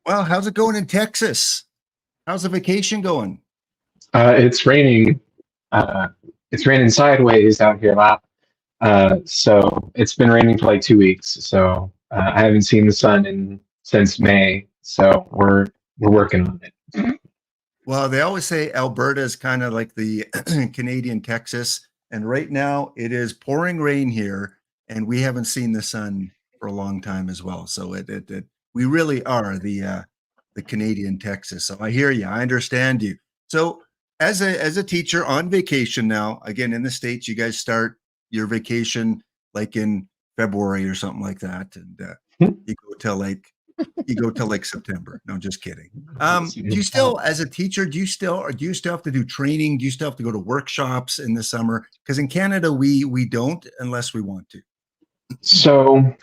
Well, how's it going in Texas? How's the vacation going? It's raining. Uh, it's raining sideways out here a lot. So it's been raining for like 2 weeks. So I haven't seen the sun since May. So we're working on it. Well, they always say Alberta is kind of like the Canadian Texas, and right now it is pouring rain here, and we haven't seen the sun for a long time as well. So it we really are the Canadian Texas. So I hear you, I understand you. So as a teacher on vacation now, again in the States, you guys start your vacation like in February or something like that, and you go till like September. No, just kidding. Do you still, as a teacher, do you still have to do training? Do you still have to go to workshops in the summer? Because in Canada, we don't unless we want to. So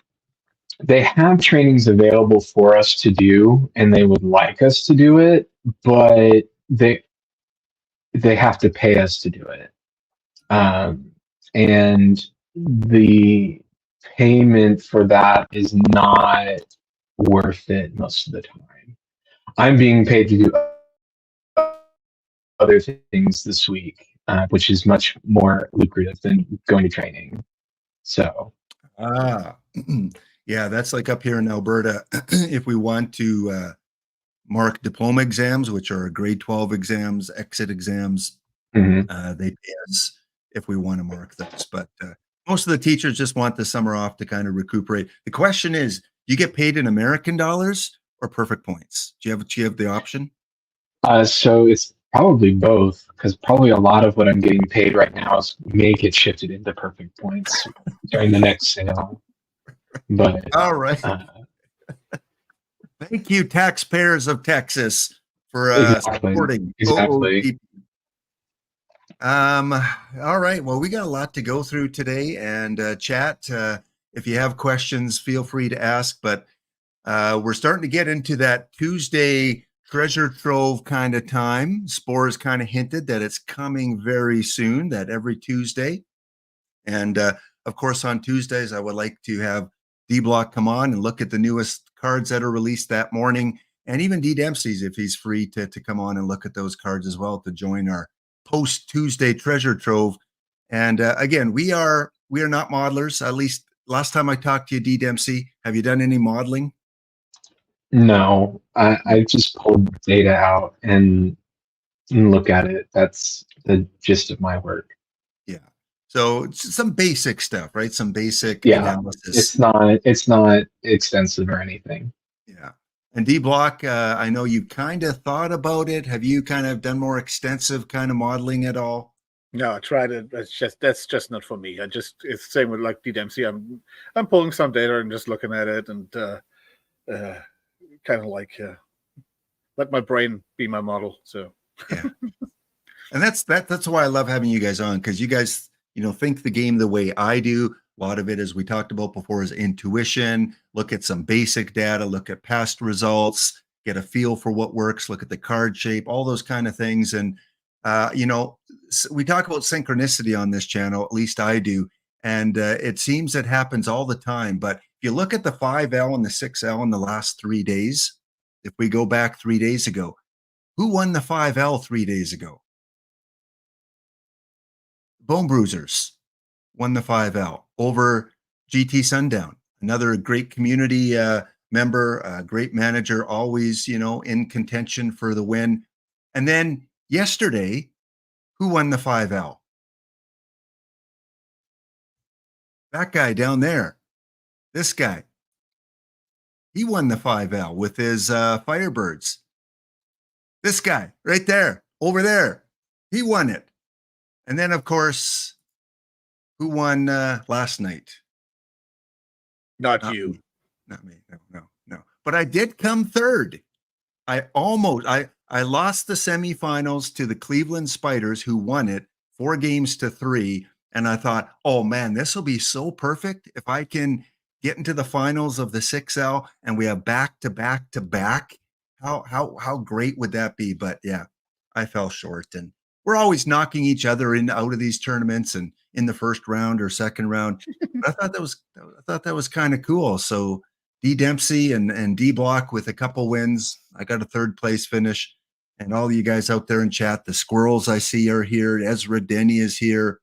they have trainings available for us to do, and they would like us to do it, but they have to pay us to do it. Um, and the payment for that is not worth it most of the time. I'm being paid to do other things this week, which is much more lucrative than going to training. So, Ah, yeah, that's like up here in Alberta. If we want to mark diploma exams, which are grade 12 exams, exit exams, mhm. they pay us if we want to mark those. But most of the teachers just want the summer off to kind of recuperate. The question is, do you get paid in American dollars or perfect points? Do you have the option? So it's probably both, because probably a lot of what I'm getting paid right now may get shifted into perfect points during the next sale. But All right. uh, Thank you, taxpayers of Texas, for exactly, supporting exactly. OOTP. All right. Well, we got a lot to go through today, and chat. If you have questions, feel free to ask. But we're starting to get into that Tuesday treasure trove kind of time. Spores kind of hinted that it's coming very soon, that every Tuesday. And of course, on Tuesdays, I would like to have D Block come on and look at the newest cards that are released that morning, and even D Dempsey's if he's free to come on and look at those cards as well to join our post Tuesday treasure trove. And again, we are not modelers. At least last time I talked to you, D Dempsey, have you done any modeling? No, I just pulled data out and look at it. That's the gist of my work. Yeah. So it's some basic stuff, right? Some basic Yeah, analysis. it's not extensive or anything. Yeah. And D Block, I know you kind of thought about it. Have you kind of done more extensive kind of modeling at all? No, I tried it. That's just not for me. It's the same with like DDMC. I'm pulling some data and just looking at it and kind of like let my brain be my model. So Yeah. And that's why I love having you guys on, because you guys, think the game the way I do. A lot of it, as we talked about before, is intuition. Look at some basic data, look at past results, get a feel for what works, look at the card shape, all those kind of things. And we talk about synchronicity on this channel, at least I do. And it seems it happens all the time. But if you look at the 5L and the 6L in the last 3 days, if we go back 3 days ago, who won the 5L 3 days ago? Bone Bruisers won the 5L over GT Sundown, another great community member, great manager, always, in contention for the win. And then yesterday, who won the 5L? That guy down there, this guy. He won the 5L with his Firebirds. This guy right there, over there, he won it. And then, of course, who won last night? not you. Me. Not me. No. But I did come third. I lost the semifinals to the Cleveland Spiders, who won it 4-3. And I thought, oh man, this will be so perfect if I can get into the finals of the 6L and we have back to back to back. How great would that be? But yeah, I fell short, and we're always knocking each other in out of these tournaments and in the first round or second round. But I thought that was kind of cool. So D Dempsey and D Block with a couple wins. I got a third place finish. And all you guys out there in chat, the squirrels I see are here. Ezra Denny is here.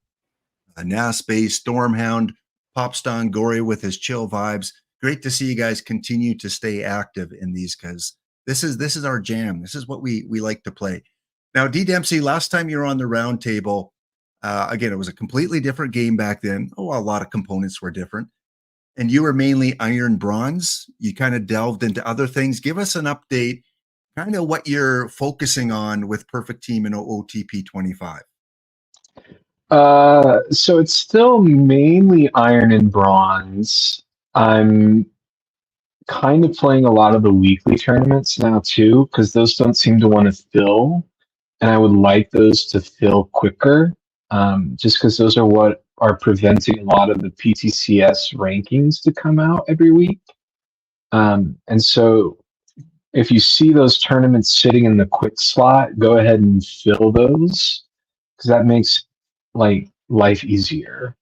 Nasbase, Stormhound, Popston Gory with his chill vibes. Great to see you guys continue to stay active in these, because this is our jam. This is what we like to play. Now, D Dempsey, last time you were on the round table, again, it was a completely different game back then. Oh, a lot of components were different. And you were mainly iron bronze. You kind of delved into other things. Give us an update, kind of what you're focusing on with Perfect Team and OOTP 25. So it's still mainly iron and bronze. I'm kind of playing a lot of the weekly tournaments now too, because those don't seem to want to fill, and I would like those to fill quicker, just because those are what are preventing a lot of the PTCS rankings to come out every week. And so if you see those tournaments sitting in the quick slot, go ahead and fill those, because that makes like life easier.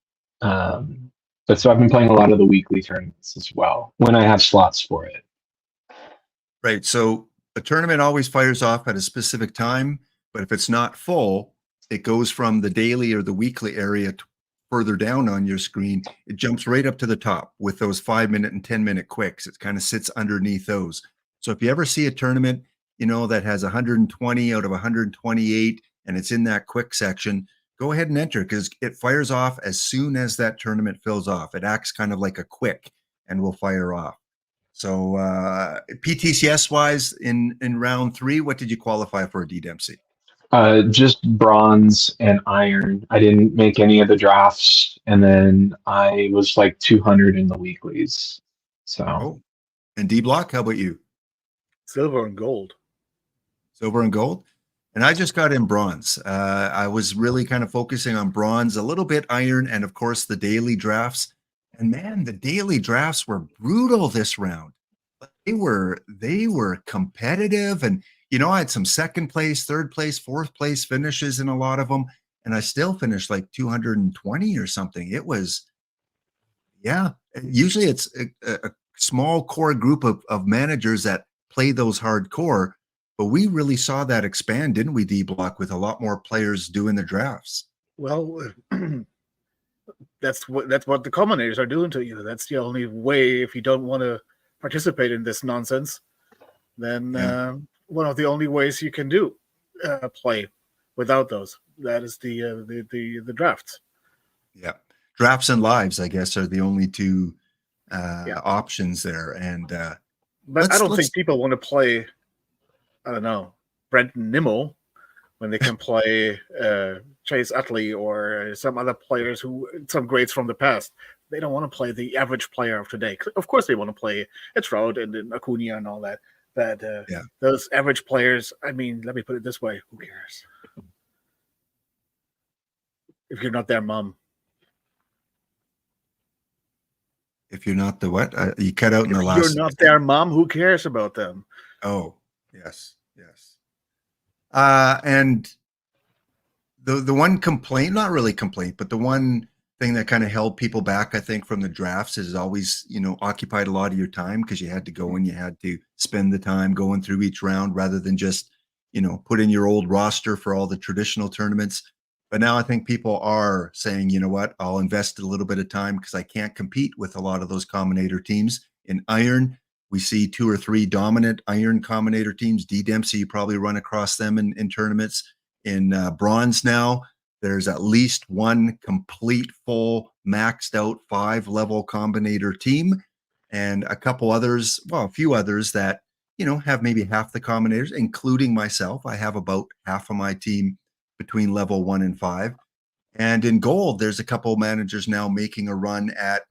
But so I've been playing a lot of the weekly tournaments as well when I have slots for it. Right. So a tournament always fires off at a specific time, but if it's not full, it goes from the daily or the weekly area further down on your screen. It jumps right up to the top with those 5-minute and 10-minute quicks. It kind of sits underneath those. So if you ever see a tournament, that has 120 out of 128 and it's in that quick section, go ahead and enter, because it fires off as soon as that tournament fills off. It acts kind of like a quick and will fire off. So PTCS wise, in round 3, what did you qualify for, D Dempsey? Just bronze and iron. I didn't make any of the drafts, and then I was like 200 in the weeklies. So, and D Block, how about you? Silver and gold. Silver and gold. And I just got in bronze. I was really kind of focusing on bronze, a little bit iron, and of course the daily drafts. And man, the daily drafts were brutal this round. They were competitive, and I had some second place, third place, fourth place finishes in a lot of them, and I still finished like 220 or something. It was, yeah. Usually it's a small core group of managers that play those hardcore. But we really saw that expand, didn't we, D Block, with a lot more players doing the drafts? Well, that's what the commentators are doing to you. That's the only way. If you don't want to participate in this nonsense, then one of the only ways you can do play without those. That is the drafts. Yeah, drafts and lives, I guess, are the only two options there. And but I don't think people want to play. I don't know, Brenton Nimmo, when they can play Chase Utley or some other players some greats from the past. They don't want to play the average player of today. Of course, they want to play Trout and Acuna and all that. But those average players, I mean, let me put it this way: who cares? If you're not their mom. If you're not the what? You cut out in the last. If you're not their mom, who cares about them? Oh. Yes. And the one complaint, not really complaint, but the one thing that kind of held people back, I think, from the drafts is always, occupied a lot of your time, because you had to go and you had to spend the time going through each round rather than just, put in your old roster for all the traditional tournaments. But now I think people are saying, you know what, I'll invest a little bit of time because I can't compete with a lot of those Combinator teams. In Iron, we see 2 or 3 dominant iron Combinator teams. D Dempsey, you probably run across them in tournaments. In bronze now, there's at least one complete, full, maxed out 5-level Combinator team, and a couple others, a few others that, have maybe half the Combinators, including myself. I have about half of my team between level 1 and 5. And in gold, there's a couple managers now making a run at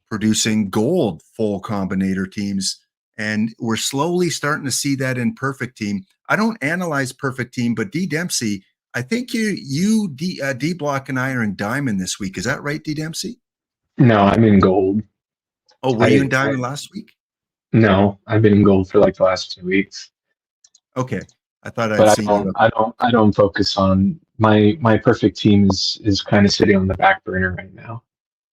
producing gold full Combinator teams. And we're slowly starting to see that in Perfect Team. I don't analyze Perfect Team, but D Dempsey, I think you D Block and I are in Diamond this week. Is that right, D Dempsey? No, I'm in gold. Oh, were you in Diamond last week? No, I've been in gold for like the last 2 weeks. Okay. I thought I'd seen you. I don't focus on my Perfect Team is kind of sitting on the back burner right now.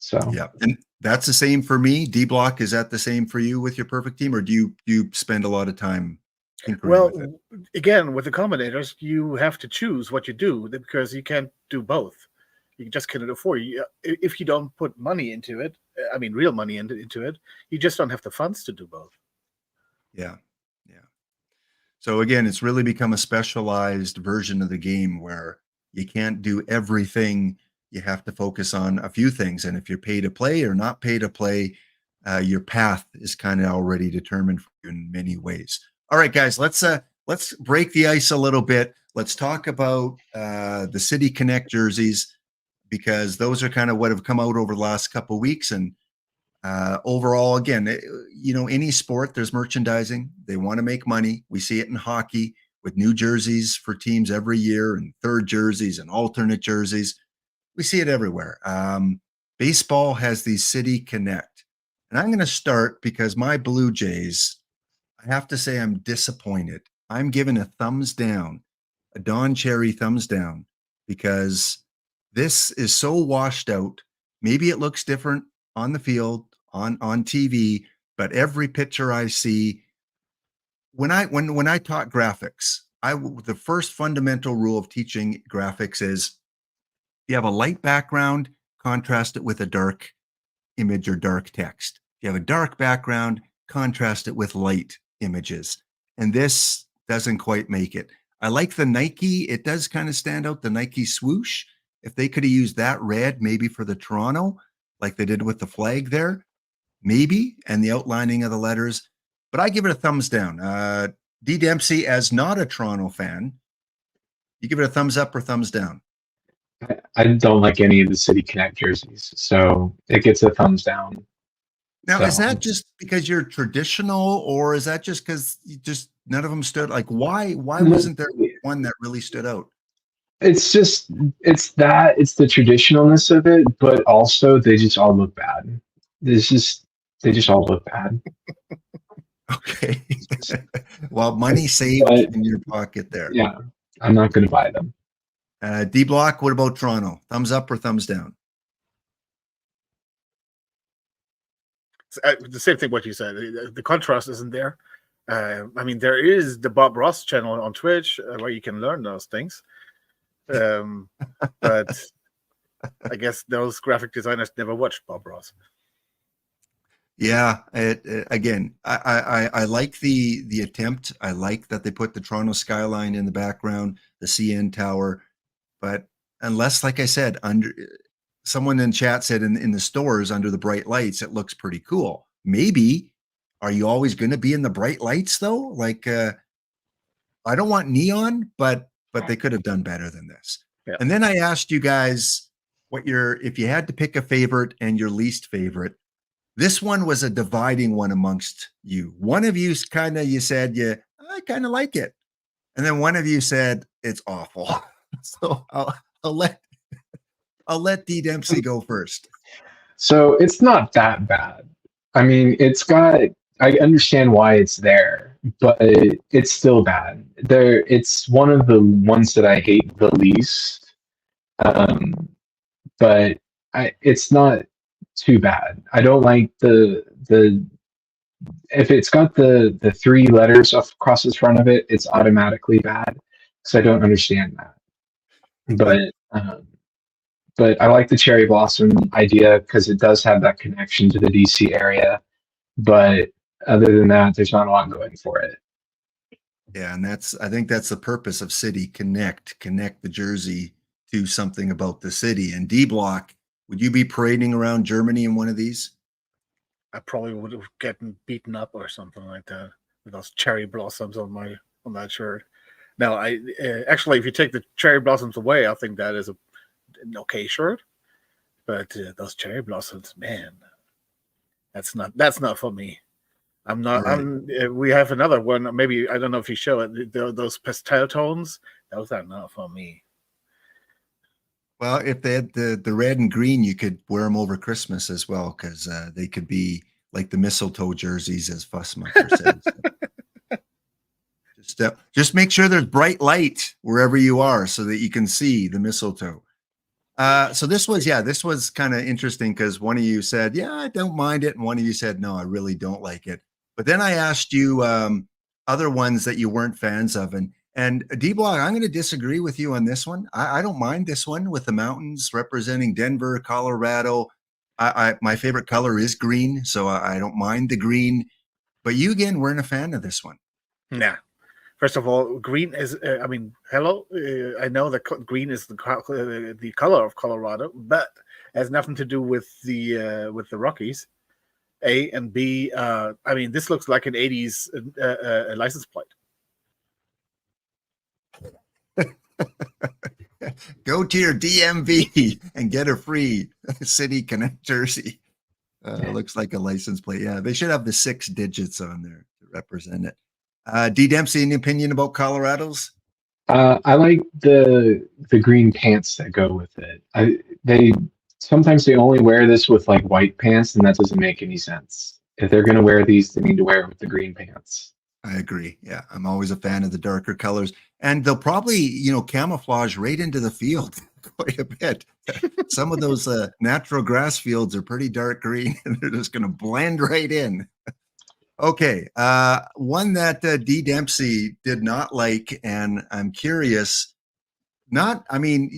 So Yeah, and that's the same for me. D Block, is that the same for you with your perfect team, or do you spend a lot of time tinkering with it? Well, again, with the combinators, you have to choose what you do because you can't do both. You just cannot afford. If you don't put money into it, I mean, real money into it, you just don't have the funds to do both. Yeah, yeah. So again, it's really become a specialized version of the game where you can't do everything. You have to focus on a few things, and if you're pay to play or not pay to play, your path is kind of already determined for you in many ways. All right, guys, let's break the ice a little bit. Let's talk about the City Connect jerseys, because those are kind of what have come out over the last couple of weeks. And overall, again, any sport, there's merchandising. They want to make money. We see it in hockey with new jerseys for teams every year, and third jerseys and alternate jerseys. We see it everywhere. Baseball has the City Connect. And I'm going to start because my Blue Jays, I have to say I'm disappointed. I'm giving a thumbs down, a Don Cherry thumbs down, because this is so washed out. Maybe it looks different on the field, on TV, but every picture I see, when I taught graphics, the first fundamental rule of teaching graphics is you have a light background, contrast it with a dark image or dark text. If you have a dark background, contrast it with light images. And this doesn't quite make it. I like the Nike. It does kind of stand out, the Nike swoosh. If they could have used that red, maybe for the Toronto, like they did with the flag there, maybe, and the outlining of the letters. But I give it a thumbs down. D Dempsey, as not a Toronto fan, you give it a thumbs up or thumbs down? I don't like any of the City Connect jerseys, so it gets a thumbs down. Now, So is that just because you're traditional, or is that just because none of them stood? Like, why wasn't there one that really stood out? it's the traditionalness of it, but also they just all look bad. They just all look bad. Okay. Well, money saved But in your pocket there. yeah, I'm not going to buy them. D Block, what about Toronto? Thumbs up or thumbs down? The same thing what you said. The contrast isn't there. I mean, there is the Bob Ross channel on Twitch where you can learn those things. But I guess those graphic designers never watched Bob Ross. Yeah, again, I like the attempt. I like that they put the Toronto skyline in the background, the CN Tower, but unless, like I said, someone in chat said in the stores under the bright lights, it looks pretty cool. Maybe. Are you always going to be in the bright lights though? Like, I don't want neon, but they could have done better than this. Yeah. And then I asked you guys if you had to pick a favorite and your least favorite. This one was a dividing one amongst you. One of you you said, yeah, I kind of like it. And then one of you said it's awful. So I'll let D Dempsey go first. So it's not that bad. I mean, I understand why it's there, but it's still bad. It's one of the ones that I hate the least. But it's not too bad. I don't like the if it's got the three letters across the front of it, it's automatically bad because I don't understand that. But I like the cherry blossom idea because it does have that connection to the DC area. But other than that, there's not a lot going for it. Yeah, and I think that's the purpose of City Connect the jersey to something about the city. And D Block, would you be parading around Germany in one of these? I probably would have gotten beaten up or something like that with those cherry blossoms on that shirt. Now, actually, if you take the cherry blossoms away, I think that is an okay shirt. But those cherry blossoms, man, that's not for me. I'm not. Right. We have another one. Maybe I don't know if you show it. Those pastel tones, those are not for me. Well, if they had the red and green, you could wear them over Christmas as well, because they could be like the mistletoe jerseys, as Fussmacher says. Just make sure there's bright light wherever you are so that you can see the mistletoe. So this was kind of interesting because one of you said, yeah, I don't mind it. And one of you said, no, I really don't like it. But then I asked you other ones that you weren't fans of. And D-Block, I'm going to disagree with you on this one. I don't mind this one with the mountains representing Denver, Colorado. My favorite color is green, so I don't mind the green. But you, again, weren't a fan of this one. Nah. First of all, green is, hello. I know that green is the color of Colorado, but it has nothing to do with the Rockies. A and B. This looks like an 80s license plate. Go to your DMV and get a free City Connect jersey. Looks like a license plate. Yeah, they should have the 6 digits on there to represent it. D. Dempsey, any opinion about Colorado's? I like the green pants that go with it. They sometimes they only wear this with like white pants, and that doesn't make any sense. If they're going to wear these, they need to wear it with the green pants. I agree. Yeah, I'm always a fan of the darker colors, and they'll probably camouflage right into the field quite a bit. Some of those natural grass fields are pretty dark green, and they're just going to blend right in. Okay, one that D. Dempsey did not like, and I'm curious.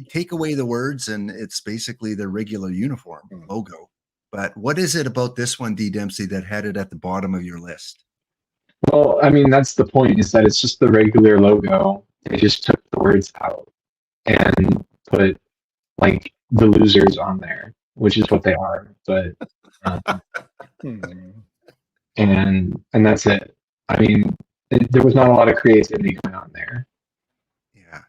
Take away the words, and it's basically the regular uniform logo. But what is it about this one, D. Dempsey, that had it at the bottom of your list? Well, that's the point, is that it's just the regular logo. They just took the words out and put like the losers on there, which is what they are. But and that's it. There was not a lot of creativity going on there. Yeah,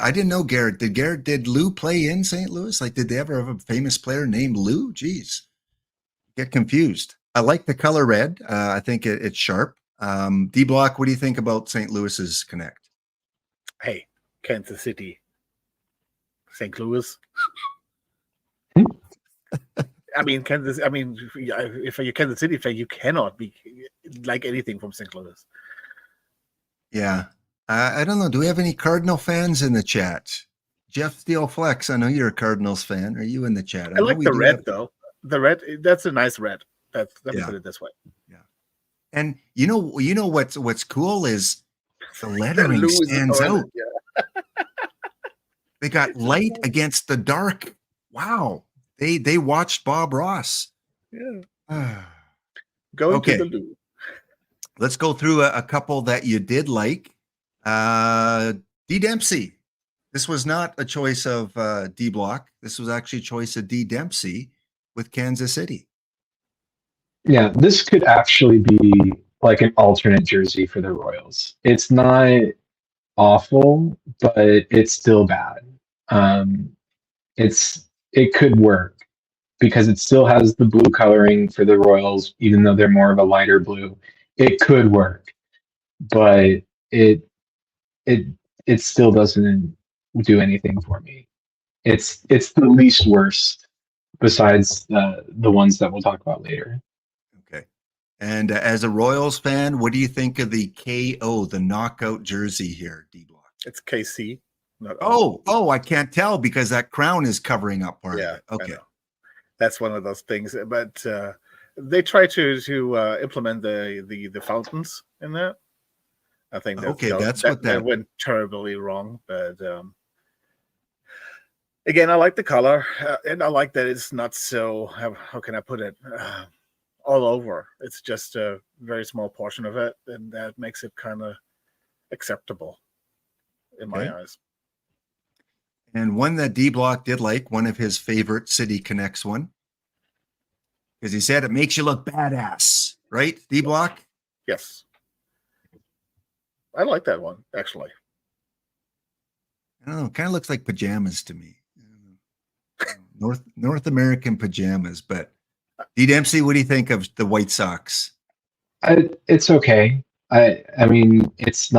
I didn't know Garrett. Did Lou play in St. Louis? Like, did they ever have a famous player named Lou? Jeez, get confused. I like the color red. I think it's sharp. D. Block, what do you think about St. Louis's Connect? Hey, Kansas City, St. Louis. Kansas. If you're a Kansas City fan, you cannot be like anything from St. Louis. Yeah, I don't know. Do we have any Cardinal fans in the chat? Jeff Steele Flex, I know you're a Cardinals fan. Are you in the chat? I like the red though. The red, that's a nice red. Let me put it this way. Yeah, and you know what's cool is the lettering stands out. Yeah. They got light against the dark. Wow. They watched Bob Ross. Yeah. Going to the loo. Let's go through a couple that you did like. D. Dempsey. This was not a choice of D. Block. This was actually a choice of D. Dempsey with Kansas City. Yeah, this could actually be like an alternate jersey for the Royals. It's not awful, but it's still bad. It could work because it still has the blue coloring for the Royals, even though they're more of a lighter blue. It could work, but it still doesn't do anything for me. It's the least worst besides the ones that we'll talk about later. Okay. And as a Royals fan, what do you think of the KO, the knockout jersey here, D Block? It's KC. I can't tell because that crown is covering up part of it. Okay. That's one of those things. But they try to implement the fountains in that. I think that went terribly wrong. But again, I like the color, and I like that it's not so. How can I put it? All over. It's just a very small portion of it, and that makes it kind of acceptable in my eyes. And one that D Block did like, one of his favorite City Connects one, because he said it makes you look badass, right? D Block? Yes. I like that one, actually. I don't know. Kind of looks like pajamas to me. North American pajamas. But D Dempsey, what do you think of the White Sox? It's okay. It's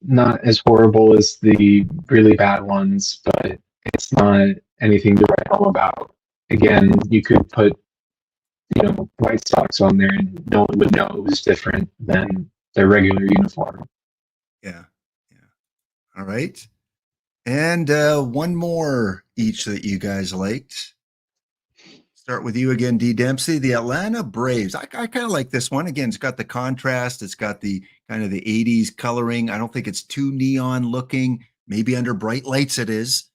not as horrible as the really bad ones, but it's not anything to write home about. Again, you could put, White Sox on there and no one would know it was different than their regular uniform. Yeah. All right. And one more each that you guys liked. Start with you again, D. Dempsey. The Atlanta Braves. I kind of like this one. Again, it's got the contrast. It's got the kind of the 80s coloring. I don't think it's too neon looking. Maybe under bright lights it is.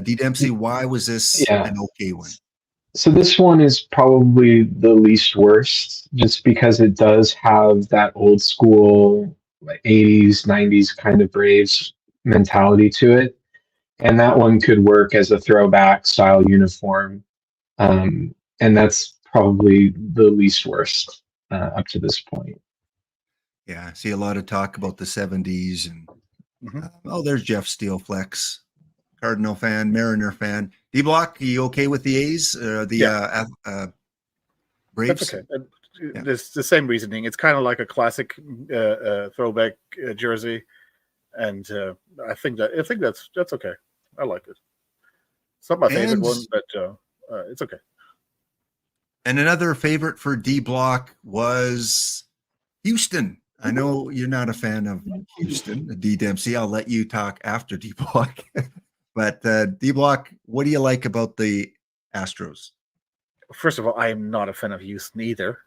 D. Dempsey, why was this an okay one? So this one is probably the least worst, just because it does have that old school, like 80s, 90s kind of Braves mentality to it. And that one could work as a throwback style uniform. And that's probably the least worst up to this point. Yeah, I see a lot of talk about the 70s. And there's Jeff Steelflex, Cardinal fan, Mariner fan. D-Block, are you okay with the A's? Braves? That's okay. There's the same reasoning. It's kind of like a classic throwback jersey, and I think that's okay. I like it. It's not my favorite one, but it's okay. And another favorite for D-Block was Houston. I know you're not a fan of Houston, D. Dempsey. I'll let you talk after D-Block. But D-Block, what do you like about the Astros? First of all, I am not a fan of Houston either.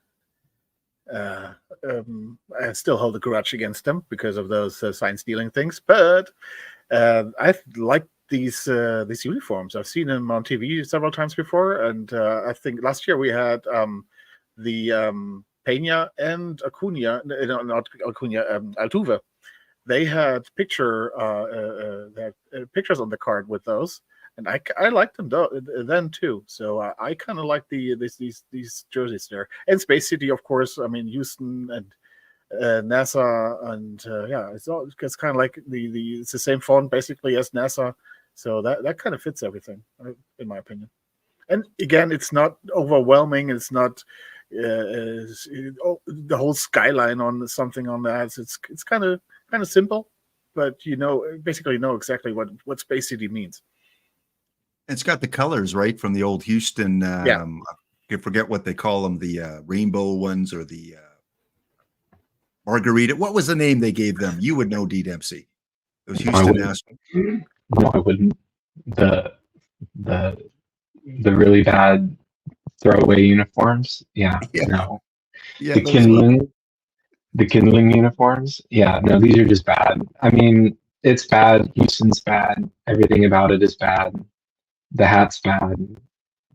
I still hold a grudge against them because of those sign stealing things. But I like these uniforms. I've seen them on TV several times before, and I think last year we had the Pena and Acuna, not Acuna, Altuve. They had pictures on the card with those, and I liked them then too. So I kind of like these jerseys there. And Space City, of course. I mean, Houston and NASA, and it's kind of like it's the same font basically as NASA. So that kind of fits everything, in my opinion. And again, it's not overwhelming. It's not the whole skyline on something on that. It's kind of simple, but basically know exactly what Space City means. It's got the colors, right, from the old Houston. I forget what they call them, the rainbow ones or the margarita. What was the name they gave them? You would know, D. Dempsey. It was Houston Astros. No, I wouldn't. The really bad throwaway uniforms. No. Yeah, the kindling uniforms. Yeah, no, these are just bad. I mean, it's bad. Houston's bad. Everything about it is bad. The hat's bad.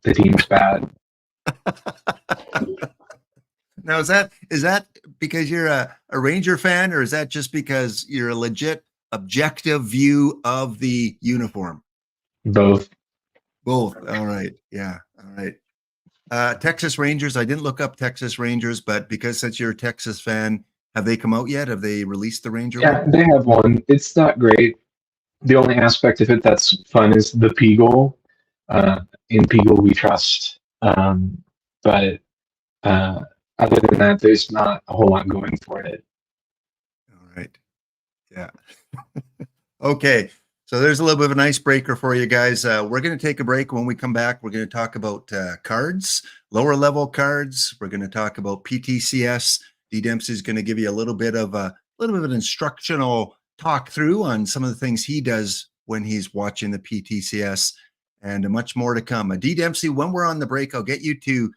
The team's bad. Now, is that because you're a Ranger fan, or is that just because you're a legit objective view of the uniform? Both. All right. Yeah. All right. Texas Rangers. I didn't look up Texas Rangers, but because since you're a Texas fan, have they come out yet? Have they released the Ranger? Yeah, they have one. It's not great. The only aspect of it that's fun is the Peagle. In Peagle we trust. But other than that, there's not a whole lot going for it. All right. Yeah. Okay. So there's a little bit of an icebreaker for you guys. We're going to take a break. When we come back, we're going to talk about cards, lower level cards. We're going to talk about PTCS. D. Dempsey is going to give you a little bit of an instructional talk through on some of the things he does when he's watching the PTCS, and much more to come. D. Dempsey, when we're on the break, I'll get you to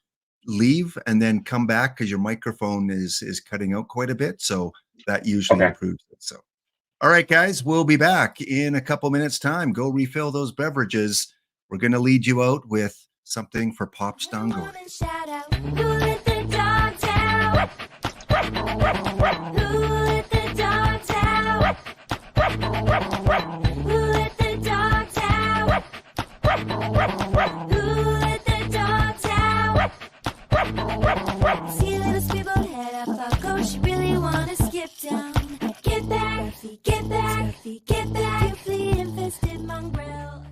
leave and then come back because your microphone is cutting out quite a bit. So that usually improves it. So, all right, guys, we'll be back in a couple minutes time. Go refill those beverages. We're going to lead you out with something for Pop Stongo. See a little speedboat head up a coach, really wanna skip down. Get back, get back, get back, flea infested mongrel.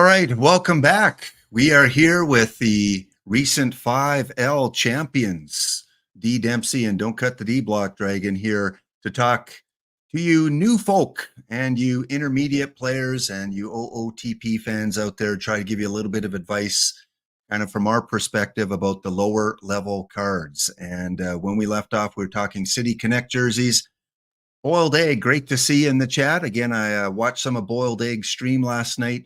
right, welcome back. We are here with the recent 5L champions, D Dempsey and Don't Cut the D Block Dragon, here to talk to you new folk and you intermediate players and you OOTP fans out there, try to give you a little bit of advice kind of from our perspective about the lower level cards. And when we left off, we were talking City Connect jerseys. Boiled Egg, great to see you in the chat. Again, I watched some of Boiled Egg stream last night.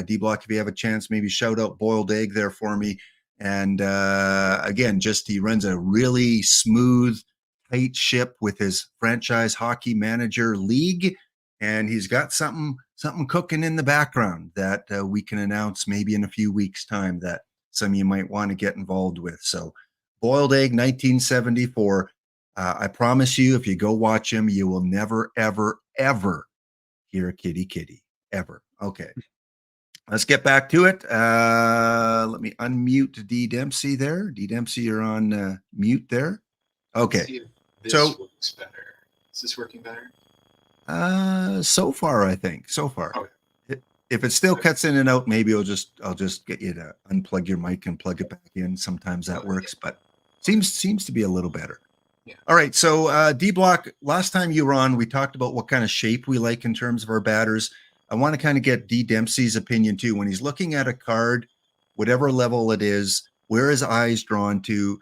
D-Block, if you have a chance, maybe shout out Boiled Egg there for me. And again, just he runs a really smooth, tight ship with his franchise hockey manager league. And he's got something cooking in the background that we can announce maybe in a few weeks' time that some of you might want to get involved with. So Boiled Egg 1974. I promise you, if you go watch him, you will never, ever, ever hear a kitty kitty, ever. Okay. Let's get back to it. Let me unmute D Dempsey there. D Dempsey, you're on mute there. Okay. See if this So- works better. Is this working better? So far, I think. So far. Okay. If it still cuts in and out, maybe I'll just get you to unplug your mic and plug it back in. Sometimes that Okay. works, but seems to be a little better. Yeah. All right. So D Block, last time you were on, we talked about what kind of shape we like in terms of our batters. I want to kind of get D Dempsey's opinion too. When he's looking at a card, whatever level it is, where his eyes drawn to.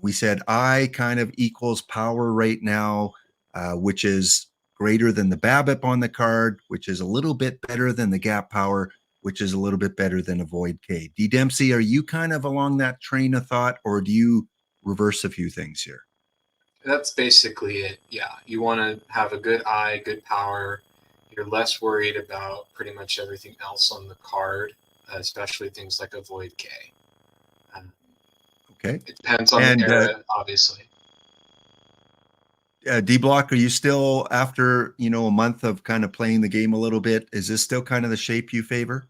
We said I kind of equals power right now, which is greater than the BABIP on the card, which is a little bit better than the gap power, which is a little bit better than a void K. D Dempsey, are you kind of along that train of thought, or do you reverse a few things here? That's basically it. Yeah. You want to have a good eye, good power. You're less worried about pretty much everything else on the card, especially things like a void K. Okay. It depends on And, the era, obviously. D Block, are you still, after a month of kind of playing the game a little bit, is this still kind of the shape you favor?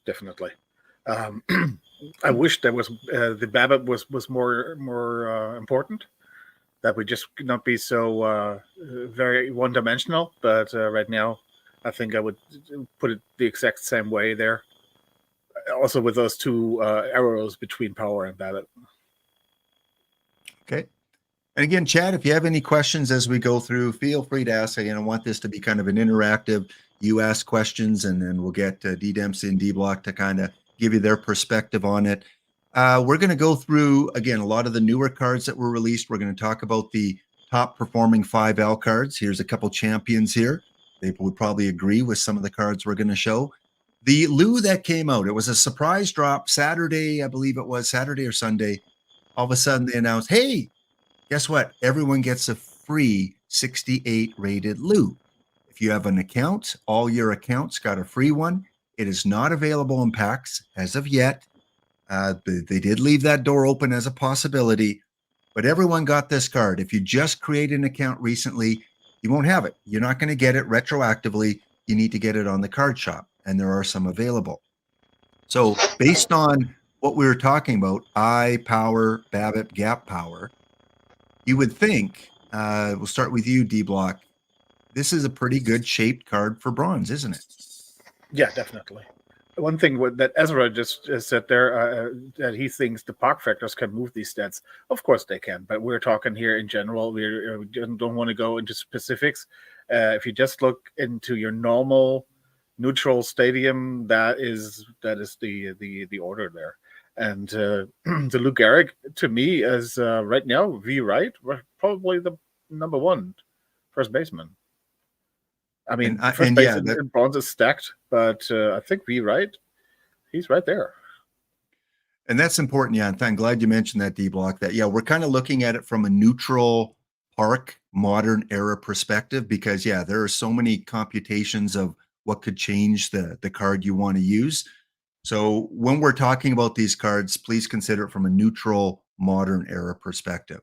Definitely. I wish there was the BABIP was more important. That would just not be so very one-dimensional. But right now, I think I would put it the exact same way there. Also with those two arrows between power and BABIP. Okay. And again, Chad, if you have any questions as we go through, feel free to ask. Again, I want this to be kind of an interactive. You ask questions, and then we'll get D Dempsey and D Block to kind of give you their perspective on it. We're going to go through, again, a lot of the newer cards that were released. We're going to talk about the top performing 5L cards. Here's a couple champions here. They would probably agree with some of the cards we're going to show. The Lou that came out, it was a surprise drop Saturday, I believe it was Saturday or Sunday. All of a sudden they announced, hey, guess what? Everyone gets a free 68 rated Lou. If you have an account, all your accounts got a free one. It is not available in packs as of yet. They did leave that door open as a possibility, but everyone got this card. If you just created an account recently, you won't have it. You're not going to get it retroactively. You need to get it on the card shop, and there are some available. So based on what we were talking about, eye power, BABIP, gap power, you would think, we'll start with you, D Block. This is a pretty good shaped card for bronze, isn't it? Yeah, definitely. One thing that Ezra just said there, that he thinks the park factors can move these stats. Of course they can, but we're talking here in general. We don't want to go into specifics. If you just look into your normal neutral stadium, that is the order there. And the Lou Gehrig, to me, is right now V right, probably the number one first baseman. I mean, first base in bronze is stacked, but I think V right, he's right there. And that's important, yeah. And I'm glad you mentioned that, D Block. That we're kind of looking at it from a neutral park modern era perspective, because there are so many computations of what could change the card you want to use. So when we're talking about these cards, please consider it from a neutral modern era perspective.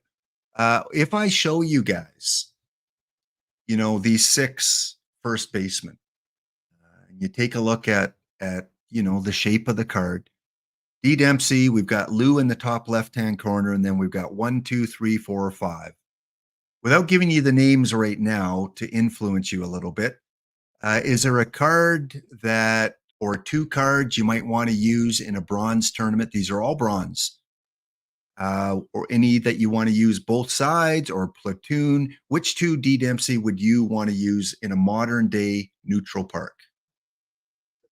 If I show you guys, these 6 first basemen, you take a look at the shape of the card. D Dempsey, we've got Lou in the top left-hand corner, and then we've got 1, 2, 3, 4, 5. Without giving you the names right now to influence you a little bit, is there a card that, or 2 cards you might want to use in a bronze tournament. These are all bronze. Or any that you want to use both sides or platoon. Which 2 D Dempsey would you want to use in a modern day neutral park?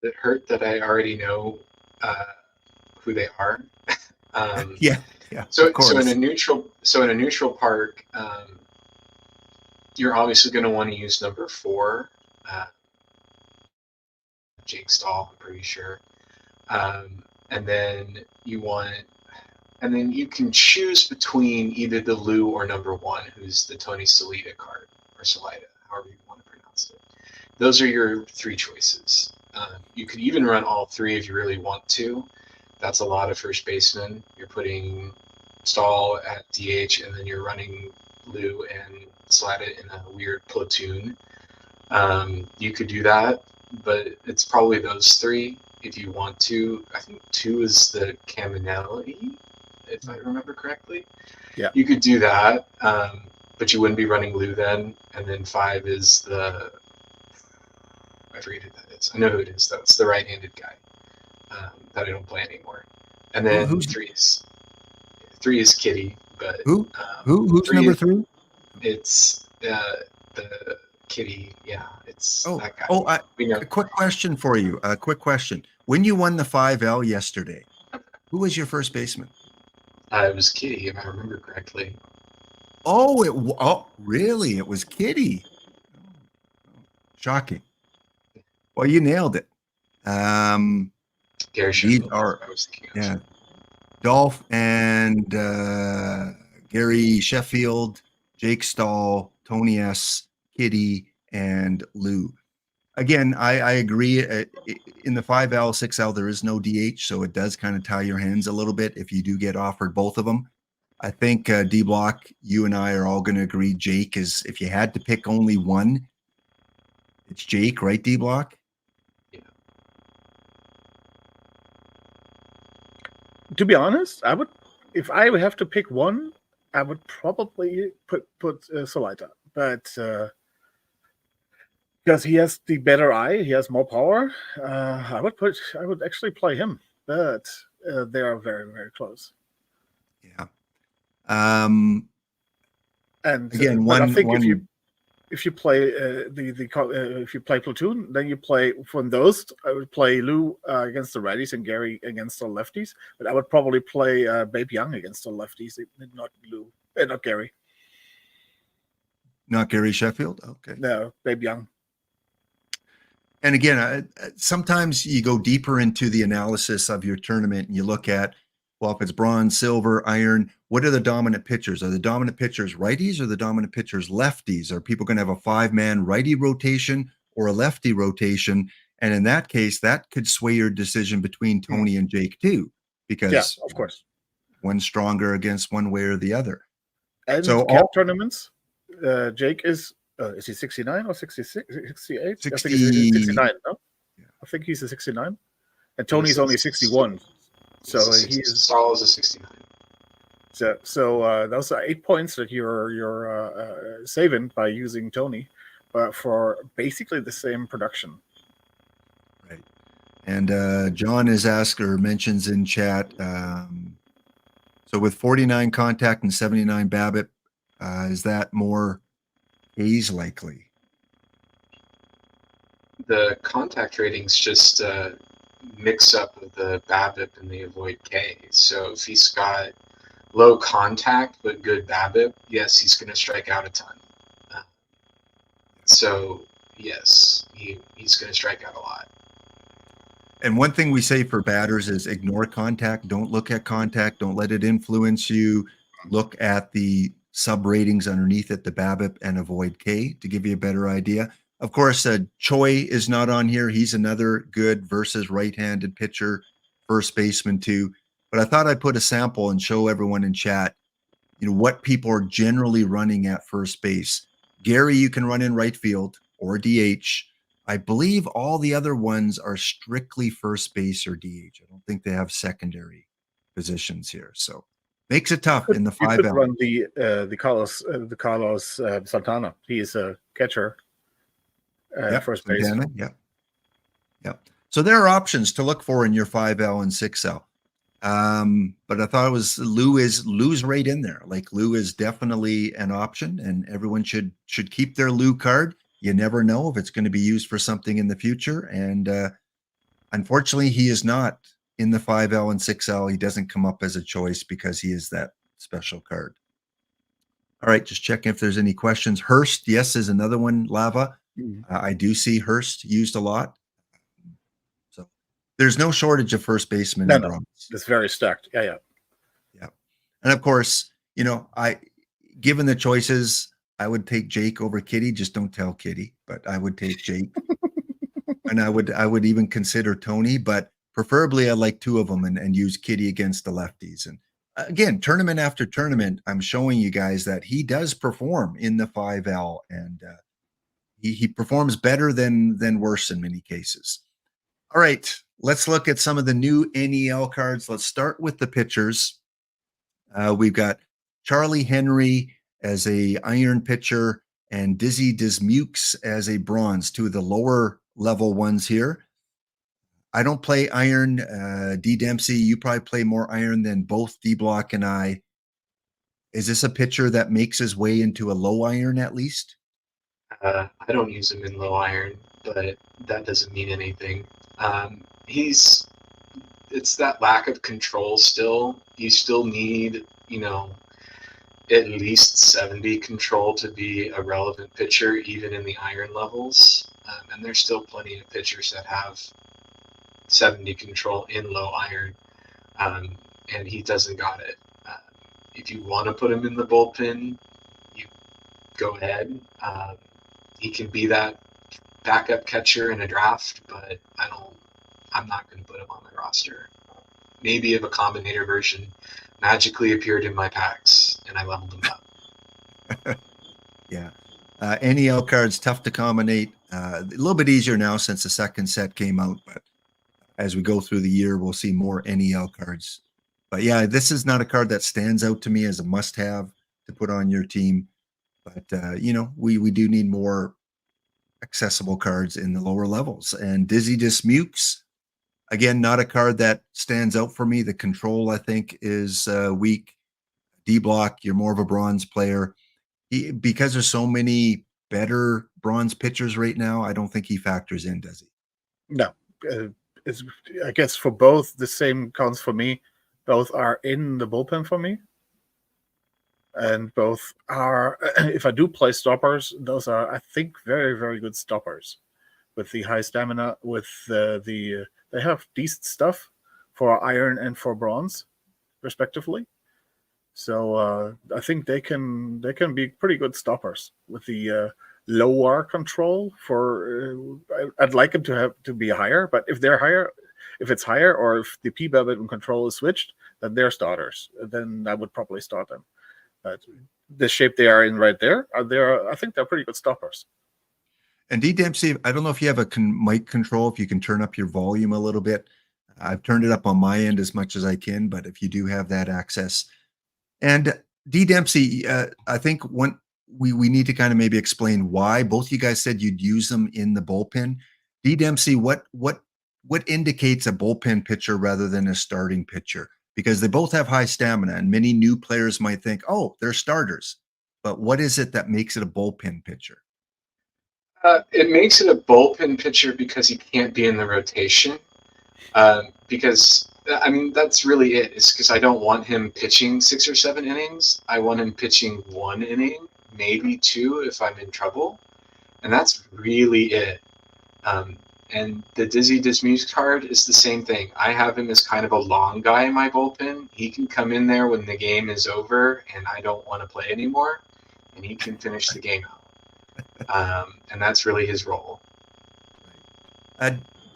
It hurt that I already know who they are. Yeah, So of course. in a neutral park, you're obviously going to want to use number 4, Jake Stahl, I'm pretty sure. And then you can choose between either the Lou or number 1, who's the Tony Salida card, or Salida, however you want to pronounce it. Those are your 3 choices. You could even run all 3 if you really want to. That's a lot of first basemen. You're putting Stahl at DH, and then you're running Lou and Salida in a weird platoon. You could do that, but it's probably those 3 if you want to. I think 2 is the Caminelli, if I remember correctly. Yeah. You could do that, but you wouldn't be running Lou then. And then 5 is the, I forget who that is. I know who it is, though. It's the right-handed guy that I don't play anymore. And then Who's 3 is Kitty. But who's number 3? It's the Kitty. Yeah, it's that guy. A quick question for you. A quick question. When you won the 5L yesterday, who was your first baseman? It was Kitty, if I remember correctly. Oh, really? It was Kitty. Shocking. Well, you nailed it. Gary These Sheffield, are, I was thinking of. yeah, Dolph and Gary Sheffield, Jake Stahl, Tony S, Kitty, and Lou. Again, I agree. In the 5L, 6L, there is no DH, so it does kind of tie your hands a little bit if you do get offered both of them. I think D Block, you and I are all going to agree. Jake is, if you had to pick only one, it's Jake, right? D Block. Yeah. To be honest, I would, if I would have to pick one, I would probably put Salida, but because he has the better eye, he has more power. I would actually play him, but they are very, very close. Yeah. And Again, but I think one. if you play if you play platoon, then you play from those. I would play Lou against the righties and Gary against the lefties. But I would probably play Babe Young against the lefties, not Lou, not Gary. Not Gary Sheffield. Okay. No, Babe Young. And again, sometimes you go deeper into the analysis of your tournament and you look at, well, if it's bronze, silver, iron, what are the dominant pitchers? Are the dominant pitchers righties or the dominant pitchers lefties? Are people going to have a 5-man righty rotation or a lefty rotation? And in that case, that could sway your decision between Tony and Jake too, because Yeah, of course, one's stronger against one way or the other. And so cap tournaments, Jake is he 69 or 66, 68? 60, I think he's 69, no? Yeah. I think he's a 69. And Tony's only 61. So he's Stahl is a 69. So those are 8 points that you're saving by using Tony, for basically the same production. Right. And John is asked or mentions in chat. So with 49 contact and 79 BABIP, is that more A's likely? The contact ratings just mix up with the BABIP and the avoid K. So if he's got low contact but good BABIP, yes, he's going to strike out a ton. So yes, he's going to strike out a lot. And one thing we say for batters is ignore contact. Don't look at contact. Don't let it influence you. Look at the sub ratings underneath it, the BABIP and avoid K, to give you a better idea. Of course, Choi is not on here. He's another good versus right-handed pitcher, first baseman too. But I thought I'd put a sample and show everyone in chat, what people are generally running at first base. Gary, you can run in right field or DH. I believe all the other ones are strictly first base or DH. I don't think they have secondary positions here. So makes it tough in the 5L. You could run the Carlos Santana. He is a catcher. First base. Yeah. So there are options to look for in your 5L and 6L. But I thought it was Lou's right in there. Like Lou is definitely an option, and everyone should keep their Lou card. You never know if it's going to be used for something in the future. And unfortunately, he is not in the 5L and 6L. He doesn't come up as a choice because he is that special card. All right, just checking if there's any questions. Hurst, yes, is another one. Lava. I do see Hurst used a lot. So there's no shortage of first basemen No, in no, bronze. it's very stacked. Yeah. And of course, given the choices, I would take Jake over Kitty. Just don't tell Kitty, but I would take Jake. And I would even consider Tony, but preferably I like two of them and use Kitty against the lefties. And again, tournament after tournament, I'm showing you guys that he does perform in the 5L, and he performs better than worse in many cases. All right, let's look at some of the new NEL cards. Let's start with the pitchers. We've got Charlie Henry as a iron pitcher and Dizzy Dismukes as a bronze, two of the lower level ones here. I don't play iron. D Dempsey, you probably play more iron than both D Block and I. Is this a pitcher that makes his way into a low iron at least? I don't use him in low iron, but that doesn't mean anything. It's that lack of control still. You still need, at least 70 control to be a relevant pitcher, even in the iron levels. And there's still plenty of pitchers that have 70 control in low iron, and he doesn't got it. If you want to put him in the bullpen, you go ahead. He can be that backup catcher in a draft, but I'm not going to put him on my roster. Maybe if a combinator version magically appeared in my packs and I leveled them up. Yeah. NEL cards, tough to combinate. A little bit easier now since the second set came out, but as we go through the year, we'll see more NEL cards. But yeah, this is not a card that stands out to me as a must-have to put on your team. But, we do need more accessible cards in the lower levels. And Dizzy Dismukes, again, not a card that stands out for me. The control, I think, is weak. D-Block, you're more of a bronze player. Because there's so many better bronze pitchers right now, I don't think he factors in, does he? No. I guess for both, the same counts for me. Both are in the bullpen for me. And both are, if I do play stoppers, those are, I think, very, very good stoppers with the high stamina, with they have decent stuff for iron and for bronze, respectively. So I think they can be pretty good stoppers with the lower control. I'd like them to be higher, but if it's higher, or if the PBAB and control is switched, then they're starters. Then I would probably start them. But the shape they are in right there, I think they're pretty good stoppers. And D Dempsey, I don't know if you have a mic control, if you can turn up your volume a little bit. I've turned it up on my end as much as I can, but if you do have that access. And D Dempsey, I think we need to kind of maybe explain why both you guys said you'd use them in the bullpen. D Dempsey, what indicates a bullpen pitcher rather than a starting pitcher? Because they both have high stamina, and many new players might think, oh, they're starters. But what is it that makes it a bullpen pitcher? It makes it a bullpen pitcher because he can't be in the rotation. Because, that's really it. It's because I don't want him pitching 6 or 7 innings. I want him pitching 1 inning, maybe 2 if I'm in trouble. And that's really it. And the Dizzy Dismukes card is the same thing. I have him as kind of a long guy in my bullpen. He can come in there when the game is over and I don't want to play anymore, and he can finish the game out. And that's really his role.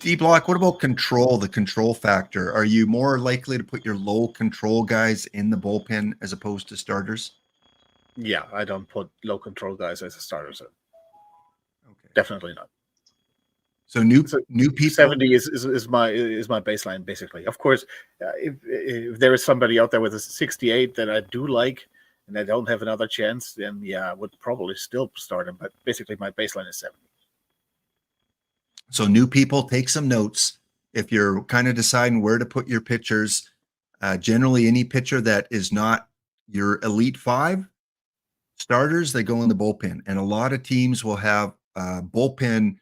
D-Block, what about control, the control factor? Are you more likely to put your low control guys in the bullpen as opposed to starters? Yeah, I don't put low control guys as starters. Okay. Definitely not. So new people. 70 is my baseline, basically. Of course, if there is somebody out there with a 68 that I do like and I don't have another chance, then yeah, I would probably still start him. But basically, my baseline is 70. So new people, take some notes. if you're kind of deciding where to put your pitchers, generally any pitcher that is not your elite 5 starters, they go in the bullpen. And a lot of teams will have bullpen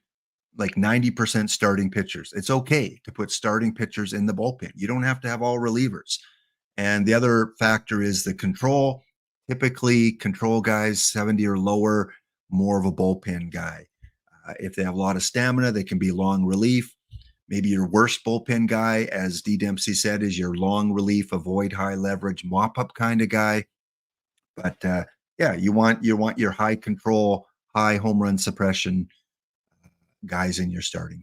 like 90% starting pitchers. It's okay to put starting pitchers in the bullpen. You don't have to have all relievers. And the other factor is the control. Typically, control guys 70 or lower, more of a bullpen guy. If they have a lot of stamina, they can be long relief. Maybe your worst bullpen guy, as D. Dempsey said, is your long relief, avoid high leverage, mop up kind of guy. But yeah, you want your high control, high home run suppression guys in your starting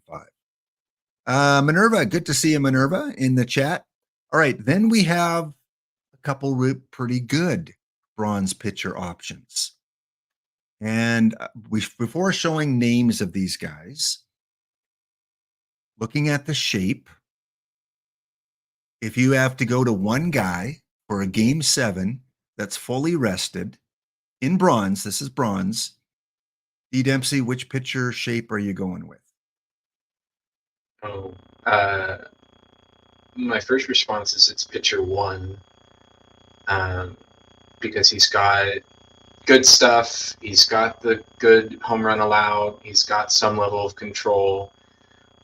5. Minerva, good to see you, Minerva, in the chat. All right, then we have a couple pretty good bronze pitcher options. And before showing names of these guys, looking at the shape, if you have to go to one guy for a game 7 that's fully rested in bronze, this is bronze, D. Dempsey, which pitcher shape are you going with? Oh, my first response is it's pitcher 1, because he's got good stuff. He's got the good home run allowed. He's got some level of control.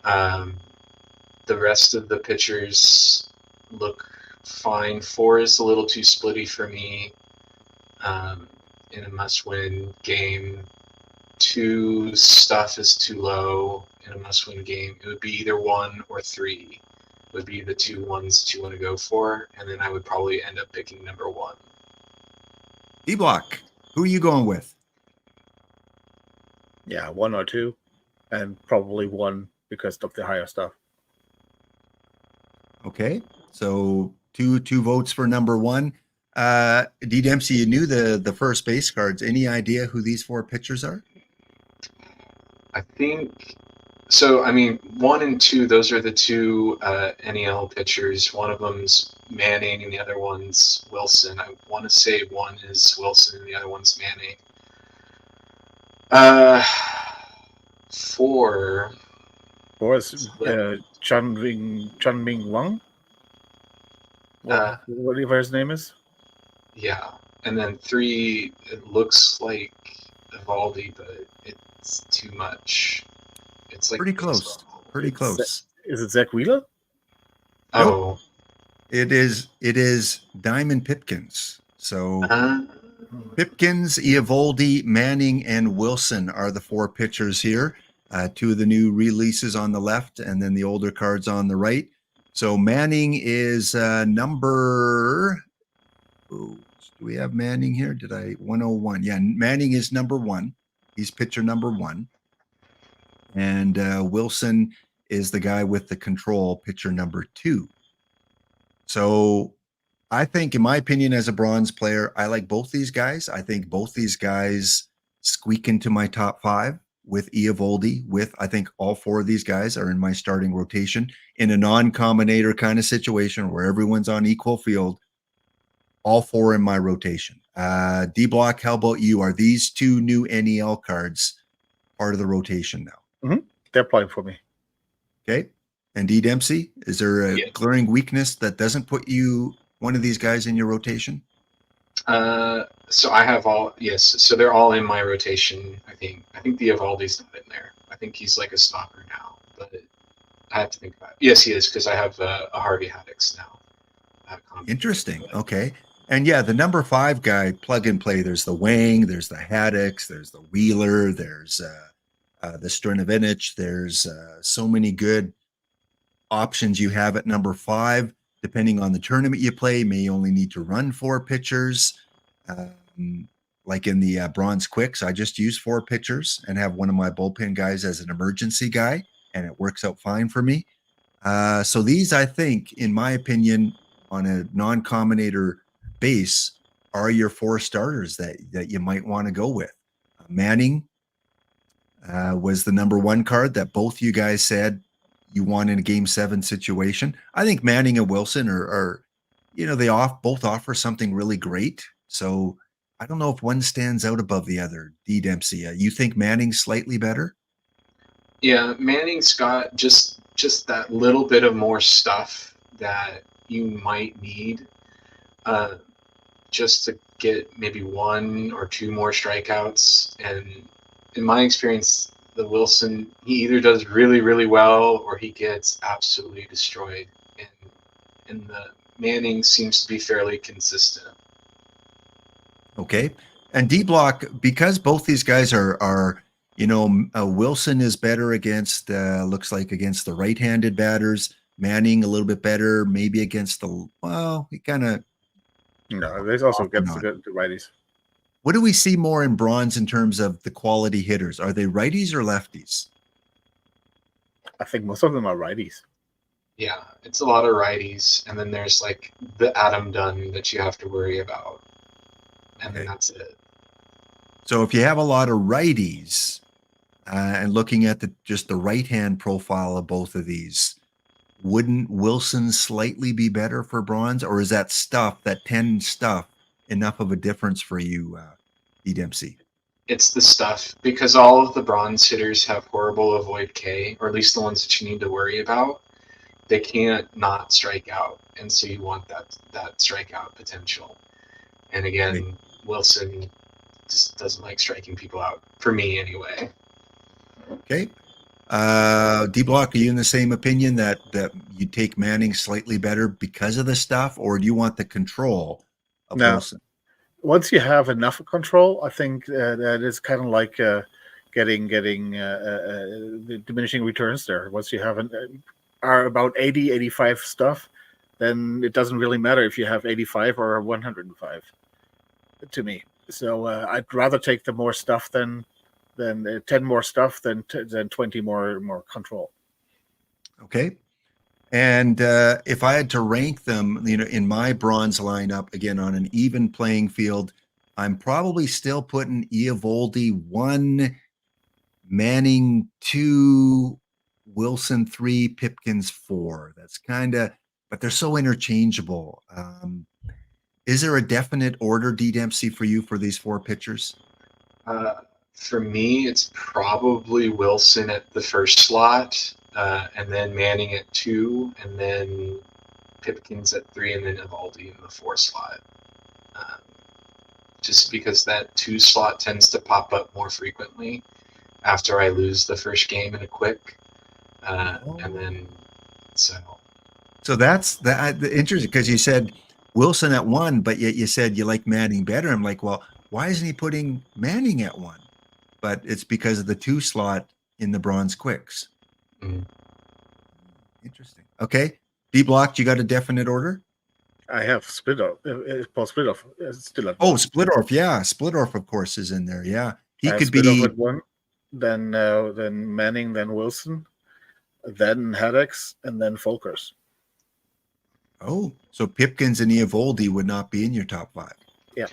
The rest of the pitchers look fine. 4 is a little too splitty for me in a must-win game. 2 stuff is too low in a must-win game. It would be either 1 or 3 would be the 2 ones that you want to go for, and then I would probably end up picking number 1. D-Block, who are you going with? Yeah, 1 or 2, and probably 1 because of the higher stuff. Okay, so two votes for number 1. D. Dempsey, you knew the first base cards. Any idea who these 4 pitchers are? I think so. I mean, 1 and 2, those are the 2 NEL pitchers. One of them's Manning and the other one's Wilson. I want to say one is Wilson and the other one's Manning. 4 is Chun-Ming Wang. Whatever his name is. Yeah, and then 3, it looks like Evaldi, but it's too much. It's like Pretty close. Pretty close. Is it Zach Wheeler? Oh, It is Diamond Pipkins. So Pipkins, Eovaldi, Manning, and Wilson are the 4 pitchers here. 2 of the new releases on the left, and then the older cards on the right. So Manning is number. Oh, do we have Manning here? 101? Yeah, Manning is number 1. He's pitcher number 1. And Wilson is the guy with the control, pitcher number 2. So I think, in my opinion, as a bronze player, I like both these guys. I think both these guys squeak into my top 5 with Eovaldi. I think all 4 of these guys are in my starting rotation in a non-combinator kind of situation where everyone's on equal field. All 4 in my rotation. D-Block, how about you? Are these 2 new NEL cards part of the rotation now? Mm-hmm. They're playing for me. Okay. And D. Dempsey, is there a glaring weakness that doesn't put one of these guys in your rotation? So I have all, yes. So they're all in my rotation. I think the Evaldi's not in there. I think he's like a stopper now, but I have to think about it. Yes, he is, because I have a Harvey Haddix now. Interesting. Okay. And yeah, the number 5 guy, plug and play. There's the Wang, there's the Haddix, there's the Wheeler, there's the Strinovinich. There's so many good options you have at number 5. Depending on the tournament you play, may only need to run 4 pitchers. Like in the Bronze Quicks, I just use 4 pitchers and have one of my bullpen guys as an emergency guy, and it works out fine for me. So these, I think, in my opinion, on a non-combinator base, are your 4 starters that you might want to go with. Manning was the number 1 card that both you guys said you want in a game 7 situation. I think Manning and Wilson are they both offer something really great. So I don't know if one stands out above the other. D. Dempsey, you think Manning's slightly better? Yeah, Manning's got just just that little bit of more stuff that you might need just to get maybe 1 or 2 more strikeouts. And in my experience, the Wilson, he either does really, really well or he gets absolutely destroyed. And the Manning seems to be fairly consistent. Okay. And D Block, because both these guys are Wilson is better against, looks like against the right-handed batters. Manning a little bit better, maybe against he kind of. No, there's also against not. the righties. What do we see more in bronze in terms of the quality hitters? Are they righties or lefties? I think most of them are righties. Yeah, it's a lot of righties, and then there's like the Adam Dunn that you have to worry about, and then that's it. So if you have a lot of righties, and looking at just the right-hand profile of both of these, wouldn't Wilson slightly be better for bronze, or is that 10 stuff, enough of a difference for you, D Dempsey? It's the stuff, because all of the bronze hitters have horrible avoid K, or at least the ones that you need to worry about. They can't not strike out, and so you want that strikeout potential. And again, Wilson just doesn't like striking people out, for me anyway. Okay. D Block, are you in the same opinion that you take Manning slightly better because of the stuff, or do you want the control of Wilson? Once you have enough control, I think that is kind of like getting the diminishing returns there. Once you have are about 80, 85 stuff, then it doesn't really matter if you have 85 or 105 to me. So I'd rather take the more stuff than 10 more stuff than 20 more control. Okay. And if I had to rank them, in my bronze lineup, again, on an even playing field, I'm probably still putting Eovaldi 1, Manning 2, Wilson 3, Pipkins 4. That's but they're so interchangeable. Is there a definite order, D Dempsey, for you for these 4 pitchers? For me, it's probably Wilson at the first slot, and then Manning at 2, and then Pipkins at 3, and then Eovaldi in the 4 slot. Just because that 2 slot tends to pop up more frequently after I lose the first game in a quick, and then So that's interesting, because you said Wilson at 1, but yet you said you like Manning better. I'm like, well, why isn't he putting Manning at 1? But it's because of the 2 slot in the bronze quicks. Interesting. Okay. D Block, you got a definite order? I have Splitoff. Paul Splitoff still at 1. Oh, Splitoff. Yeah. Splitoff, of course, is in there. Yeah. He could Splitoff be at 1, then Manning, then Wilson, then Haddix, and then Folkers. Oh, so Pipkins and Eovaldi would not be in your top 5. Yeah.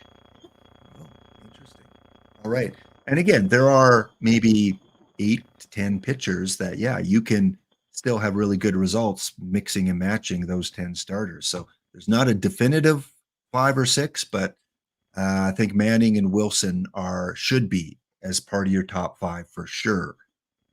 Oh, interesting. All right. And again, there are maybe 8 to 10 pitchers that, you can still have really good results mixing and matching those 10 starters. So there's not a definitive 5 or 6, but I think Manning and Wilson should be as part of your top 5 for sure.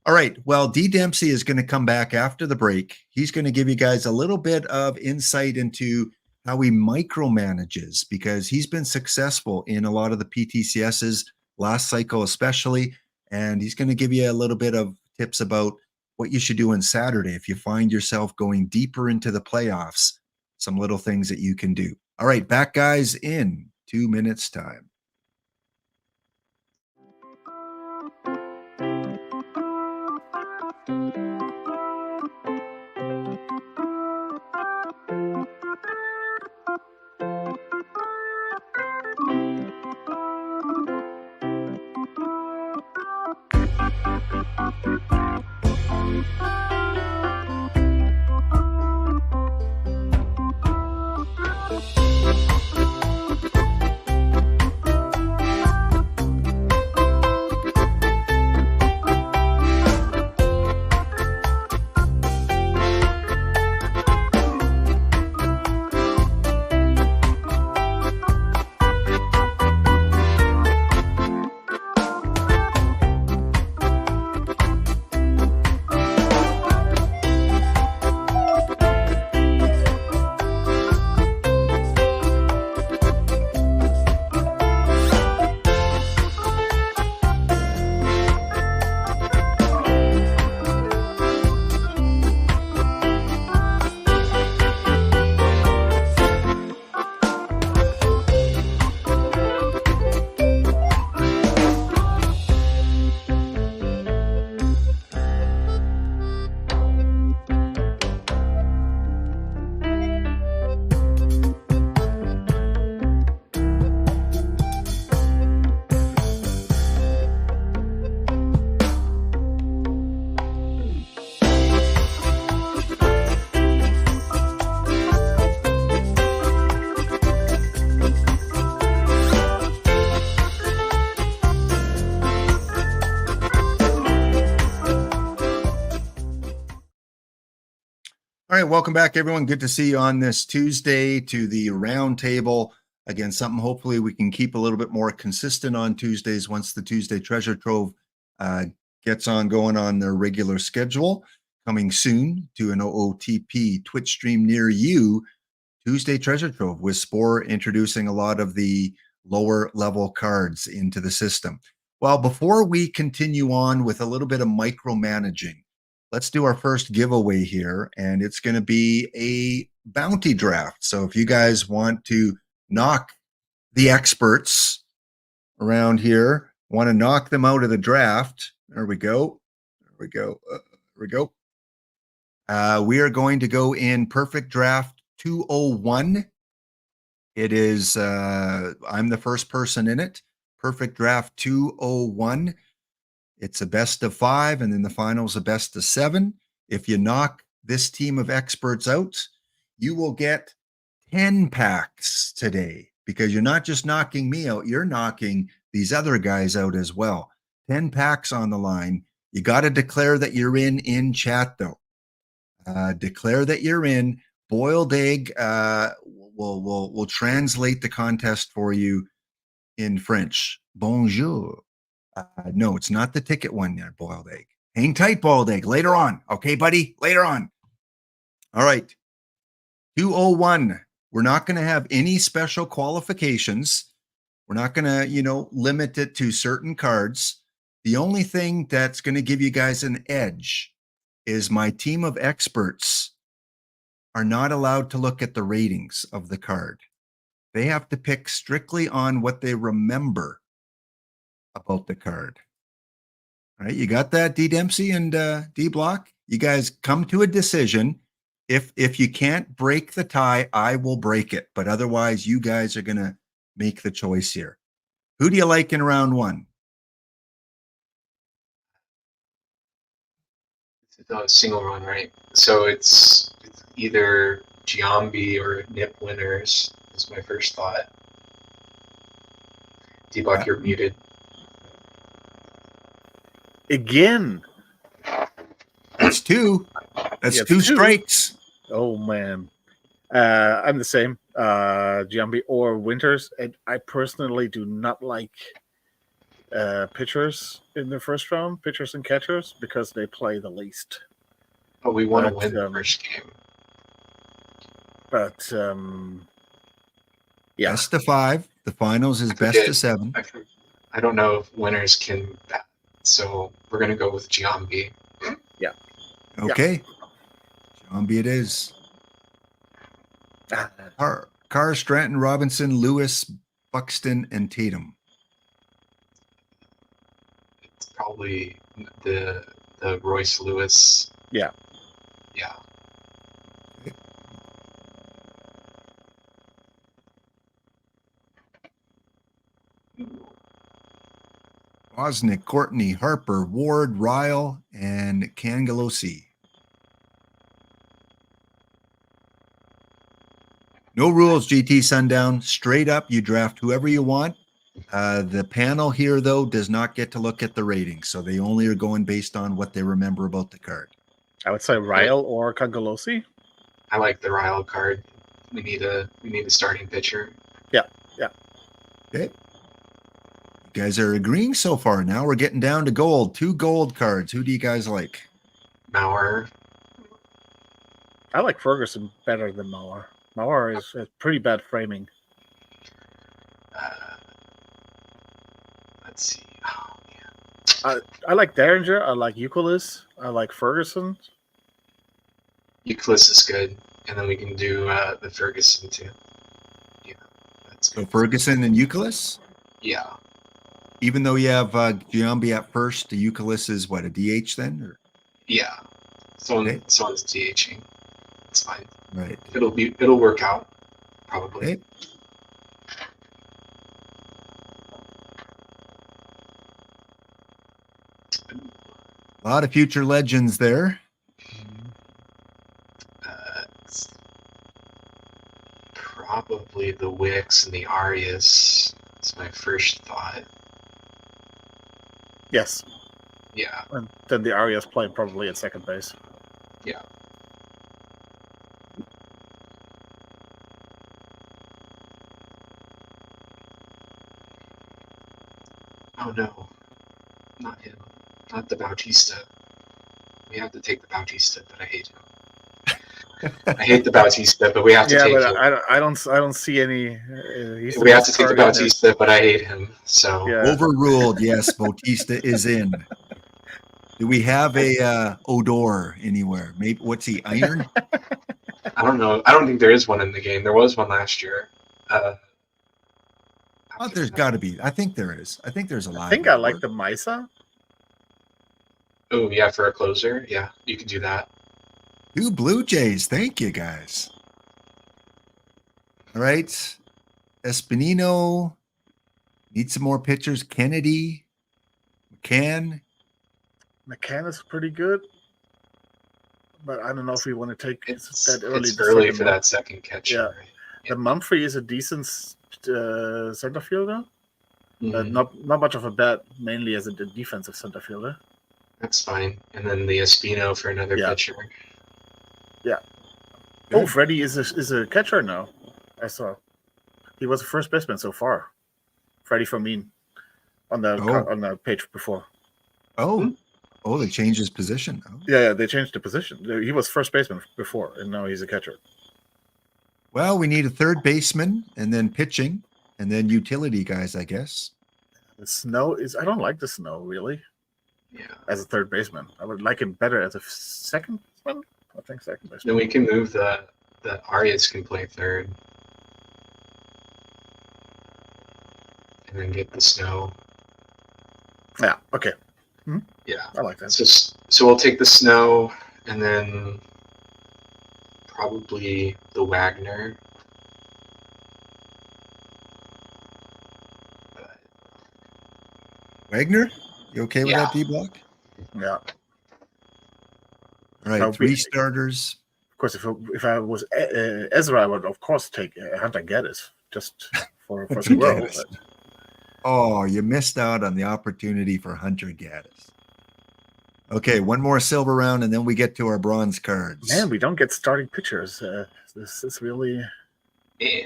All right. Well, D Dempsey is going to come back after the break. He's going to give you guys a little bit of insight into how he micromanages, because he's been successful in a lot of the PTCSs last cycle, especially. And he's going to give you a little bit of tips about what you should do on Saturday if you find yourself going deeper into the playoffs, some little things that you can do. All right. Back, guys, in 2 minutes time. right, welcome back, everyone. Good to see you on this Tuesday to the roundtable. Again, something hopefully we can keep a little bit more consistent on Tuesdays once the Tuesday Treasure Trove gets on going on their regular schedule. Coming soon to an OOTP Twitch stream near you, Tuesday Treasure Trove with Spore introducing a lot of the lower level cards into the system. Well, before we continue on with a little bit of micromanaging, let's do our first giveaway here, and it's going to be a bounty draft. So if you guys want to knock the experts around here, want to knock them out of the draft, there we go. There we go. There we go. We are going to go in perfect draft 201. It is, I'm the first person in it. Perfect draft 201. It's a best of 5, and then the finals a best of 7. If you knock this team of experts out, you will get 10 packs today, because you're not just knocking me out, you're knocking these other guys out as well. 10 packs on the line. You got to declare that you're in chat, though. Declare that you're in. Boiled Egg will translate the contest for you in French. Bonjour. No, it's not the ticket one there, Boiled Egg. Hang tight, Boiled Egg. Later on. Okay, buddy? Later on. All right. 201. We're not going to have any special qualifications. We're not going to, limit it to certain cards. The only thing that's going to give you guys an edge is my team of experts are not allowed to look at the ratings of the card. They have to pick strictly on what they remember about the card. All right, you got that, D Dempsey and D Block? You guys come to a decision. If you can't break the tie, I will break it. But otherwise, you guys are going to make the choice here. Who do you like in round 1? It's a single run, right? So it's either Giambi or Nip winners is my first thought. D-Block, you're muted. Again. That's 2. That's Yeah, 2 2. strikes. Oh man. I'm the same. Giambi or Winters. And I personally do not like pitchers in the first round, pitchers and catchers, because they play the least. But we want to win the first game. But yeah. Best of 5. The finals is best of 7. I don't know if winners can bat, so we're going to go with Giambi. Yeah. Okay. Giambi it is. Carr, Stratton, Robinson, Lewis, Buxton, and Tatum. It's probably the Royce Lewis. Yeah. Yeah. Bosnick, Courtney, Harper, Ward, Ryle, and Cangelosi. No rules, GT Sundown. Straight up, you draft whoever you want. The panel here, though, does not get to look at the ratings, so they only are going based on what they remember about the card. I would say Ryle or Cangelosi. I like the Ryle card. We need a starting pitcher. Yeah. Okay. You guys are agreeing so far. Now we're getting down to gold. 2 gold cards. Who do you guys like? Mauer. I like Ferguson better than Mauer. Mauer is pretty bad framing. Let's see. Oh, man. I like Derringer. I like Euclid. I like Ferguson. Euclid is good, and then we can do the Ferguson too. Yeah, that's good. So Ferguson and Euclid? Yeah. Even though you have Giambi at first, the Euclid is what, a DH then? Or? Yeah. Someone's DHing. It's fine. Right. It'll work out, probably. Okay. A lot of future legends there. It's probably the Wicks and the Arias. That's my first thought. Yes. Yeah. And then the Arias play probably at second base. Yeah. Oh no, not him. Not the Bautista. We have to take the Bautista, but I hate him. I hate the Bautista, but we have to Yeah, take but him. I don't see any. He's the We have best to take the card in there. Bautista, but I hate him. So Yeah. Overruled. Yes, Bautista is in. Do we have a Odor anywhere? Maybe what's he? Iron? I don't know. I don't think there is one in the game. There was one last year. Oh, there's got to be. I think there is. I think there's a lot. I think I like the Misa. Oh yeah, for a closer. Yeah, you can do that. 2 Blue Jays. Thank you, guys. All right. Espinino. Need some more pitchers. Kennedy. McCann. McCann is pretty good, but I don't know if we want to take that early. It's the early second for month. that second catcher. Yeah. Right? The Mumphrey is a decent center fielder. Mhm. Not much of a bet, mainly as a defensive center fielder. That's fine. And then the Espino for another Yeah. pitcher. Oh, Freddie is a catcher now. I saw he was a first baseman so far. Freddie Fermin on the page before. Oh, they changed his position. Oh. Yeah, they changed the position. He was first baseman before, and now he's a catcher. Well, we need a third baseman and then pitching and then utility guys, I guess. The Snow is. I don't like the Snow really Yeah. as a third baseman. I would like him better as a second baseman. I think second baseman. Then we can move the Arias can play third. And then get the Snow. Yeah. Okay. Yeah. I like that. So we'll take the Snow and then probably the Wagner. Wagner, you okay with Yeah. that D block? Yeah. All right, That would 3 be- starters. Of course, if I was Ezra, I would of course take Hunter Gaddis just for Hunter the world. Gaddis. Oh, you missed out on the opportunity for Hunter Gaddis. Okay, one more silver round, and then we get to our bronze cards. Man, we don't get starting pitchers. This is really. Eh.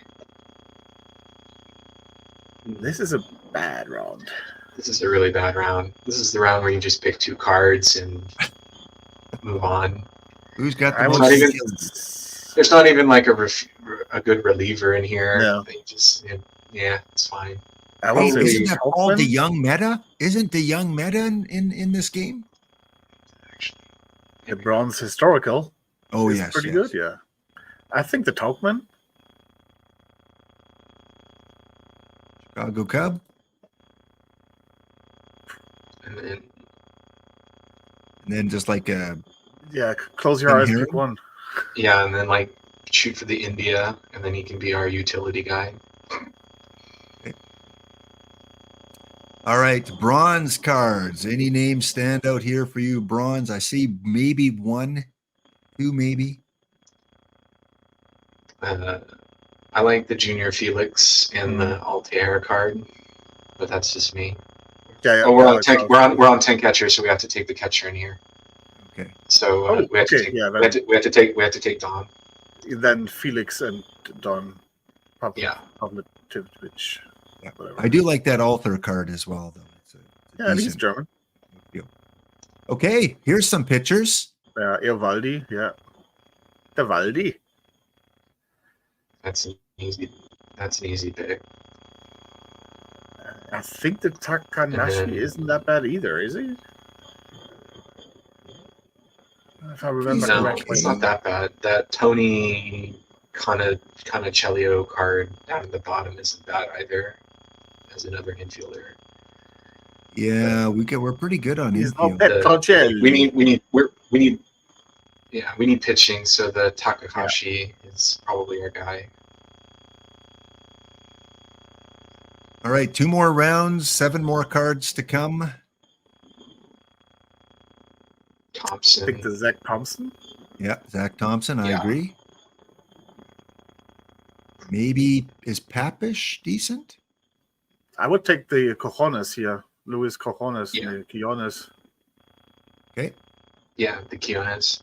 This is a bad round. This is a really bad round. This is the round where you just pick 2 cards and move on. Who's got the I most? not even- skills? There's not even like a good reliever in here. No. They just yeah, it's fine. I Oh, would say isn't that called Hoffman. the young meta? Isn't the young meta in this game? Actually, The bronze historical. Oh, is yes. pretty yes. good. Yeah, I think the Tolkman. Chicago Cub. and And then just like a Yeah, close your eyes, Heron? pick one. yeah, and then like shoot for the India, and then he can be our utility guy. all right, bronze cards. Any names stand out here for you? Bronze. I see maybe 1, 2, maybe. I like the Junior Felix and the Altair card, but that's just me. Yeah. Oh, we're on it's 10. out. We're on 10 catchers, so we have to take the catcher in here. Okay. So Oh, we have to okay, take. yeah, we have to take Don. Then Felix and Don. Yeah. Pavlovich. Yeah. Whatever. I do like that Alter card as well, though. It's a Yeah, and he's decent German. deal. Okay, here's some pictures. Eovaldi. Yeah. The Valdi. That's an easy pick. I think the Takanashi And then- isn't that bad either, is he? If I remember No, correctly. it's not that bad. That Tony Celio card down at the bottom isn't bad either. As another infielder, Yeah, we're pretty good on He's not infield. Petrocelli. we need pitching. So the Takahashi is probably our guy. All right, 2 more rounds, 7 more cards to come. I Thompson. think the Zach Thompson. Yeah, Zach Thompson, I Yeah. agree. Maybe is Papish decent? I would take the Cojones here. Luis Cojones, Yeah. the Quiones. Okay. Yeah, the Quiones.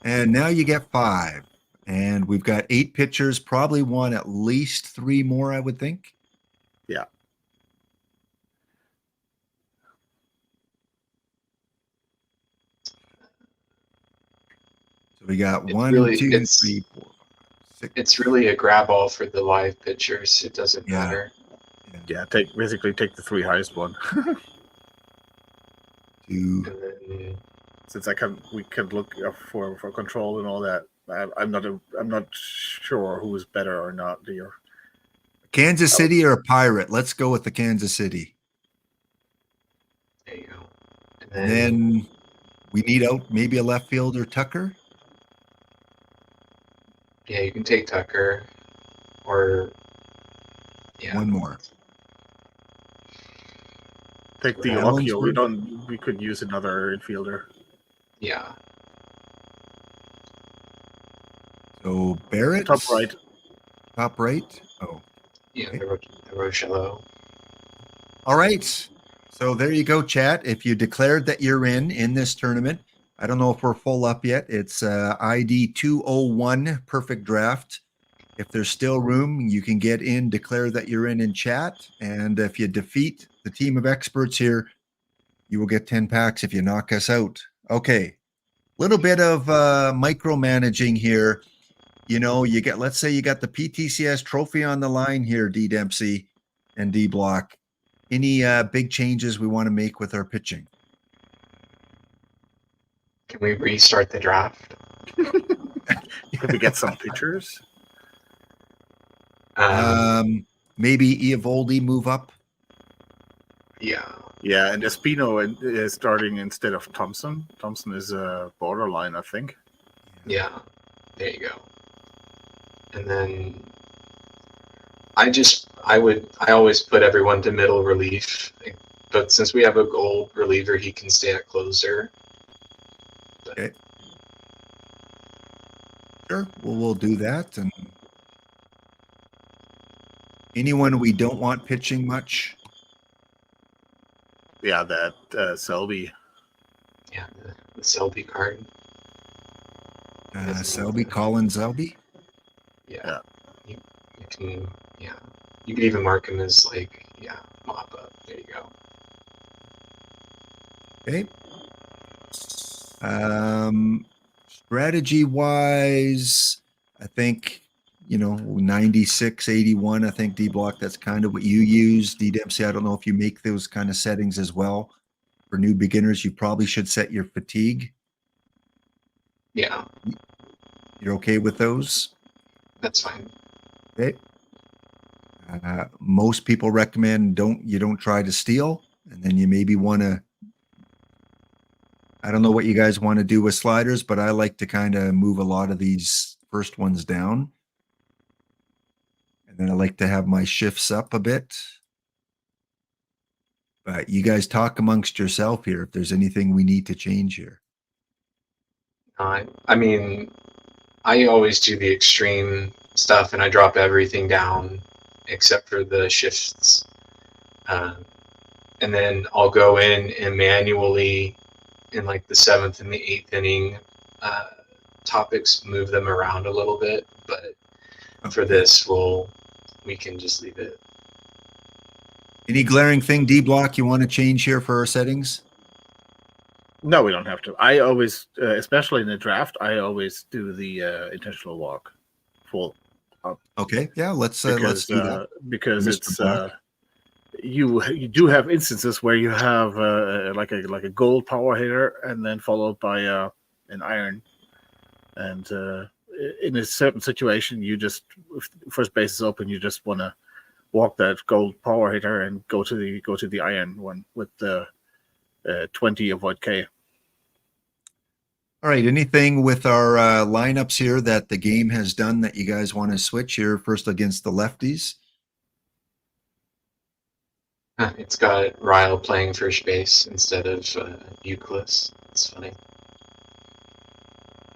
And now you get 5. And we've got 8 pitchers, probably want at least 3 more, I would think. Yeah. So we got It's one, really- two, it's- 3, 4, 5, 6. It's really a grab all for the live pitchers. It doesn't Yeah. matter. Yeah, basically take the 3 highest one. 2. And then, Since we can look for control and all that. I'm not sure who is better or not here. Kansas City or a Pirate? Let's go with the Kansas City. there you go. And then we need out maybe a left fielder, Tucker. Yeah, you can take Tucker, or yeah, One more. Take the Allen's Occhio. We could use another infielder. yeah. So Barrett. Top right. Top right. Oh, Yeah, Okay. the Rochello. all right. So there you go, chat. If you declared that you're in this tournament, I don't know if we're full up yet. It's ID 201 Perfect Draft. If there's still room, you can get in, declare that you're in chat. And if you defeat the team of experts here, you will get 10 packs if you knock us out. Okay. Little bit of micromanaging here. You know, let's say you got the PTCS trophy on the line here, D Dempsey and D Block. Any big changes we want to make with our pitching? Can we restart the draft? Can we get some pictures? Maybe Eovaldi move up. Yeah. Yeah, and Espino is starting instead of Thompson. Thompson is a borderline, I think. Yeah. There you go. And then I always put everyone to middle relief, but since we have a gold reliever, he can stay at closer. Okay. Sure. Well, we'll do that. And anyone we don't want pitching much? Yeah, that Selby. Yeah, the Selby card. Selby, Colin Selby. Yeah. You can, yeah. You can even mark him as like, yeah, mop up. There you go. Okay. Strategy wise, I think, 96, 81. I think D Block, that's kind of what you use. D Dempsey, I don't know if you make those kind of settings as well. For new beginners, you probably should set your fatigue. Yeah, You're okay with those? that's fine. Okay. Most people recommend you don't try to steal, and then you maybe want to. I don't know what you guys want to do with sliders, but I like to kind of move a lot of these first ones down. And then I like to have my shifts up a bit. But you guys talk amongst yourself here if there's anything we need to change here. I mean, I always do the extreme stuff and I drop everything down except for the shifts. And then I'll go in and manually, in like the 7th and the 8th inning, topics, move them around a little bit. But for this, we can just leave it. Any glaring thing, D Block, you want to change here for our settings? No, we don't have to. I always, especially in the draft, I always do the intentional walk full. Okay, yeah, let's do that. Because Mr. it's Black. you do have instances where you have like a gold power hitter and then followed by an iron, and in a certain situation, you just, if first base is open, you just want to walk that gold power hitter and go to the iron one with the 20 avoid K. All right, anything with our lineups here that the game has done that you guys want to switch here first against the lefties? It's got Ryle playing first base instead of Euclid. It's funny.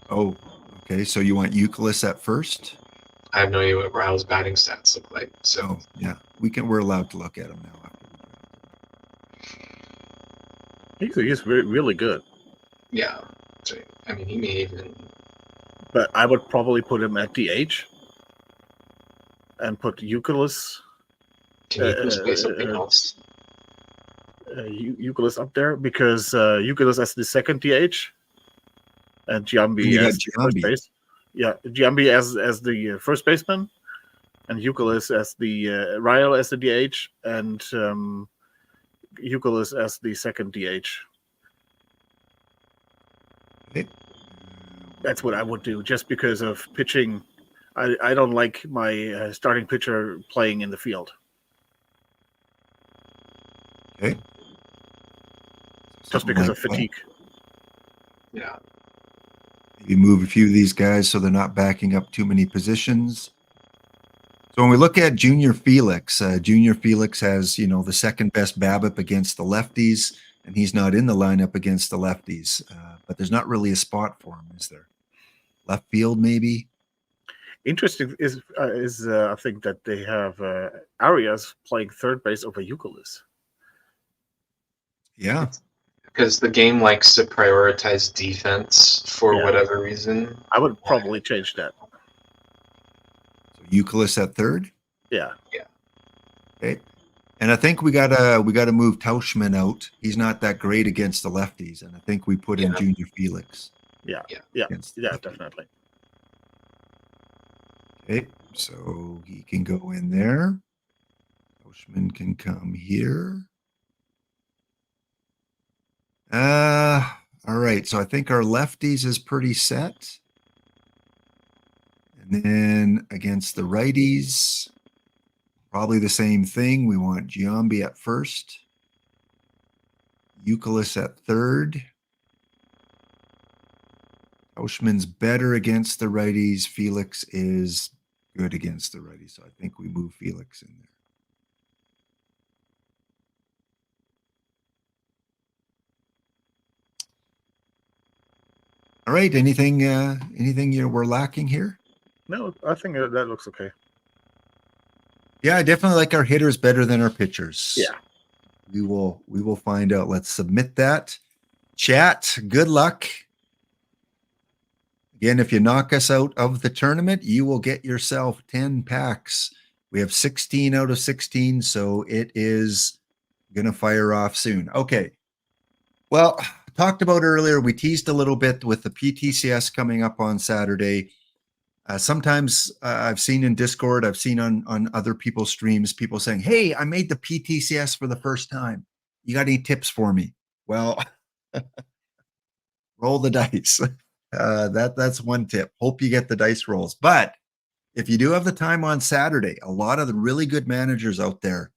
Oh, okay, so you want Euclid at first? I have no idea what Ryle's batting stats look like. So Oh, yeah, we're allowed to look at them now. He's really good, yeah, so, I mean, he may even. but I would probably put him at DH and put Euclid. Can Euclid play something else? Euclid up there because Euclid as the second DH and Giambi And you got as the first Giambi. base. Yeah, Giambi as the first baseman, and Youkilis as the Ryle as the DH, and Youkilis as the second DH. Okay. That's what I would do, just because of pitching. I don't like my starting pitcher playing in the field. Okay. Just Something because like of that. fatigue. Yeah. Maybe move a few of these guys so they're not backing up too many positions. So when we look at Junior Felix has, the second best BABIP against the lefties, and he's not in the lineup against the lefties. But there's not really a spot for him, is there? Left field, maybe? Interesting is I think that they have Arias playing third base over Youkilis. Yeah. Because the game likes to prioritize defense for Yeah. whatever reason. I would probably change that. So Youkilis at third. Yeah. Okay. And I think we gotta move Tauschman out. He's not that great against the lefties, and I think we put in Yeah. Junior Felix. Yeah. against the lefties. Definitely. Okay, so he can go in there. Tauschman can come here. All right. So I think our lefties is pretty set. And then against the righties, probably the same thing. We want Giambi at first, Youkilis at third. Tauschman's better against the righties. Felix is good against the righties. So I think we move Felix in there. All right. Anything we're lacking here? No, I think that looks okay. Yeah, I definitely like our hitters better than our pitchers. Yeah. We will find out. Let's submit that. Chat, good luck. Again, if you knock us out of the tournament, you will get yourself 10 packs. We have 16 out of 16, so it is going to fire off soon. Okay. Well, talked about earlier, we teased a little bit with the PTCS coming up on Saturday. Sometimes I've seen in Discord, I've seen on other people's streams, people saying, hey, I made the PTCS for the first time. You got any tips for me? Well, roll the dice. That's one tip. Hope you get the dice rolls. But if you do have the time on Saturday, a lot of the really good managers out there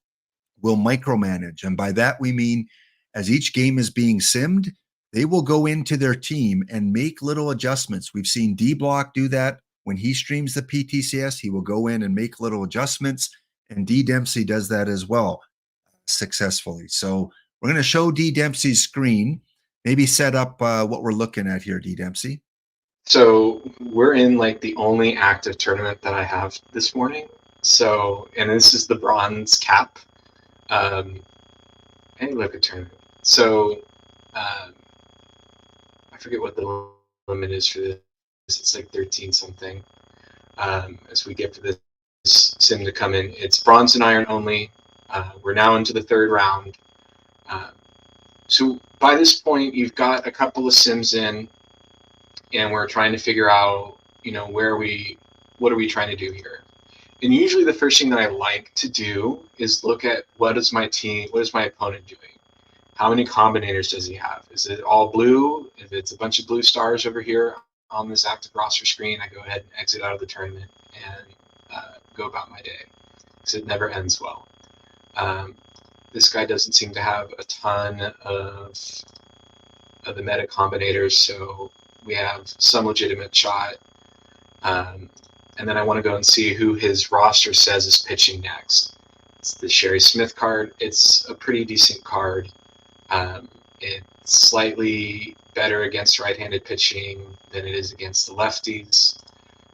will micromanage. And by that, we mean as each game is being simmed, they will go into their team and make little adjustments. We've seen D-Block do that. When he streams the PTCS, he will go in and make little adjustments. And D Dempsey does that as well successfully. So we're going to show D Dempsey's screen. Maybe set up what we're looking at here, D Dempsey. So we're in like the only active tournament that I have this morning. So, and this is the bronze cap. Hey, look at tournament. So, I forget what the limit is for this. It's like 13 something. As we get for this sim to come in, it's bronze and iron only. We're now into the third round. So by this point, you've got a couple of sims in, and we're trying to figure out, what are we trying to do here? And usually the first thing that I like to do is look at what is my opponent doing? How many combinators does he have? Is it all blue? If it's a bunch of blue stars over here on this active roster screen, I go ahead and exit out of the tournament and go about my day, because it never ends well. This guy doesn't seem to have a ton of the meta combinators, so we have some legitimate shot. And then I want to go and see who his roster says is pitching next. It's the Sherry Smith card. It's a pretty decent card. It's slightly better against right-handed pitching than it is against the lefties.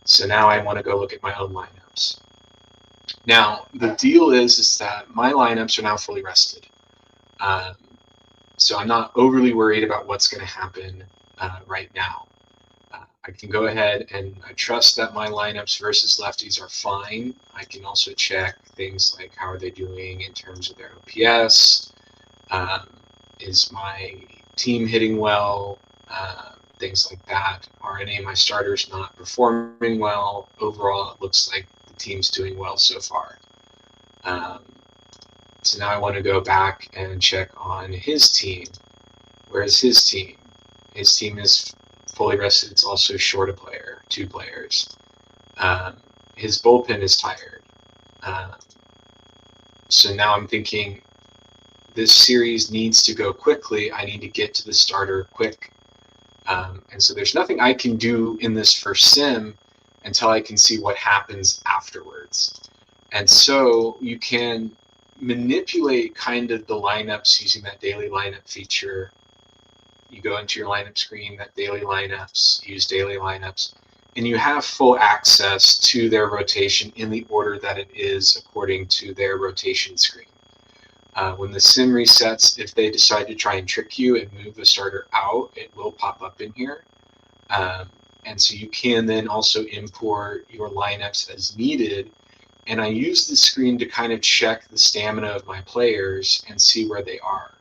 So now I want to go look at my own lineups. Now, the deal is that my lineups are now fully rested. So I'm not overly worried about what's going to happen right now. I can go ahead and I trust that my lineups versus lefties are fine. I can also check things like how are they doing in terms of their OPS. Is my team hitting well? things like that. Are any of my starters not performing well? Overall, it looks like the team's doing well so far. So now I want to go back and check on his team. Where's his team? His team is fully rested. It's also short a player, 2 players. His bullpen is tired. So now I'm thinking, this series needs to go quickly. I need to get to the starter quick. And so there's nothing I can do in this first sim until I can see what happens afterwards. And so you can manipulate kind of the lineups using that daily lineup feature. You go into your lineup screen, that daily lineups, use daily lineups, and you have full access to their rotation in the order that it is according to their rotation screen. When the sim resets, if they decide to try and trick you and move a starter out, it will pop up in here. And so you can then also import your lineups as needed. And I use the screen to kind of check the stamina of my players and see where they are.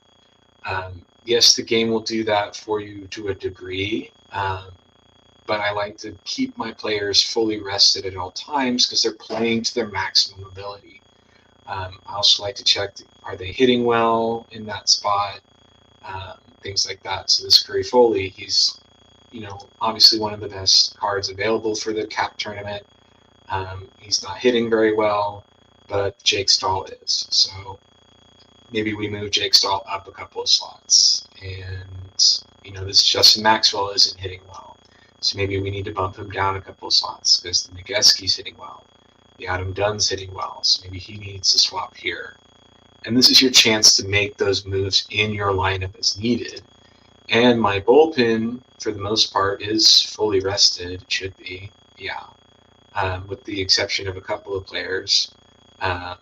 Yes, the game will do that for you to a degree, but I like to keep my players fully rested at all times because they're playing to their maximum ability. I also like to check, are they hitting well in that spot, things like that. So this Curry Foley, he's, obviously one of the best cards available for the cap tournament. He's not hitting very well, but Jake Stahl is. So maybe we move Jake Stahl up a couple of slots. And, this Justin Maxwell isn't hitting well. So maybe we need to bump him down a couple of slots because the Nagieski's hitting well. The Adam Dunn's hitting well, so maybe he needs to swap here. And this is your chance to make those moves in your lineup as needed. And my bullpen, for the most part, is fully rested. It should be, yeah, with the exception of a couple of players. And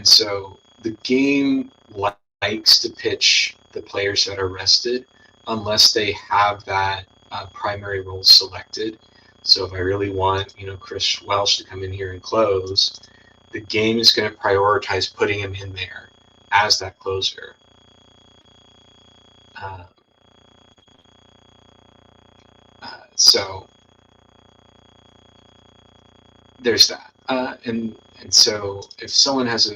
so the game likes to pitch the players that are rested unless they have that primary role selected. So if I really want, Chris Welsh to come in here and close, the game is going to prioritize putting him in there as that closer. So there's that. And so if someone has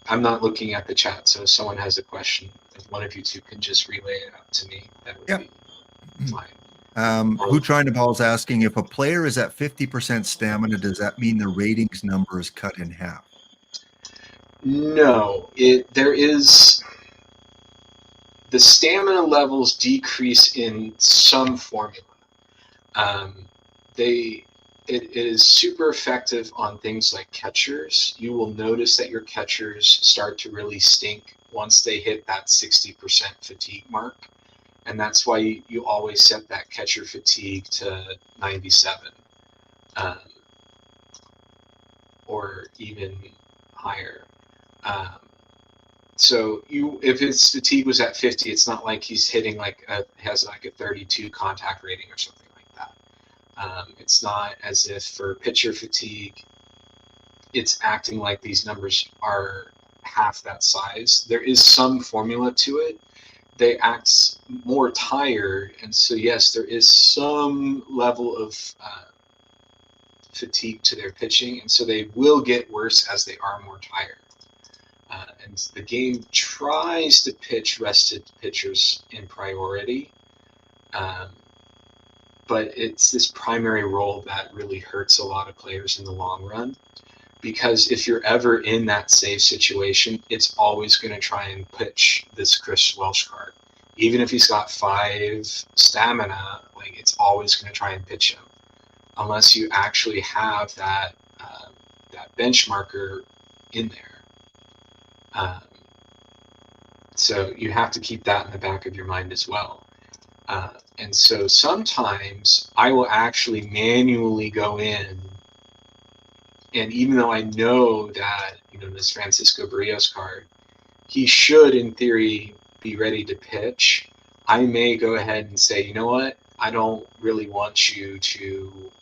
I'm not looking at the chat, so if someone has a question, if one of you two can just relay it up to me, that would be fine. Who Trying to Ball is asking, if a player is at 50% stamina, does that mean the ratings number is cut in half? No, there is, the stamina levels decrease in some formula. It is super effective on things like catchers. You will notice that your catchers start to really stink once they hit that 60% fatigue mark. And that's why you always set that catcher fatigue to 97 or even higher. So if his fatigue was at 50, it's not like he's hitting has a 32 contact rating or something like that. It's not as if for pitcher fatigue, it's acting like these numbers are half that size. There is some formula to it. They act more tired, and so yes, there is some level of fatigue to their pitching, and so they will get worse as they are more tired. And the game tries to pitch rested pitchers in priority, but it's this primary role that really hurts a lot of players in the long run. Because if you're ever in that save situation, it's always going to try and pitch this Chris Welsh card. Even if he's got 5 stamina, it's always going to try and pitch him. Unless you actually have that benchmarker in there. So you have to keep that in the back of your mind as well. And so sometimes I will actually manually go in, and even though I know that, this Francisco Barrios card, he should, in theory, be ready to pitch, I may go ahead and say, you know what, I don't really want you to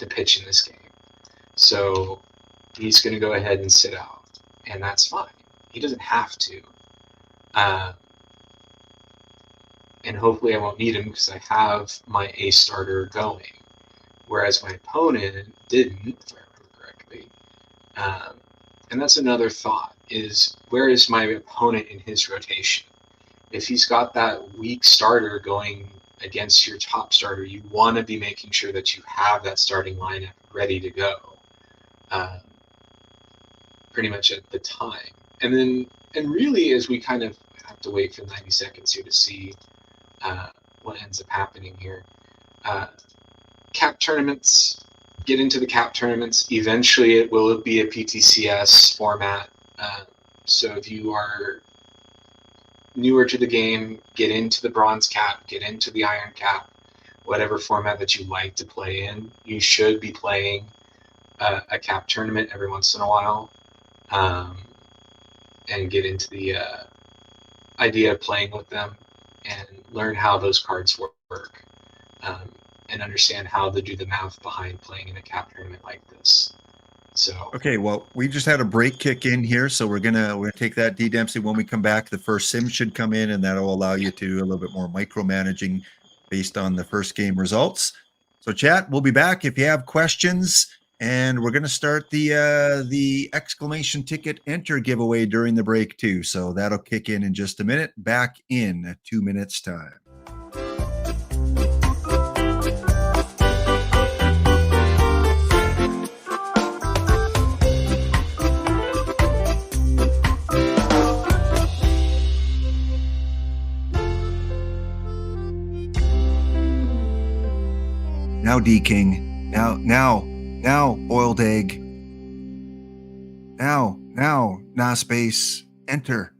pitch in this game. So he's going to go ahead and sit out, and that's fine. He doesn't have to. and hopefully I won't need him because I have my A starter going, whereas my opponent didn't, if I remember correctly. And that's another thought, is where is my opponent in his rotation? If he's got that weak starter going against your top starter, you want to be making sure that you have that starting lineup ready to go pretty much at the time. And really, as we kind of have to wait for 90 seconds here to see what ends up happening here. Cap tournaments, get into the cap tournaments. Eventually it will be a PTCS format. So if you are newer to the game, get into the bronze cap, get into the iron cap, whatever format that you like to play in. You should be playing a cap tournament every once in a while, and get into the idea of playing with them and learn how those cards work, and understand how to do the math behind playing in a cap tournament like this. So Okay, well, we just had a break kick in here, so we're gonna take that, D Dempsey. When we come back, the first sim should come in, and that'll allow you to do a little bit more micromanaging based on the first game results. So, chat, we'll be back if you have questions, and we're gonna start the exclamation ticket enter giveaway during the break too. So that'll kick in just a minute. Back in 2 minutes time. Now, D King. Now, boiled egg. Now, nah space. Enter.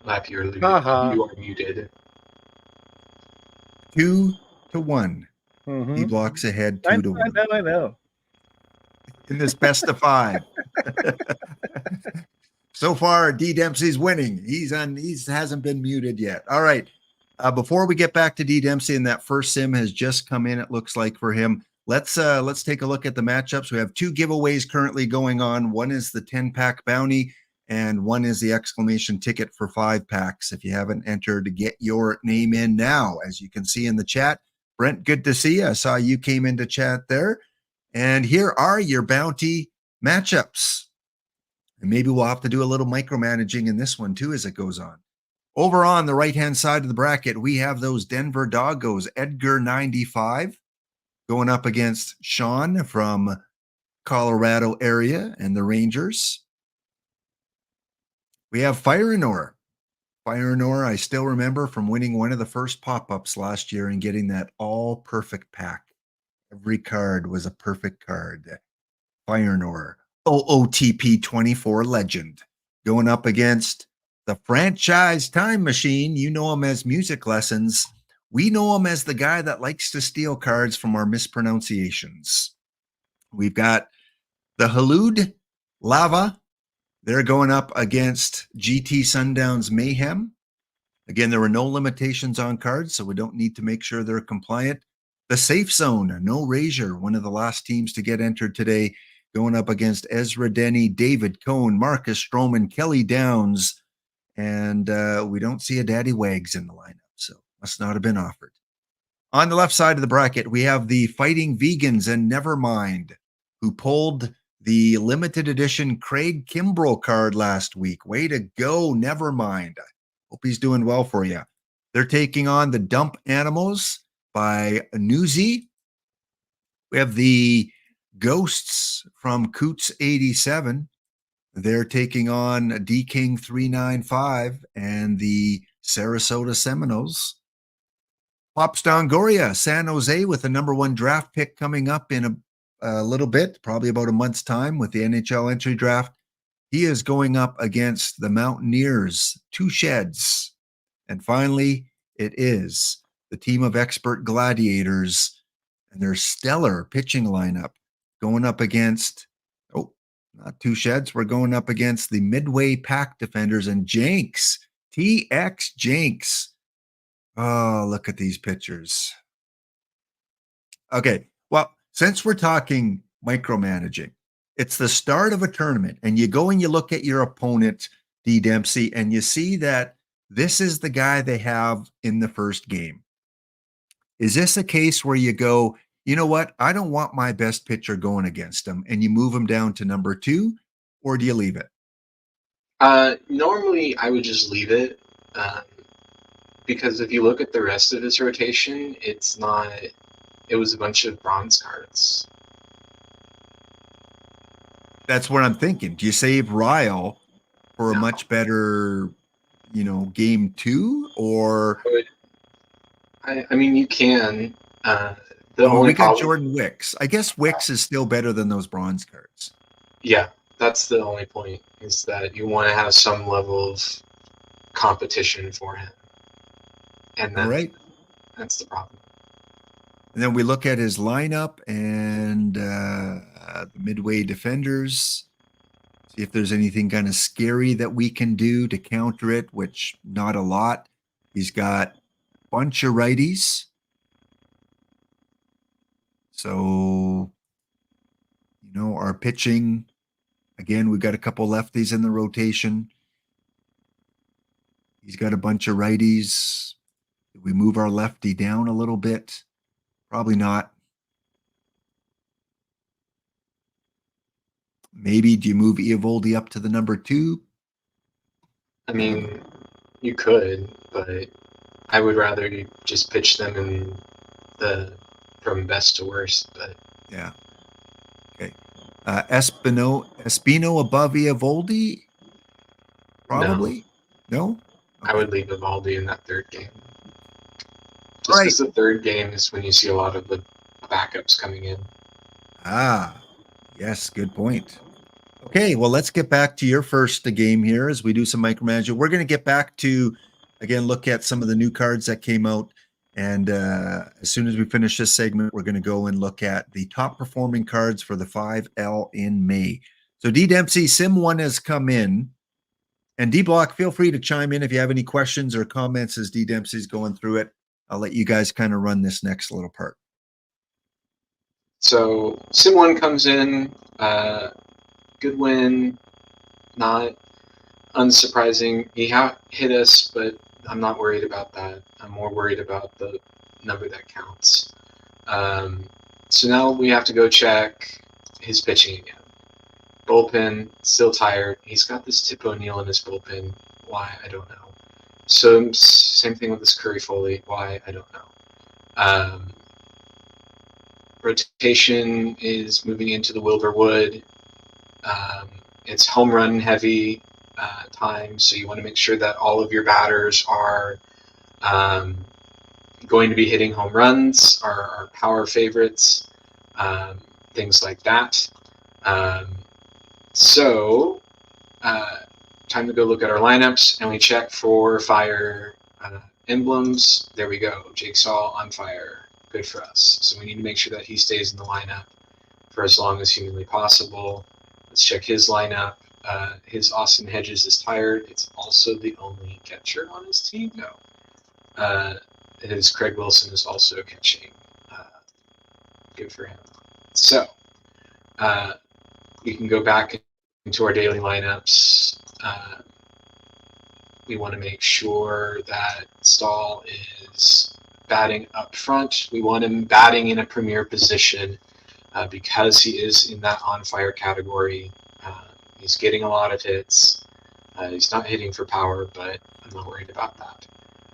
Lap, you Haha. are muted. 2-1. He Mhm. blocks ahead I 2-1 I know. in this best of 5. So far, D Dempsey's winning. He hasn't been muted yet. All right. Before we get back to D Dempsey, and that first sim has just come in, it looks like, for him. Let's take a look at the matchups. We have 2 giveaways currently going on. One is the 10-pack bounty, and one is the exclamation ticket for 5 packs. If you haven't entered, get your name in now. As you can see in the chat, Brent, good to see you. I saw you came into chat there. And here are your bounty matchups. And maybe we'll have to do a little micromanaging in this one too as it goes on. Over on the right-hand side of the bracket, we have those Denver Doggos, Edgar 95, going up against Sean from Colorado area and the Rangers. We have Fire and Ore. Fire and Ore, I still remember from winning one of the first pop-ups last year and getting that all-perfect pack. Every card was a perfect card. Fire and Ore. OOTP 24 legend going up against the franchise time machine. You know him as Music Lessons. We know him as the guy that likes to steal cards from our mispronunciations. We've got the Halud Lava. They're going up against GT Sundown's Mayhem. Again, there were no limitations on cards, so we don't need to make sure they're compliant. The Safe Zone, no Razor, one of the last teams to get entered today, going up against Ezra Denny, David Cohn, Marcus Stroman, Kelly Downs, and we don't see a Daddy Wags in the lineup, so must not have been offered. On the left side of the bracket, we have the Fighting Vegans and Nevermind, who pulled the limited edition Craig Kimbrell card last week. Way to go, Nevermind. Hope he's doing well for you. They're taking on the Dump Animals by Newsy. We have the Ghosts from Coots 87. They're taking on D King 395 and the Sarasota Seminoles. Pops Dongoria, San Jose, with the #1 draft pick coming up in a little bit, probably about a month's time with the NHL entry draft. He is going up against the Mountaineers, 2 Sheds. And finally, it is the team of expert gladiators and their stellar pitching lineup going up against, not 2 Sheds. We're going up against the Midway Pack Defenders and Jenks, TX Jenks. Oh, look at these pictures. Okay, well, since we're talking micromanaging, it's the start of a tournament, and you go and you look at your opponent, D. Dempsey, and you see that this is the guy they have in the first game. Is this a case where you go, you know what, I don't want my best pitcher going against him, and you move him down to #2, or do you leave it? Normally, I would just leave it. Because if you look at the rest of his rotation, it was a bunch of bronze cards. That's what I'm thinking. Do you save Ryle for a much better, game 2, or? I mean, you can. We got Jordan Wicks. I guess Wicks is still better than those bronze cards. Yeah, that's the only point, is that you want to have some level of competition for him. And that's the problem. And then we look at his lineup and the Midway Defenders. See if there's anything kind of scary that we can do to counter it, which not a lot. He's got a bunch of righties. So, our pitching, again, we've got a couple lefties in the rotation. He's got a bunch of righties. Did we move our lefty down a little bit? Probably not. Maybe do you move Eovaldi up to the #2? I mean, you could, but I would rather you just pitch them in from best to worst. But yeah, okay. Espino above Eovaldi? Probably. No? Okay. I would leave Eovaldi in that third game. Just because the third game is when you see a lot of the backups coming in. Yes, good point. Okay, well, let's get back to your first game here as we do some micromanaging. We're going to get back to, again, look at some of the new cards that came out. And as soon as we finish this segment, we're going to go and look at the top performing cards for the 5L in May. So D. Dempsey, Sim 1 has come in. And D. Block, feel free to chime in if you have any questions or comments as D. Dempsey's going through it. I'll let you guys kind of run this next little part. So Sim 1 comes in, good win, not unsurprising. He hit us, but I'm not worried about that. I'm more worried about the number that counts. So now we have to go check his pitching again. Bullpen, still tired. He's got this Tip O'Neill in his bullpen. Why? I don't know. So same thing with this Curry Foley. Why? I don't know. Rotation is moving into the Wilbur Wood. It's home run heavy time, so you want to make sure that all of your batters are going to be hitting home runs, are power favorites, things like that. So time to go look at our lineups, and we check for fire emblems. There we go. Jigsaw on fire. Good for us. So we need to make sure that he stays in the lineup for as long as humanly possible. Let's check his lineup. His Austin Hedges is tired. It's also the only catcher on his team. No. His Craig Wilson is also catching. Good for him. So we can go back into our daily lineups. We want to make sure that Stahl is batting up front. We want him batting in a premier position because he is in that on fire category. He's getting a lot of hits. He's not hitting for power, but I'm not worried about that.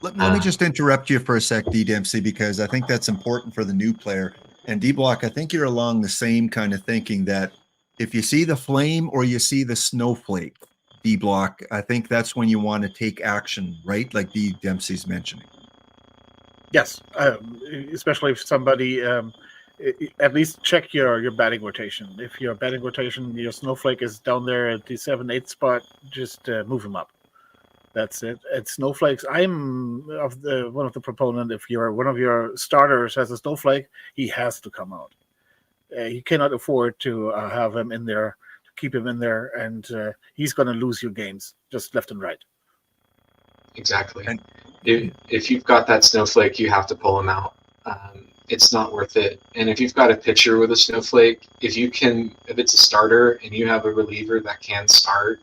Let me just interrupt you for a sec, D Dempsey, because I think that's important for the new player. And D Block, I think you're along the same kind of thinking that if you see the flame or you see the snowflake, D Block, I think that's when you want to take action, right? Like D Dempsey's mentioning. Yes, especially if somebody at least check your batting rotation. If your batting rotation, your snowflake is down there at the 7-8 spot, just move him up. That's it. At snowflakes, I'm one of the proponent. If one of your starters has a snowflake, he has to come out. You cannot afford to have him in there, to keep him in there, and he's going to lose you games just left and right. Exactly. And if you've got that snowflake, you have to pull him out. It's not worth it. And if you've got a pitcher with a snowflake, if it's a starter and you have a reliever that can start,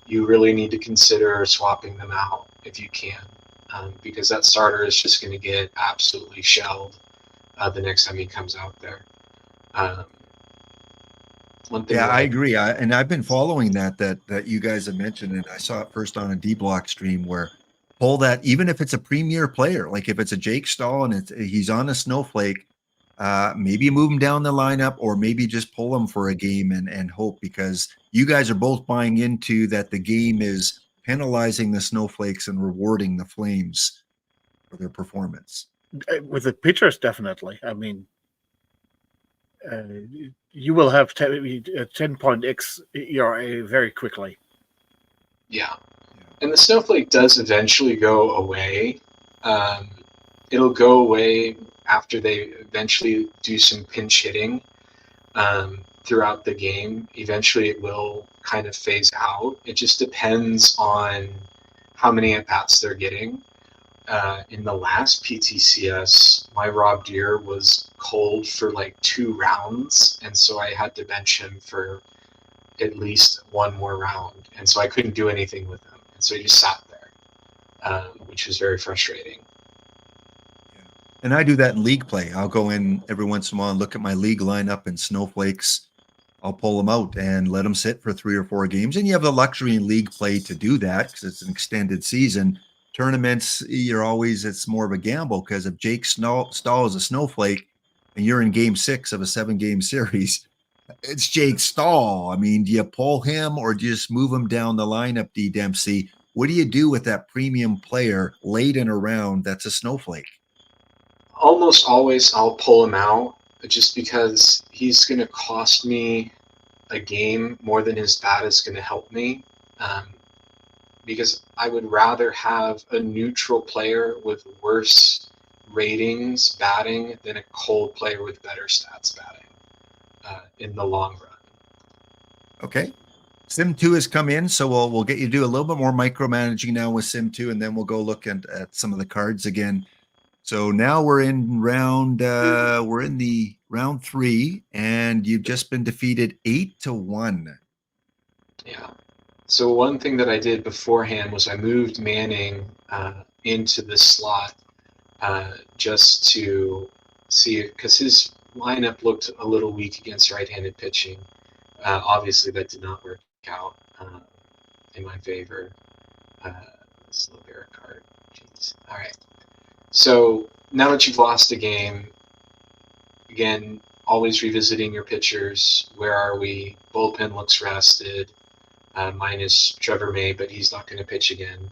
you really need to consider swapping them out if you can, because that starter is just going to get absolutely shelled the next time he comes out there. One thing I agree. And I've been following that you guys have mentioned, and I saw it first on a D Block stream where pull that, even if it's a premier player, like if it's a Jake Stahl and he's on a snowflake, maybe move him down the lineup or maybe just pull him for a game and hope, because you guys are both buying into that the game is penalizing the snowflakes and rewarding the flames for their performance. With the pitchers, definitely. I mean, you will have 10.x ERA very quickly. Yeah. And the snowflake does eventually go away. It'll go away after they eventually do some pinch hitting throughout the game. Eventually it will kind of phase out. It just depends on how many at-bats they're getting. In the last PTCS, my Rob Deere was cold for like 2 rounds, and so I had to bench him for at least 1 more round, and so I couldn't do anything with him. And so he just sat there, which was very frustrating. Yeah. And I do that in league play. I'll go in every once in a while and look at my league lineup and snowflakes. I'll pull them out and let them sit for 3 or 4 games. And you have the luxury in league play to do that because it's an extended season. Tournaments, it's more of a gamble, because if Jake Stahl is a snowflake and you're in game 6 of a 7-game series, it's Jake Stahl. I mean, do you pull him or do you just move him down the lineup, D Dempsey? What do you do with that premium player late in a round that's a snowflake? Almost always I'll pull him out, just because he's going to cost me a game more than his bat is going to help me. Because I would rather have a neutral player with worse ratings batting than a cold player with better stats batting in the long run. Okay. Sim 2 has come in, so we'll get you to do a little bit more micromanaging now with Sim 2, and then we'll go look at some of the cards again. So now we're in the round 3, and you've just been defeated 8-1. Yeah. So one thing that I did beforehand was I moved Manning into this slot just to see it, because his lineup looked a little weak against right-handed pitching. Obviously, that did not work out in my favor. This little bear card. Jeez. All right. So now that you've lost a game, again, always revisiting your pitchers. Where are we? Bullpen looks rested. Minus Trevor May, but he's not going to pitch again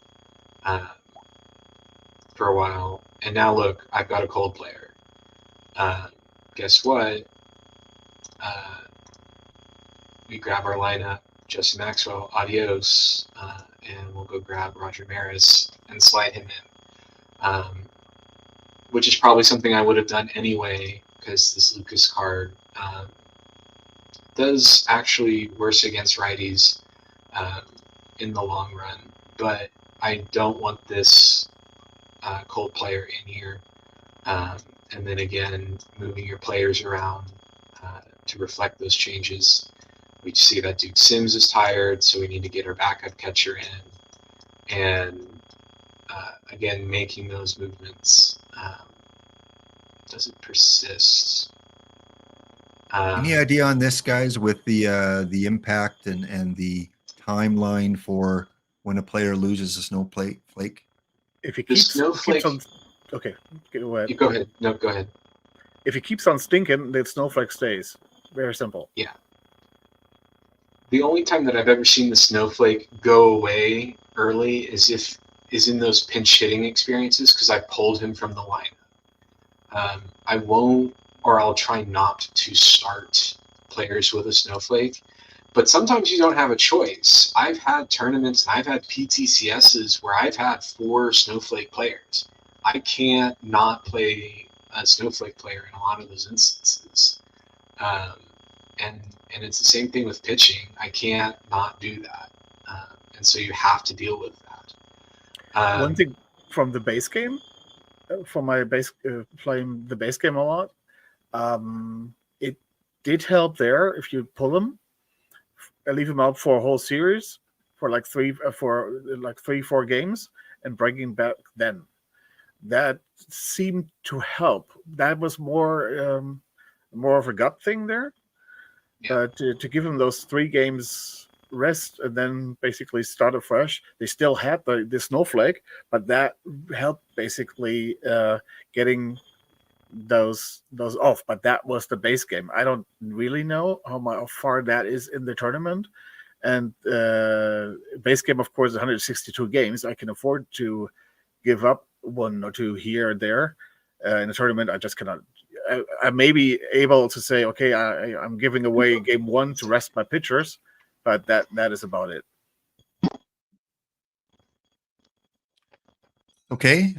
for a while. And now look, I've got a cold player. Guess what? We grab our lineup, Jesse Maxwell, adios, and we'll go grab Roger Maris and slide him in, which is probably something I would have done anyway, because this Lucas card does actually worse against righties in the long run, but I don't want this cold player in here. And then again, moving your players around to reflect those changes. We see that Duke Sims is tired, so we need to get our backup catcher in. And again, making those movements Does it persist? Any idea on this, guys, with the impact and the timeline for when a player loses a snowflake? If he The keeps snowflake. on, okay, go ahead. You go ahead. No, go ahead. If he keeps on stinking, the snowflake stays. Very simple. Yeah. The only time that I've ever seen the snowflake go away early is in those pinch hitting experiences because I pulled him from the lineup. I won't, or I'll try not to start players with a snowflake. But sometimes you don't have a choice. I've had tournaments and I've had PTCSs where I've had 4 snowflake players. I can't not play a snowflake player in a lot of those instances. And it's the same thing with pitching. I can't not do that. And so you have to deal with that. One thing from the base game, from my base playing the base game a lot, it did help there if you pull them. I leave him out for a whole series for like 3-4 games and bring him back then. That seemed to help. That was more of a gut thing there. Yeah. To give him those 3 games rest and then basically start afresh. They still had the snowflake, but that helped basically getting those off. But that was the base game. I don't really know how far that is in the tournament. And base game, of course, is 162 games. I can afford to give up 1 or 2 here or there. In a tournament, I just cannot. I may be able to say, okay, I'm giving away game 1 to rest my pitchers, but that is about it. Okay.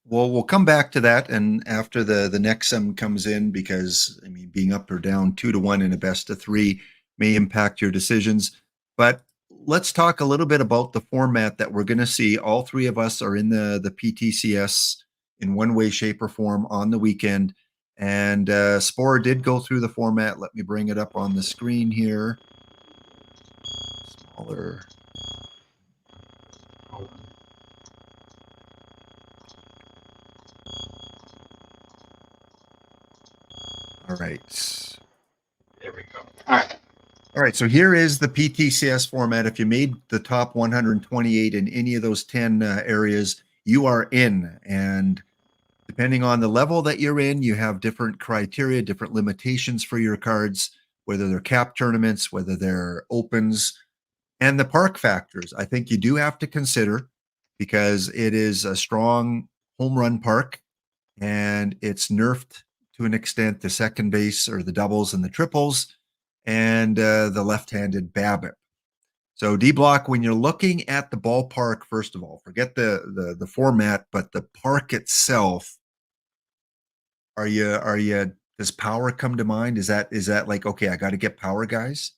Well, we'll come back to that, and after the next sum comes in, because I mean, being up or down 2-1 in a best of 3 may impact your decisions. But let's talk a little bit about the format that we're going to see. All 3 of us are in the PTCS in one way, shape, or form on the weekend. And Spore did go through the format. Let me bring it up on the screen here. Smaller. All right. There we go. All right. All right. So here is the PTCS format. If you made the top 128 in any of those 10 areas, you are in. And depending on the level that you're in, you have different criteria, different limitations for your cards, whether they're cap tournaments, whether they're opens, and the park factors. I think you do have to consider, because it is a strong home run park and it's nerfed to an extent the second base or the doubles and the triples and the left-handed BABIP. So D-Block, when you're looking at the ballpark, first of all, forget the format, but the park itself, does power come to mind? Is that like, okay, I got to get power, guys?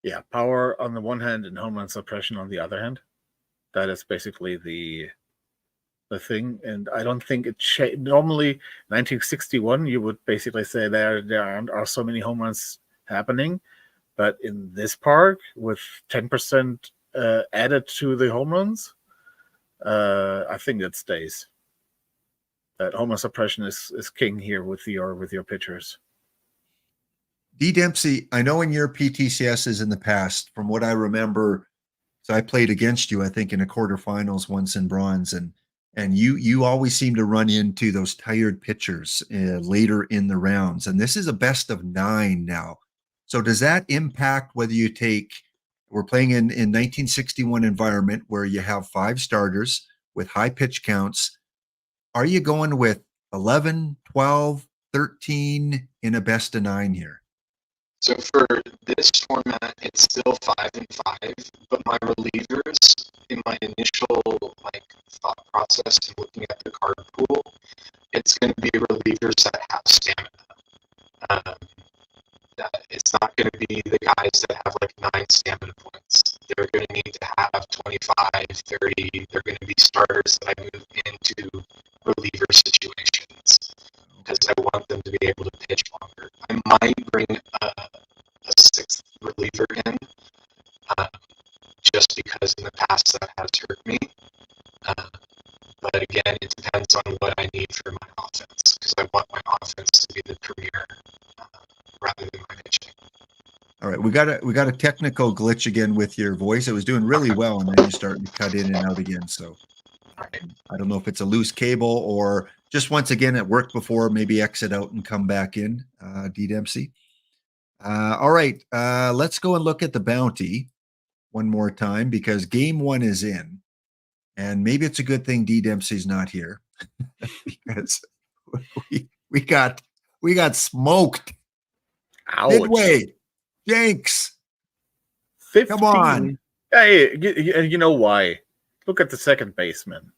Yeah, power on the one hand and home run suppression on the other hand. That is basically the thing. And I don't think it normally 1961 you would basically say there are so many home runs happening, but in this park with 10% added to the home runs, I think that stays. That home run suppression is king here with your pitchers. D. Dempsey, I know in your PTCSs in the past, from what I remember, so I played against you, I think, in a quarterfinals once in bronze, and you always seem to run into those tired pitchers later in the rounds. And this is a best of 9 now. So does that impact whether you take, we're playing in 1961 environment where you have 5 starters with high pitch counts. Are you going with 11, 12, 13 in a best of 9 here? So for this format, it's still 5 and 5, but my relievers in my initial thought process and looking at the card pool, it's going to be relievers that have stamina. It's not going to be the guys that have 9 stamina points. They're going to need to have 25, 30. They're going to be starters that I move into reliever situations because I want them to be able to pitch longer. I might bring a 6th reliever in just because in the past that has hurt me. But again, it depends on what I need for my off offense because I want my offense to be the premier rather than my pitching. All right, we got a technical glitch again with your voice. It was doing really well, and then you started to cut in and out again. So I don't know if it's a loose cable or just once again it worked before. Maybe exit out and come back in, D Dempsey. All right, let's go and look at the bounty one more time because game one is in, and maybe it's a good thing D Dempsey's not here because we got smoked Ouch. midway. Jenks, 15. come on. Hey, you know why? Look at the second baseman.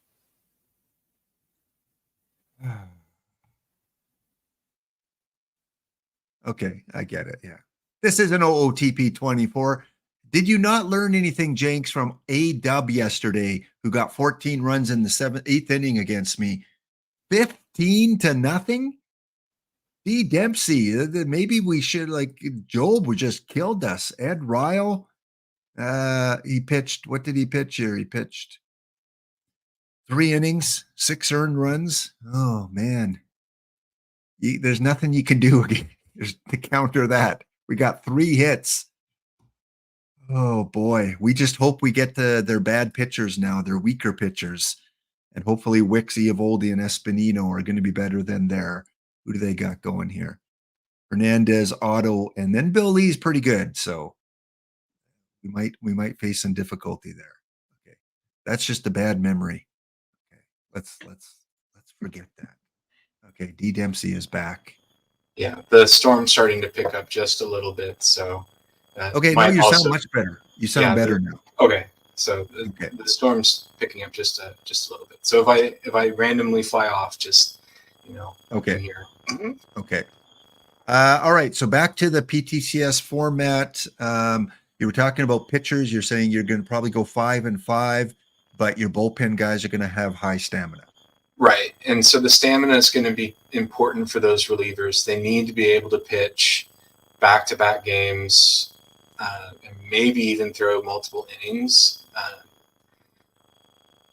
Okay, I get it. Yeah. This is an OOTP 24. Did you not learn anything, Jenks, from A-Dub yesterday, who got 14 runs in the eighth inning against me? 15-0? D. Dempsey, maybe we should, like, Job who just killed us. Ed Ryle, he pitched, what did he pitch here? He pitched 3 innings, 6 earned runs. Oh, man. There's nothing you can do to counter that. We got 3 hits. Oh, boy. We just hope we get their bad pitchers now, their weaker pitchers. And hopefully Wicks, Eovaldi, and Espinino are going to be better than their. Who do they got going here? Hernandez, Otto, and then Bill Lee's pretty good. So we might face some difficulty there. Okay. That's just a bad memory. Okay. Let's forget that. Okay, D Dempsey is back. Yeah, the storm's starting to pick up just a little bit, so okay, now you sound much better. You sound better now. Okay. So the storm's picking up just a little bit. So if I randomly fly off, just okay. Here. Okay. All right. So back to the PTCS format. You were talking about pitchers. You're saying you're going to probably go 5-5, but your bullpen guys are going to have high stamina. Right. And so the stamina is going to be important for those relievers. They need to be able to pitch back-to-back games, and maybe even throw multiple innings.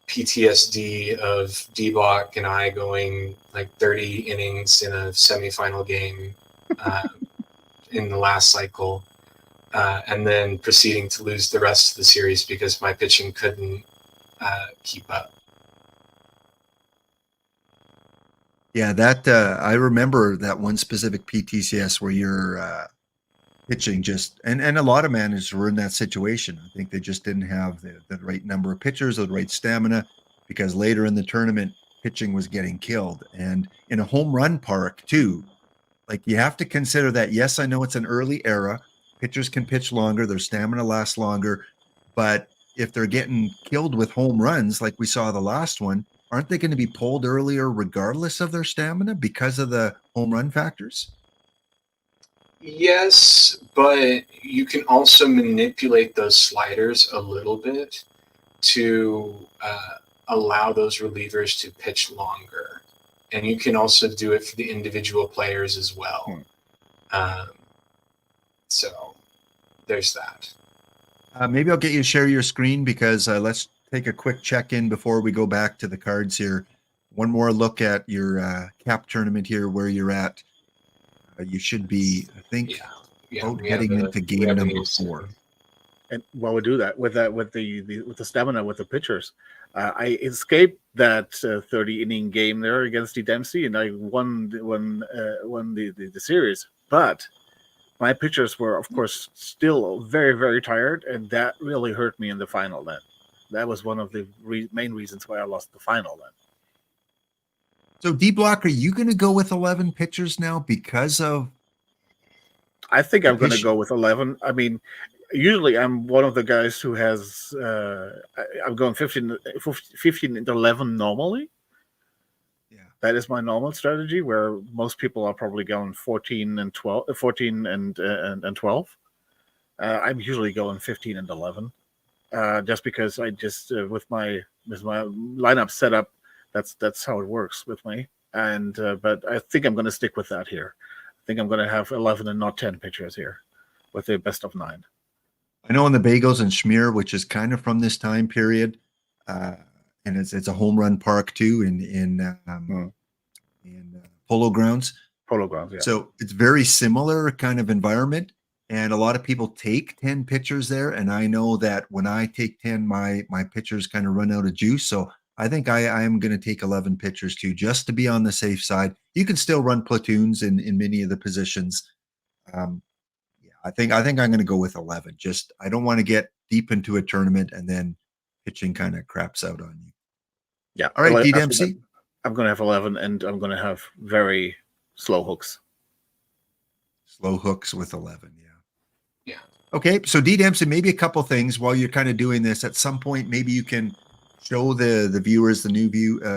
PTSD of D-Block and I going like 30 innings in a semifinal game in the last cycle, and then proceeding to lose the rest of the series because my pitching couldn't keep up. Yeah, that I remember that one specific PTCS where you're pitching just and a lot of managers were in that situation. I think they just didn't have the right number of pitchers or the right stamina because later in the tournament pitching was getting killed. And in a home run park too, like you have to consider that. Yes, I know it's an early era. Pitchers can pitch longer, their stamina lasts longer, but if they're getting killed with home runs like we saw the last one, aren't they going to be pulled earlier regardless of their stamina because of the home run factors? Yes, but you can also manipulate those sliders a little bit to allow those relievers to pitch longer. And you can also do it for the individual players as well. So there's that. Maybe I'll get you to share your screen because let's take a quick check-in before we go back to the cards here. One more look at your cap tournament here, where you're at. You should be, I think, heading into game number 4. And while we do that with the stamina with the pitchers, I escaped that 30-inning game there against D Dempsey, and I won the series. But my pitchers were, of course, still very, very tired, and that really hurt me in the final. That was one of the main reasons why I lost the final. Then. So D-Block, are you going to go with 11 pitchers now because of? I think I'm going to go with 11. I mean, usually I'm one of the guys who has. I'm going 15 and 11 normally. Yeah, that is my normal strategy. Where most people are probably going 14 and 12. 14 and 12. I'm usually going 15 and 11. Just because I just with my lineup setup. That's how it works with me, and but I think I'm going to stick with that here. I think I'm going to have 11 and not 10 pitchers here, with a best of 9. I know in the Bagels and Schmear, which is kind of from this time period, and it's a home run park too in in Polo Grounds. Polo Grounds, yeah. So it's very similar kind of environment. And a lot of people take 10 pitchers there. And I know that when I take 10, my pitchers kind of run out of juice. So I think I am going to take 11 pitchers too, just to be on the safe side. You can still run platoons in many of the positions. Yeah, I think I'm going to go with 11. Just I don't want to get deep into a tournament and then pitching kind of craps out on you. Yeah. All right, D Dempsey. I'm going to have 11, and I'm going to have very slow hooks. Slow hooks with 11. Yeah. Yeah. Okay. So D Dempsey, maybe a couple things while you're kind of doing this. At some point, maybe you can show the viewers, the new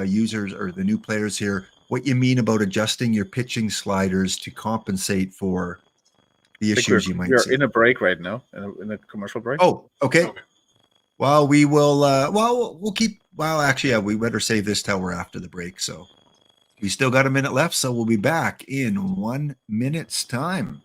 users or the new players here, what you mean about adjusting your pitching sliders to compensate for the issues you might see. We're in a break right now, in a commercial break. Oh, okay. Well, we will. We'll keep. Well, actually, yeah, we better save this till we're after the break. So we still got a minute left, so we'll be back in 1 minute's time.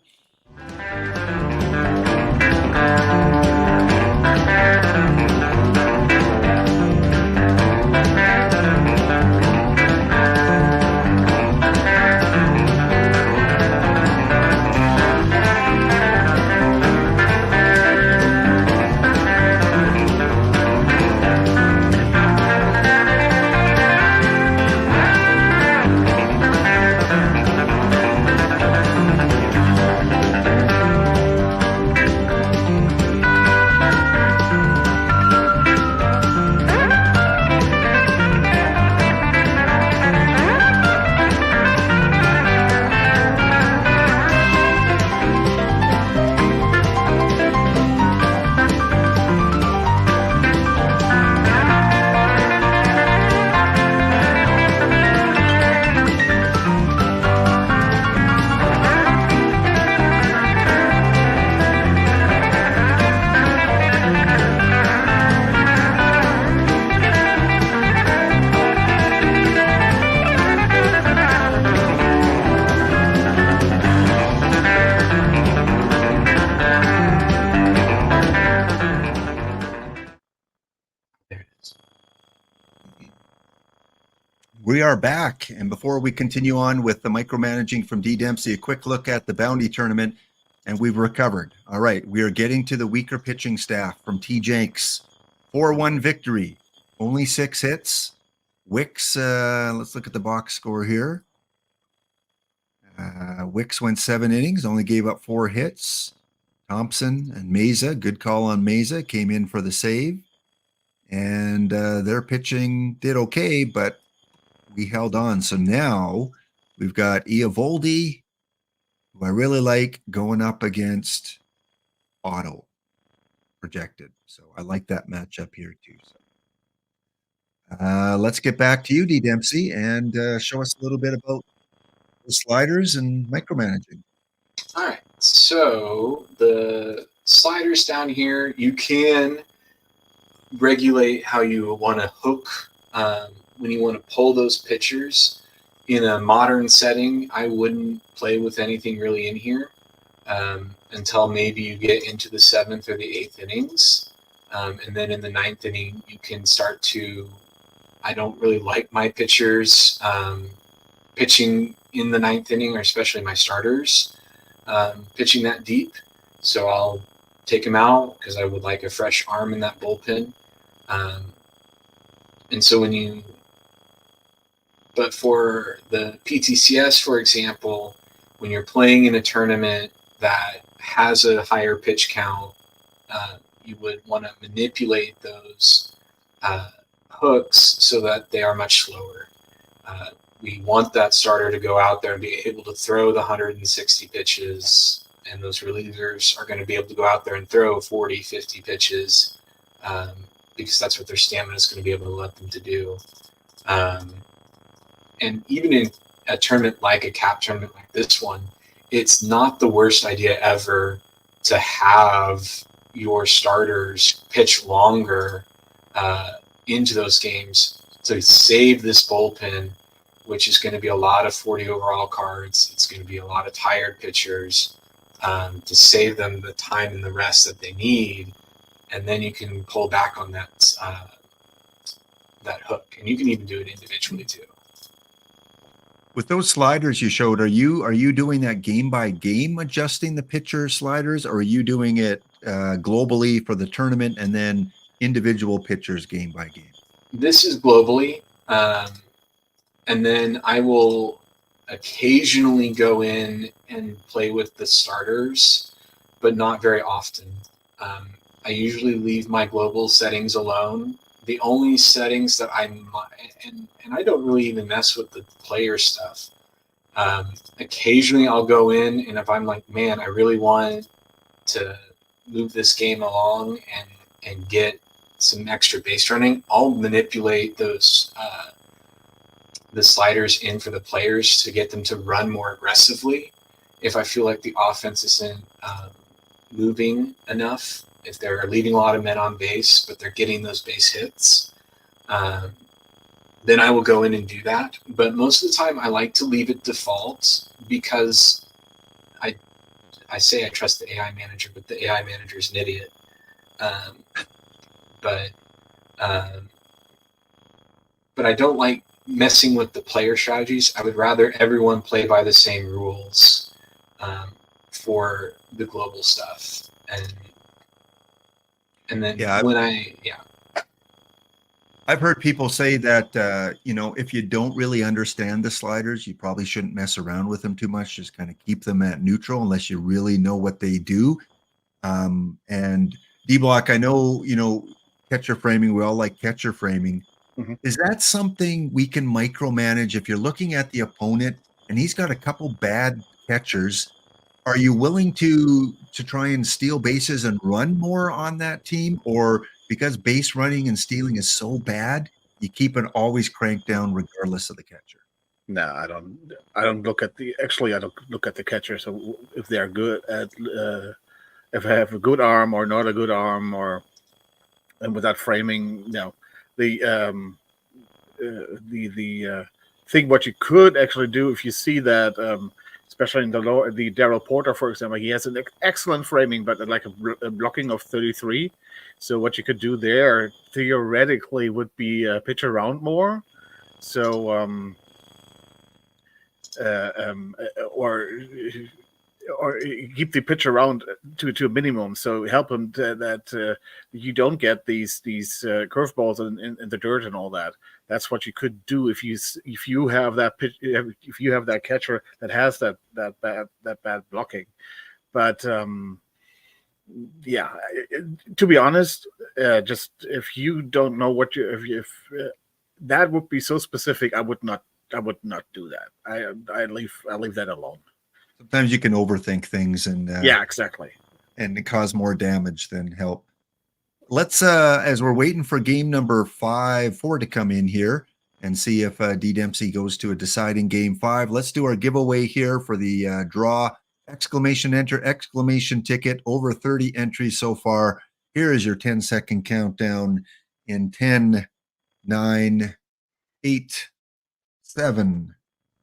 We are back, and before we continue on with the micromanaging from D Dempsey, a quick look at the Bounty tournament, and we've recovered. All right, we are getting to the weaker pitching staff from T Jenks. 4-1 victory, only 6 hits. Wicks, let's look at the box score here. Wicks went 7 innings, only gave up 4 hits. Thompson and Mesa, good call on Mesa, came in for the save. And their pitching did okay, but we held on. So now we've got Eovaldi, who I really like, going up against Otto, projected. So I like that matchup here too. So let's get back to you, D Dempsey, and show us a little bit about the sliders and micromanaging. All right. So the sliders down here, you can regulate how you want to hook when you want to pull those pitchers. In a modern setting, I wouldn't play with anything really in here until maybe you get into the 7th or the 8th innings. And then in the 9th inning, you can start to, I don't really like my pitchers pitching in the 9th inning, or especially my starters pitching that deep. So I'll take them out because I would like a fresh arm in that bullpen. And so but for the PTCS, for example, when you're playing in a tournament that has a higher pitch count, you would want to manipulate those hooks so that they are much slower. We want that starter to go out there and be able to throw the 160 pitches, and those relievers are going to be able to go out there and throw 40, 50 pitches because that's what their stamina is going to be able to let them to do. And even in a tournament like a cap tournament like this one, it's not the worst idea ever to have your starters pitch longer into those games to save this bullpen, which is going to be a lot of 40 overall cards. It's going to be a lot of tired pitchers to save them the time and the rest that they need. And then you can pull back on that hook. And you can even do it individually too. With those sliders you showed, are you doing that game by game, adjusting the pitcher sliders, or are you doing it globally for the tournament and then individual pitchers game by game? This is globally, and then I will occasionally go in and play with the starters, but not very often. I usually leave my global settings alone. The only settings that and I don't really even mess with the player stuff. Occasionally I'll go in, and if I'm like, man, I really want to move this game along and get some extra base running, I'll manipulate those the sliders in for the players to get them to run more aggressively. If I feel like the offense isn't moving enough, if they're leaving a lot of men on base, but they're getting those base hits, then I will go in and do that. But most of the time I like to leave it default because I say I trust the AI manager, but the AI manager is an idiot. But I don't like messing with the player strategies. I would rather everyone play by the same rules for the global stuff. And then I've heard people say that, if you don't really understand the sliders, you probably shouldn't mess around with them too much. Just kind of keep them at neutral unless you really know what they do. And D-Block, I know, catcher framing, we all like catcher framing. Mm-hmm. Is that something we can micromanage if you're looking at the opponent and he's got a couple bad catchers? Are you willing to try and steal bases and run more on that team? Or because base running and stealing is so bad, you keep it always cranked down regardless of the catcher? No, I don't look at the catcher. So if they're good at if I have a good arm or not a good arm, and without framing, the thing what you could actually do if you see that, especially in the Daryl Porter, for example, he has an excellent framing, but like a blocking of 33. So what you could do there theoretically would be pitch around more. So or keep the pitch around to a minimum, so help him that you don't get these curveballs in the dirt and all that. That's what you could do if you have that pitch, if you have that catcher that has that bad blocking. But to be honest, just if you don't know what if that would be so specific, I would not do that. I leave that alone. Sometimes you can overthink things and exactly, and cause more damage than help. Let's as we're waiting for game number 4 to come in here and see if D Dempsey goes to a deciding game 5. Let's do our giveaway here for the draw. Enter exclamation ticket, over 30 entries so far. Here is your 10-second countdown in 10, 9, 8, 7,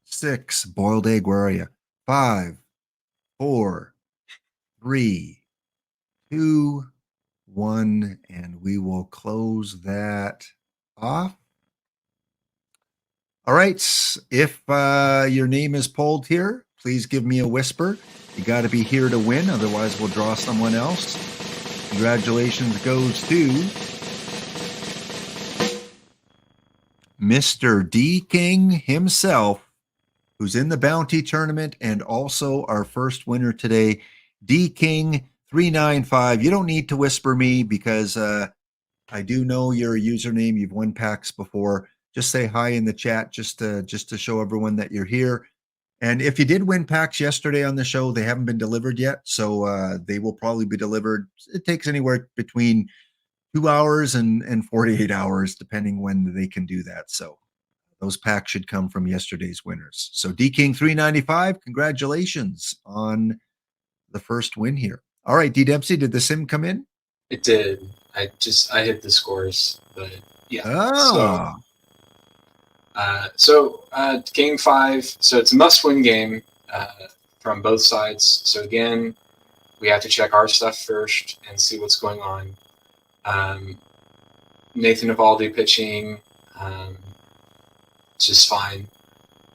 6. Boiled egg, where are you? 5, 4, 3, 2, 1, and we will close that off. All right. If your name is pulled here, please give me a whisper. You got to be here to win, otherwise we'll draw someone else. Congratulations goes to Mr. D King himself, who's in the bounty tournament and also our first winner today, D King 395. You don't need to whisper me because I do know your username. You've won packs before. Just say hi in the chat just to show everyone that you're here. And if you did win packs yesterday on the show, they haven't been delivered yet. So they will probably be delivered. It takes anywhere between 2 hours and 48 hours, depending when they can do that. So those packs should come from yesterday's winners. So D King 395, congratulations on the first win here. All right, D Dempsey, did the sim come in? It did. I hit the scores, but yeah. Oh. So game 5. So it's a must-win game from both sides. So again, we have to check our stuff first and see what's going on. Nathan Eovaldi pitching, just fine.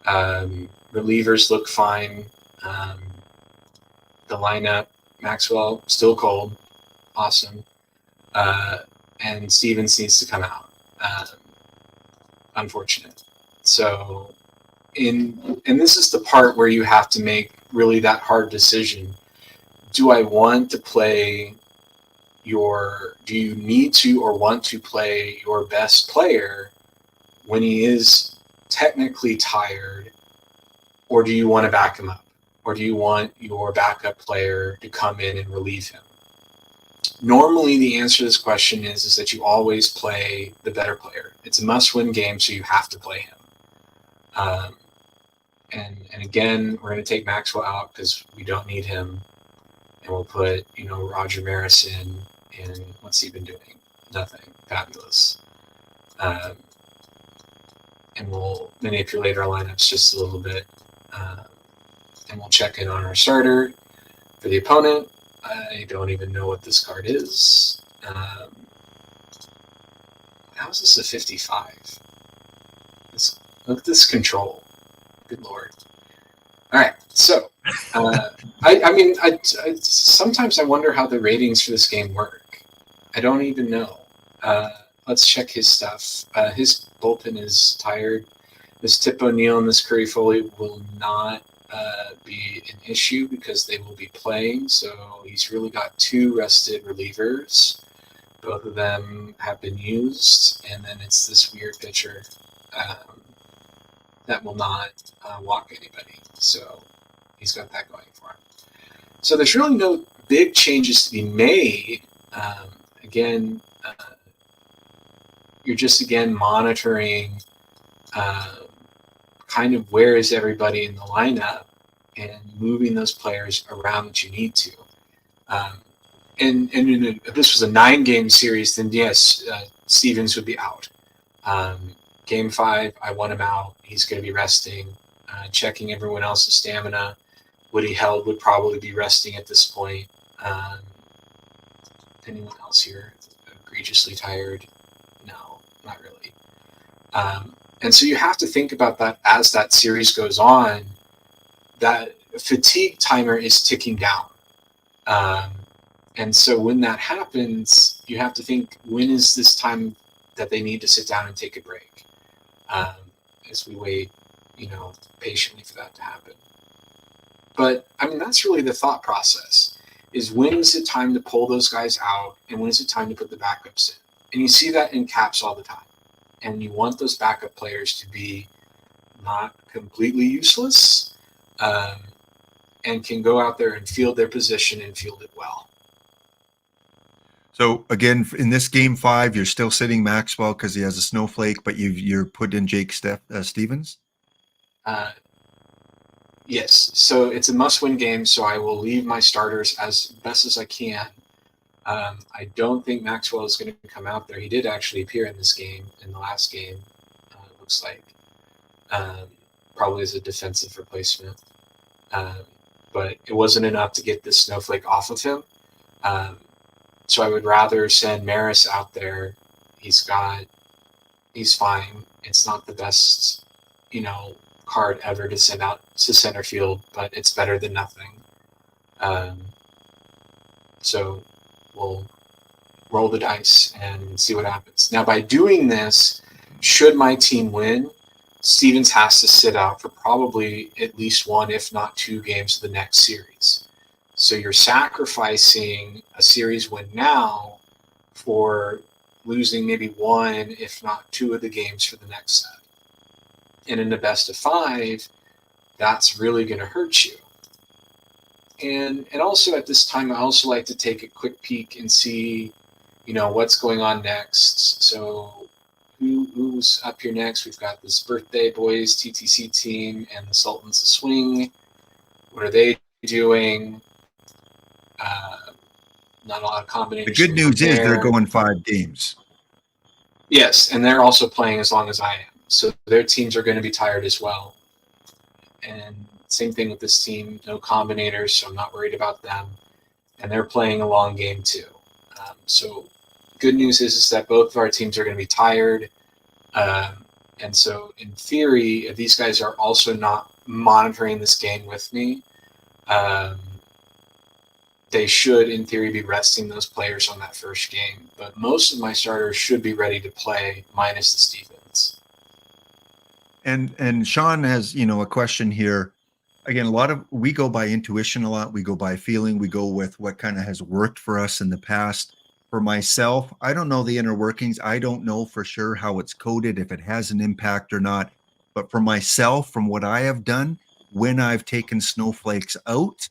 Relievers look fine. The lineup, Maxwell, still cold. Awesome. And Stevens needs to come out. Unfortunate. So, and this is the part where you have to make really that hard decision. Do I want to play do you need to or want to play your best player when he is technically tired, or do you want to back him up? Or do you want your backup player to come in and relieve him? Normally, the answer to this question is that you always play the better player. It's a must-win game, so you have to play him. And again, we're going to take Maxwell out because we don't need him. And we'll put, Roger Maris in, and what's he been doing? Nothing. Fabulous. And we'll manipulate our lineups just a little bit. And we'll check in on our starter for the opponent. I don't even know what this card is. How is this a 55? Look at this control. Good Lord. All right, so I sometimes I wonder how the ratings for this game work. I don't even know. Let's check his stuff. His bullpen is tired. This Tip O'Neill and this Curry Foley will not be an issue because they will be playing. So he's really got 2 rested relievers. Both of them have been used, and then it's this weird pitcher that will not walk anybody. So he's got that going for him. So there's really no big changes to be made. You're just monitoring kind of where is everybody in the lineup and moving those players around that you need to. And if this was a 9-game series, then yes, Stevens would be out. Game 5, I want him out. He's going to be resting, checking everyone else's stamina. Woody Held would probably be resting at this point. Anyone else here egregiously tired? No, not really. And so you have to think about that as that series goes on. That fatigue timer is ticking down. And so when that happens, you have to think, when is this time that they need to sit down and take a break? As we wait, patiently for that to happen. But, that's really the thought process, is when is it time to pull those guys out, and when is it time to put the backups in? And you see that in caps all the time. And you want those backup players to be not completely useless, and can go out there and field their position and field it well. So again, in this game 5, you're still sitting Maxwell because he has a snowflake, but you're put in Jake Stevens? Yes. So it's a must-win game, so I will leave my starters as best as I can. I don't think Maxwell is going to come out there. He did actually appear in this game, in the last game, it looks like. Probably as a defensive replacement. But it wasn't enough to get this snowflake off of him. So I would rather send Maris out there. He's fine. It's not the best, card ever to send out to center field, but it's better than nothing. So we'll roll the dice and see what happens. Now, by doing this, should my team win, Stevens has to sit out for probably at least 1, if not 2 games of the next series. So you're sacrificing a series win now for losing maybe 1, if not 2 of the games for the next set. And in the best of 5, that's really going to hurt you. And also at this time, I also like to take a quick peek and see, what's going on next. So who's up here next? We've got this Birthday Boys TTC team and the Sultans of Swing. What are they doing? Not a lot of combinations. The good news is they're going 5 games. Yes, and they're also playing as long as I am. So their teams are going to be tired as well. And same thing with this team. No combinators, so I'm not worried about them. And they're playing a long game too. So good news is that both of our teams are going to be tired. And so in theory, if these guys are also not monitoring this game with me, they should, in theory, be resting those players on that first game. But most of my starters should be ready to play, minus the Stephens. And Sean has, a question here. Again, we go by intuition a lot. We go by feeling. We go with what kind of has worked for us in the past. For myself, I don't know the inner workings. I don't know for sure how it's coded, if it has an impact or not. But for myself, from what I have done, when I've taken snowflakes out,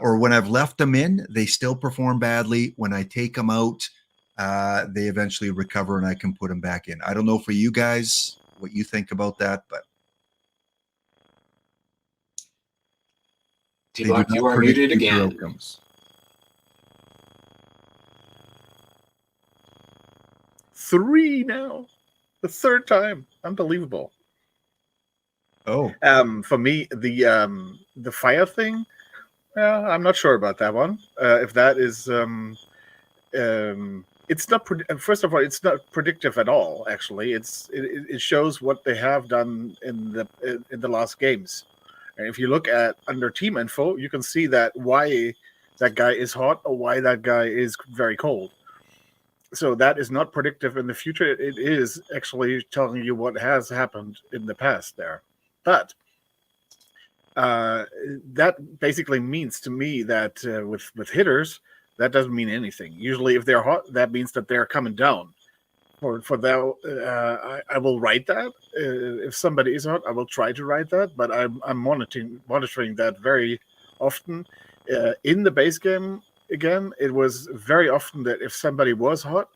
or when I've left them in, they still perform badly. When I take them out, they eventually recover and I can put them back in. I don't know for you guys what you think about that, but T-Block, you are muted again. Outcomes. 3 now, the 3rd time. Unbelievable. Oh, For me, the fire thing, I'm not sure about that one. If that is, it's not. First of all, it's not predictive at all. Actually, it shows what they have done in the last games. And if you look at under team info, you can see that why that guy is hot or why that guy is very cold. So that is not predictive in the future. It is actually telling you what has happened in the past there. But that basically means to me that with hitters, that doesn't mean anything. Usually, if they're hot, that means that they're coming down. For that, I will write that. If somebody is hot, I will try to write that. But I'm monitoring that very often. In the base game, again, it was very often that if somebody was hot,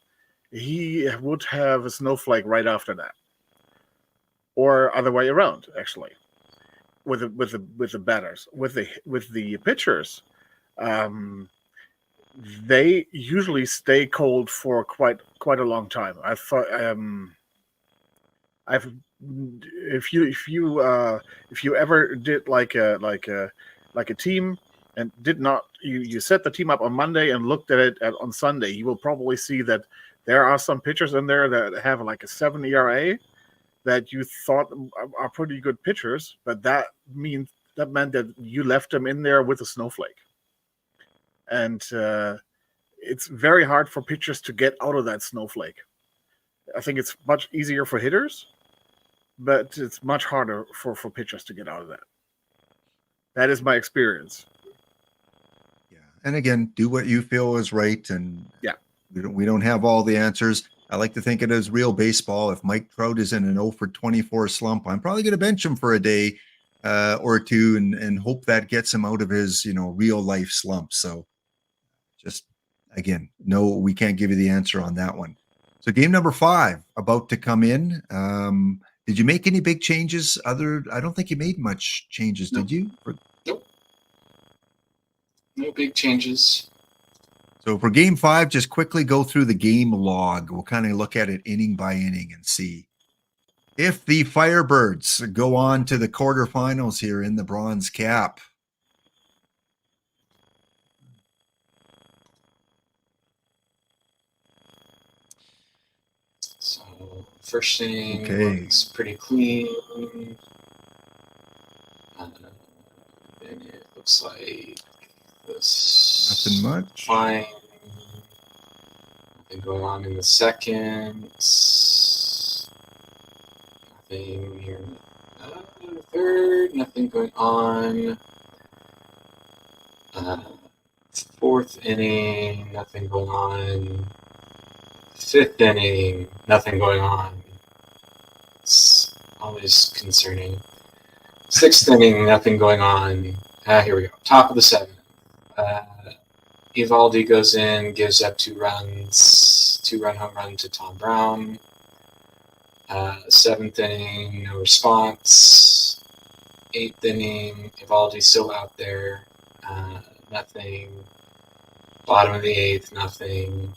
he would have a snowflake right after that, or other way around, actually. With the batters, with the pitchers, they usually stay cold for quite a long time. I thought, if you ever did like a team and did not you set the team up on Monday and looked at it on Sunday, you will probably see that there are some pitchers in there that have like a 7 ERA that you thought are pretty good pitchers, but that meant that you left them in there with a snowflake. And it's very hard for pitchers to get out of that snowflake. I think it's much easier for hitters, but it's much harder for pitchers to get out of that. That is my experience. yeah. And again, do what you feel is right. And yeah, we don't have all the answers. I like to think it is real baseball. If Mike Trout is in an 0 for 24 slump, I'm probably going to bench him for a day or two and hope that gets him out of his, real life slump. So just, again, no, we can't give you the answer on that one. So game number 5 about to come in. Did you make any big changes? I don't think you made much changes, No. Did you? Nope. No big changes. So for game 5, just quickly go through the game log. We'll kind of look at it inning by inning and see if the Firebirds go on to the quarterfinals here in the Bronze Cap. So first inning looks pretty clean. And it looks like this. Nothing much. Fine. Nothing going on in the second. Nothing here in the third. Nothing going on. Fourth inning. Nothing going on. Fifth inning. Nothing going on. It's always concerning. Sixth inning. Nothing going on. Here we go. Top of the 7th. Evaldi goes in, gives up 2 runs, 2-run home run to Tom Brown. 7th inning, no response. 8th inning, Evaldi's still out there, nothing. Bottom of the 8th, nothing.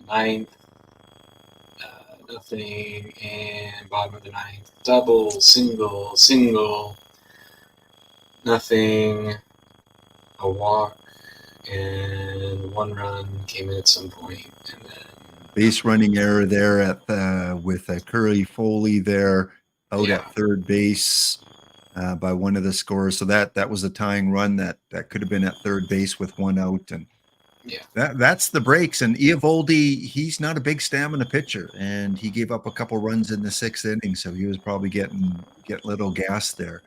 9th, nothing. And bottom of the 9th, double, single, nothing. A walk and 1 run came in at some point, and then base running error there at with Curly Foley there out Yeah. at third base by one of the scorers. So that was a tying run that could have been at third base with one out, and Yeah. that's the breaks. And Eovaldi, he's not a big stamina pitcher, and he gave up a couple runs in the 6th inning, so he was probably getting a little gas there.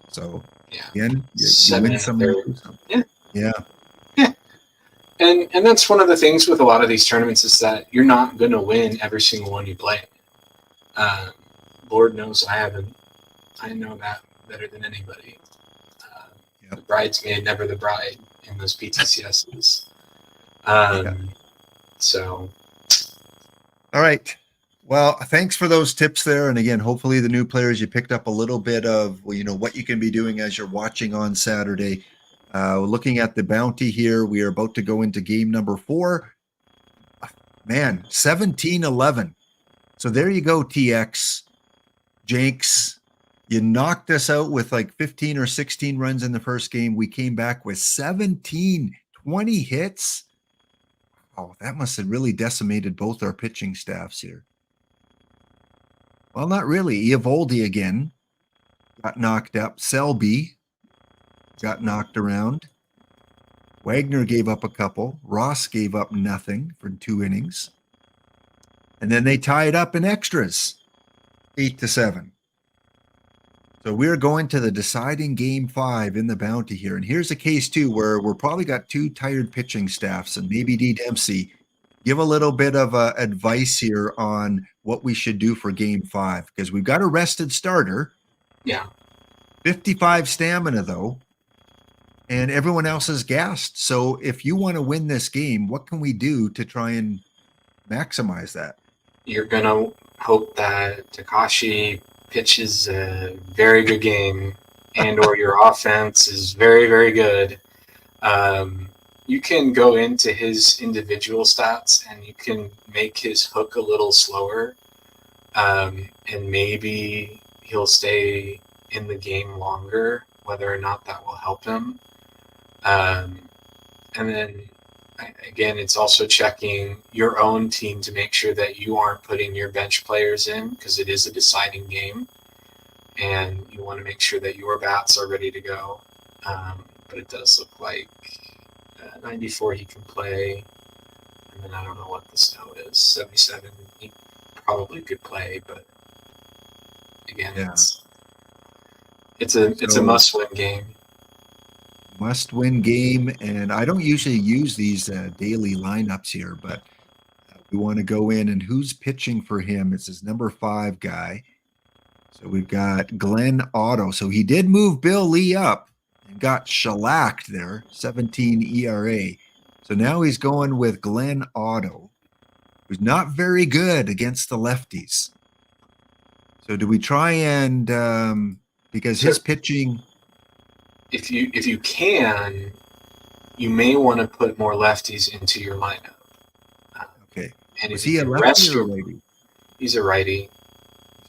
So Yeah. again, you 7 win and a some, you third. lose some. Yeah. Yeah. And that's one of the things with a lot of these tournaments is that you're not going to win every single one you play. Lord knows I know that better than anybody. Yep. The bridesmaid, never the bride in those PTCSs. So. All right. Well, thanks for those tips there. And again, hopefully the new players, you picked up a little bit of, what you can be doing as you're watching on Saturday. Looking at the bounty here, we are about to go into game number 4. Man, 17-11. So there you go, TX. Jenks, you knocked us out with like 15 or 16 runs in the first game. We came back with 17, 20 hits. Oh, that must have really decimated both our pitching staffs here. Well, not really. Eovaldi again got knocked up. Selby got knocked around. Wagner gave up a couple. Ross gave up nothing for 2 innings. And then they tied up in extras, 8-7. So we're going to the deciding game 5 in the bounty here. And here's a case too, where we're probably got 2 tired pitching staffs, and maybe D Dempsey, give a little bit of advice here on what we should do for game 5, because we've got a rested starter. Yeah. 55 stamina though, and everyone else is gassed. So if you want to win this game, what can we do to try and maximize that? You're going to hope that Takashi pitches a very good game and or your offense is very, very good. You can go into his individual stats and you can make his hook a little slower, and maybe he'll stay in the game longer, whether or not that will help him. And then again, it's also checking your own team to make sure that you aren't putting your bench players in, because it is a deciding game and you want to make sure that your bats are ready to go. But it does look like 94 he can play, and then I don't know what the snow is. 77 he probably could play, but again, Yeah. it's a must-win game. Must-win game, and I don't usually use these daily lineups here, but we want to go in, and who's pitching for him? It's his number 5 guy. So we've got Glenn Otto. So he did move Bill Lee up and got shellacked there, 17 ERA. So now he's going with Glenn Otto, who's not very good against the lefties. So do we try and because his pitching? If you can, you may want to put more lefties into your lineup. Okay. And Was if he you a can lefty rest or a your, righty? he's a righty.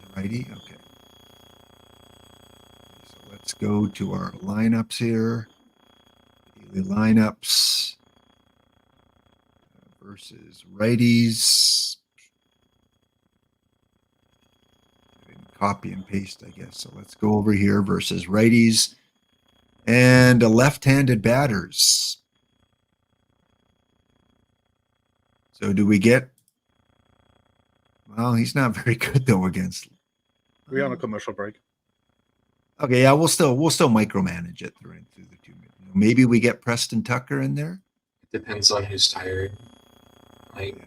He's a righty? Okay. So let's go to our lineups here. Daily lineups versus righties. Copy and paste, I guess. So let's go over here versus righties and left-handed batters. So do we get? Well, he's not very good though against. We're on a commercial break. Okay, yeah, we'll still micromanage it through the 2 minutes. Maybe we get Preston Tucker in there. It depends on who's tired.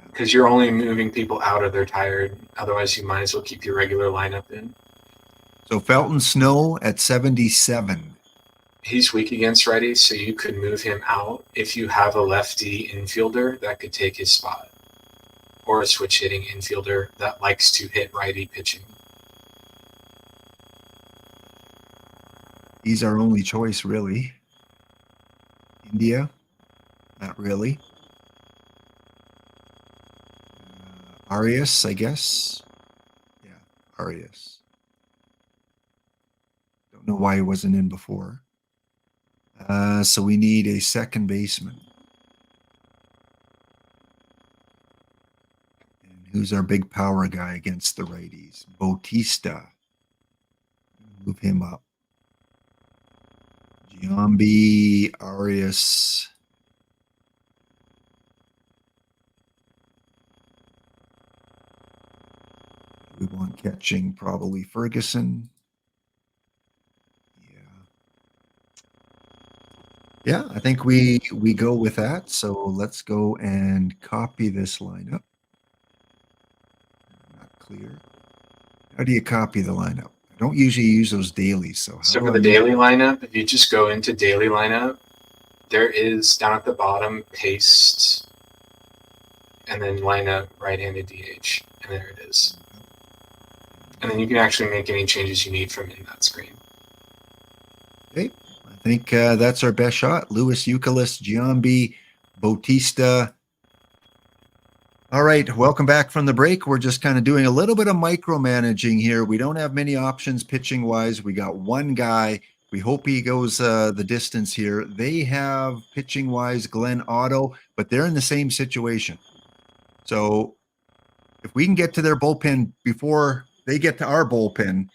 Because you're only moving people out if they're tired. Otherwise, you might as well keep your regular lineup in. So Felton Snow at 77. He's weak against righties, so you could move him out if you have a lefty infielder that could take his spot, or a switch hitting infielder that likes to hit righty pitching. He's our only choice, really. India, not really. Arias, I guess. Yeah, Arias. Don't know why he wasn't in before. So we need a second baseman. Who's our big power guy against the righties? Bautista. Move him up. Giambi, Arias. We want catching probably Ferguson. Yeah, I think we go with that. So let's go and copy this lineup. Not clear. How do you copy the lineup? I don't usually use those dailies. So how So do for I the use- daily lineup, if you just go into daily lineup, there is down at the bottom paste, and then lineup right-handed DH, and there it is. And then you can actually make any changes you need from in that screen. Okay, I think that's our best shot. Luis Euclid, Giambi, Bautista. All right, welcome back from the break. We're just kind of doing a little bit of micromanaging here. We don't have many options pitching wise. We got one guy. We hope he goes the distance here. They have pitching wise Glenn Otto, but they're in the same situation. So if we can get to their bullpen before they get to our bullpen,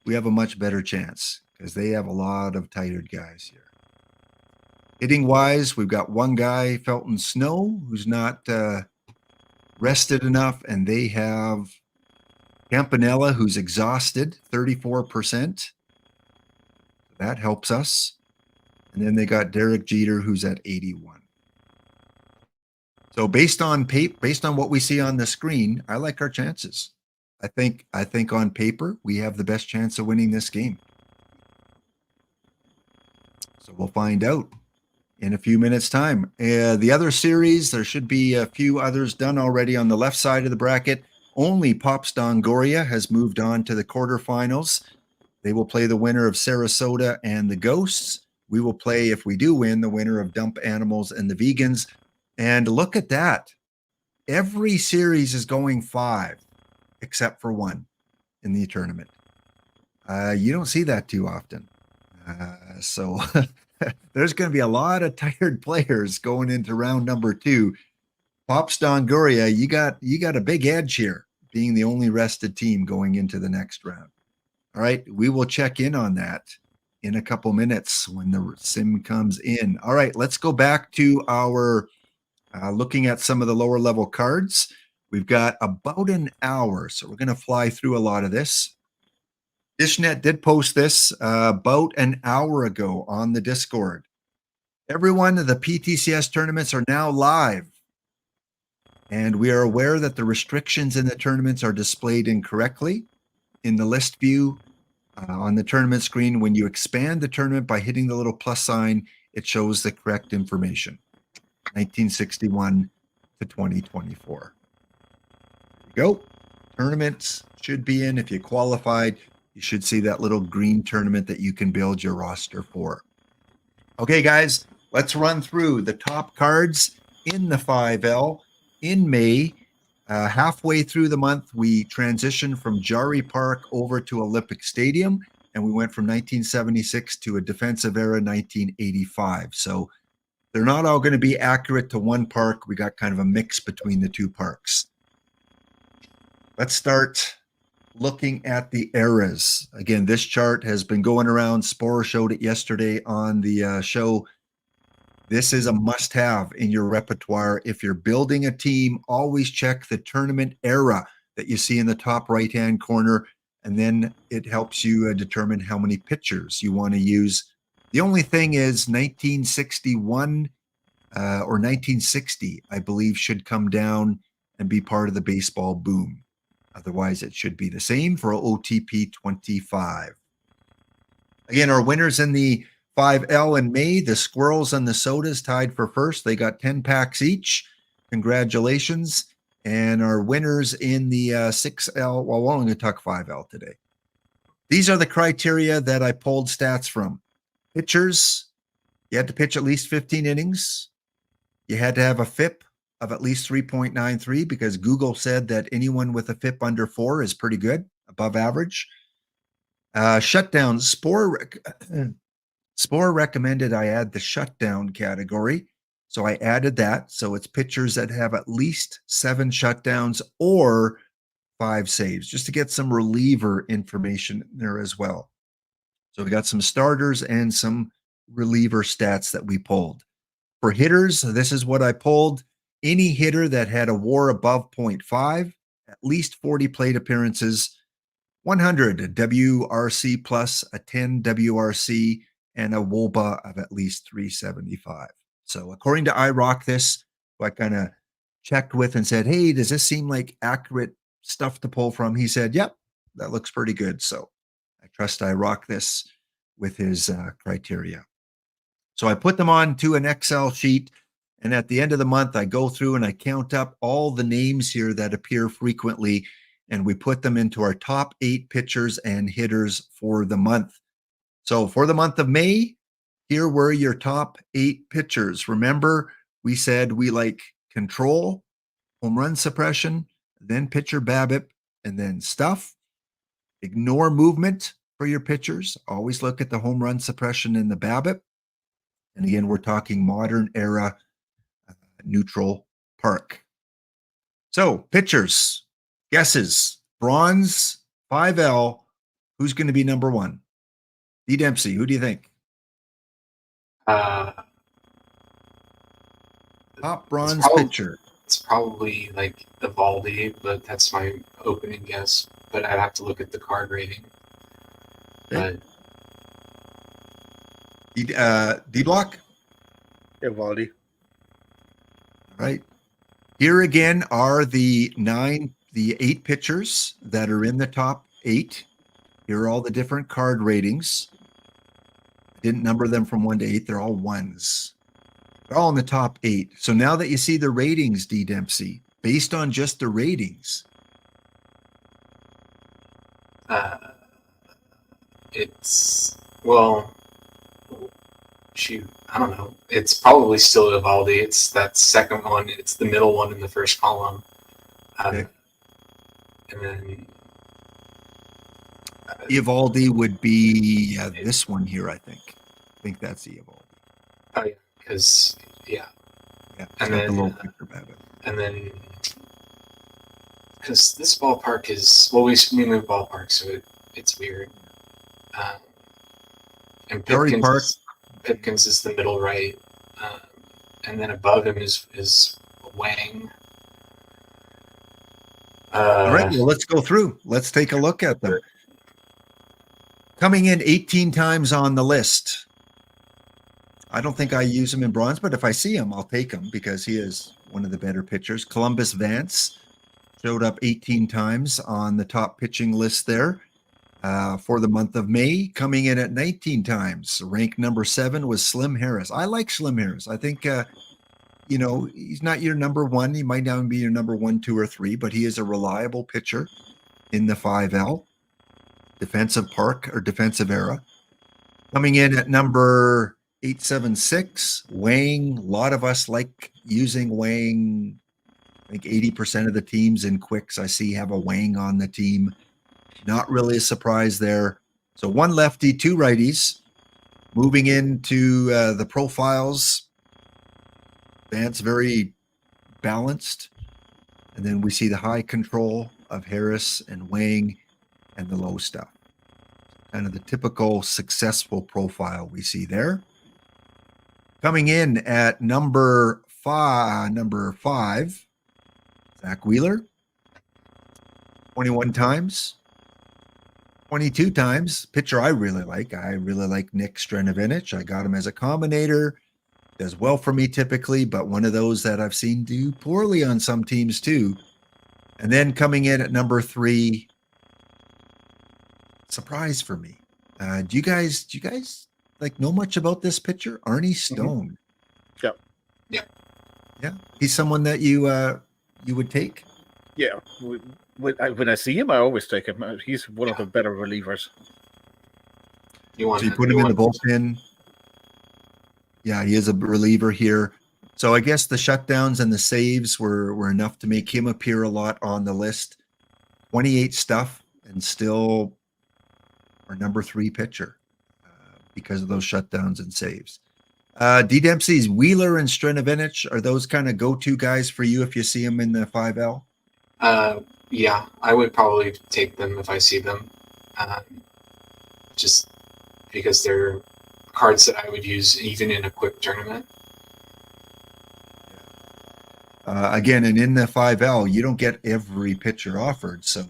we have a much better chance because they have a lot of tired guys here. Hitting wise, we've got one guy, Felton Snow, who's not rested enough, and they have Campanella, who's exhausted, 34%. That helps us. And then they got Derek Jeter, who's at 81. So based on what we see on the screen, I like our chances. I think on paper we have the best chance of winning this game. So we'll find out in a few minutes' time. The other series, there should be a few others done already on the left side of the bracket. Only Pops Dongoria has moved on to the quarterfinals. They will play the winner of Sarasota and the Ghosts. We will play, if we do win, the winner of Dump Animals and the Vegans. And look at that. Every series is going 5, except for one in the tournament. You don't see that too often. So there's going to be a lot of tired players going into round number 2. Pops Dongoria, you got a big edge here, being the only rested team going into the next round. All right, we will check in on that in a couple minutes when the sim comes in. All right, let's go back to our looking at some of the lower level cards. We've got about an hour, so we're going to fly through a lot of this. Dishnet did post this about an hour ago on the Discord. Everyone, the PTCS tournaments are now live. And we are aware that the restrictions in the tournaments are displayed incorrectly. In the list view on the tournament screen, when you expand the tournament by hitting the little plus sign, it shows the correct information. 1961 to 2024. There you go. Tournaments should be in. If you qualified, you should see that little green tournament that you can build your roster for. Okay, guys, let's run through the top cards in the 5L in May. Halfway through the month, we transitioned from Jari Park over to Olympic Stadium, and we went from 1976 to a defensive era 1985. So they're not all going to be accurate to one park. We got kind of a mix between the two parks. Let's start looking at the eras. Again, this chart has been going around. Spore showed it yesterday on the show. This is a must-have in your repertoire. If you're building a team, always check the tournament era that you see in the top right-hand corner, and then it helps you determine how many pitchers you want to use. The only thing is 1961 or 1960, I believe, should come down and be part of the baseball boom. Otherwise, it should be the same for OTP 25. Again, our winners in the 5L in May, the Squirrels and the Sodas tied for first. They got 10 packs each. Congratulations. And our winners in the 6L, well, we're only going to talk 5L today. These are the criteria that I pulled stats from. Pitchers, you had to pitch at least 15 innings. You had to have a FIP of at least 3.93 because Google said that anyone with a FIP under 4 is pretty good, above average. Shutdown, Spore recommended I add the shutdown category. So I added that. So it's pitchers that have at least 7 shutdowns or 5 saves, just to get some reliever information there as well. So we got some starters and some reliever stats that we pulled. For hitters, this is what I pulled. Any hitter that had a WAR above 0.5, at least 40 plate appearances, 100 WRC plus, a 10 WRC, and a WOBA of at least 375. So according to iRock this, I kind of checked with and said, hey, does this seem like accurate stuff to pull from? He said, yep, that looks pretty good. So I trust iRock this with his criteria. So I put them on to an Excel sheet. And at the end of the month, I go through and I count up all the names here that appear frequently. And we put them into our top 8 pitchers and hitters for the month. So for the month of May, here were your top 8 pitchers. Remember, we said we like control, home run suppression, then pitcher BABIP, and then stuff. Ignore movement for your pitchers. Always look at the home run suppression and the BABIP. And again, we're talking modern era neutral park. So pitchers, guesses, bronze, 5L, who's going to be number 1? D. Dempsey, who do you think? Uh, Top bronze probably- pitcher. it's probably like Evaldi, but that's my opening guess. But I'd have to look at the card rating. Okay. But D Block? Evaldi. All right. Here again are the 8 pitchers that are in the top 8. Here are all the different card ratings. I didn't number them from 1 to 8. They're all 1s. They're all in the top 8. So now that you see the ratings, D. Dempsey, based on just the ratings, it's, well, shoot, I don't know. It's probably still Evaldi. It's that second one. It's the middle one in the first column. Okay. And then Evaldi would be this one here, I think. I think that's the Evaldi. oh yeah, because Yeah. It's And got the then, little picture BABIP. and then because this ballpark is, well, we move ballpark, so it's weird. And Torrey Park. Pipkins is the middle right, and then above him is Wang. All right, well, let's go through. Let's take a look at them. Coming in 18 times on the list. I don't think I use him in bronze, but if I see him, I'll take him because he is one of the better pitchers. Columbus Vance showed up 18 times on the top pitching list there for the month of May, coming in at 19 times. Ranked number 7 was Slim Harris. I like Slim Harris. I think, he's not your number 1. He might not be your number 1, 2, or 3, but he is a reliable pitcher in the 5L. Defensive park or defensive era. Coming in at number 876, Wang. A lot of us like using Wang. I think 80% of the teams in quicks I see have a Wang on the team. Not really a surprise there. So 1 lefty, 2 righties. Moving into the profiles. Vance very balanced. And then we see the high control of Harris and Wang and the low stuff. Kind of the typical successful profile we see there. Coming in at number five, Zach Wheeler. 21 times. 22 times. Pitcher I really like. I really like Nick Strenovinich. I got him as a combinator. Does well for me typically, but one of those that I've seen do poorly on some teams too. And then coming in at number 3, surprise for me. Do you guys like know much about this pitcher, Arnie Stone? Yep. Yeah, he's someone that you would take. Yeah. When I see him, I always take him. He's one of the better relievers. So you put him in the bullpen. Yeah, he is a reliever here. So I guess the shutdowns and the saves were enough to make him appear a lot on the list. 28 stuff and still our number 3 pitcher because of those shutdowns and saves. D Dempsey's Wheeler and Strenovinich, are those kind of go-to guys for you if you see them in the 5L? Yeah, I would probably take them if I see them. Just because they're cards that I would use even in a quick tournament. Again, and in the 5L, you don't get every pitcher offered. So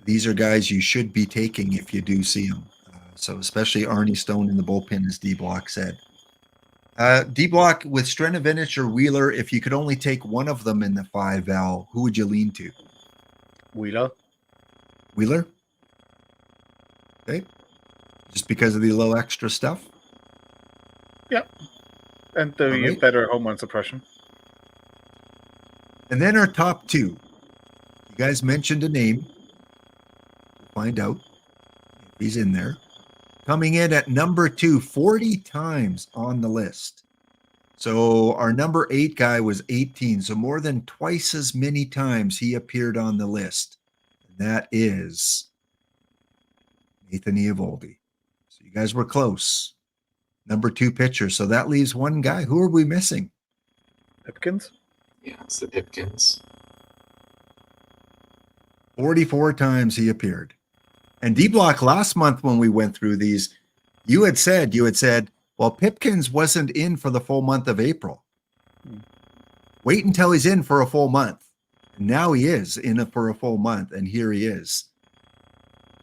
these are guys you should be taking if you do see them. So especially Arnie Stone in the bullpen, as D-Block said. D-Block, with Strenovinich or Wheeler, if you could only take one of them in the 5L, who would you lean to? Wheeler. Wheeler? Okay. Just because of the little extra stuff? And the All right. better home run suppression. And then our top two. You guys mentioned a name. We'll find out if he's in there. Coming in at number 2, 40 times on the list. So our number 8 guy was 18. So more than twice as many times he appeared on the list. And that is Nathan Eovaldi. So you guys were close. Number 2 pitcher. So that leaves one guy. Who are we missing? Pipkins. Yeah, it's the Pipkins. 44 times he appeared. And D-Block, last month when we went through these, you had said, well, Pipkins wasn't in for the full month of April. Wait until he's in for a full month. Now he is in for a full month, and here he is,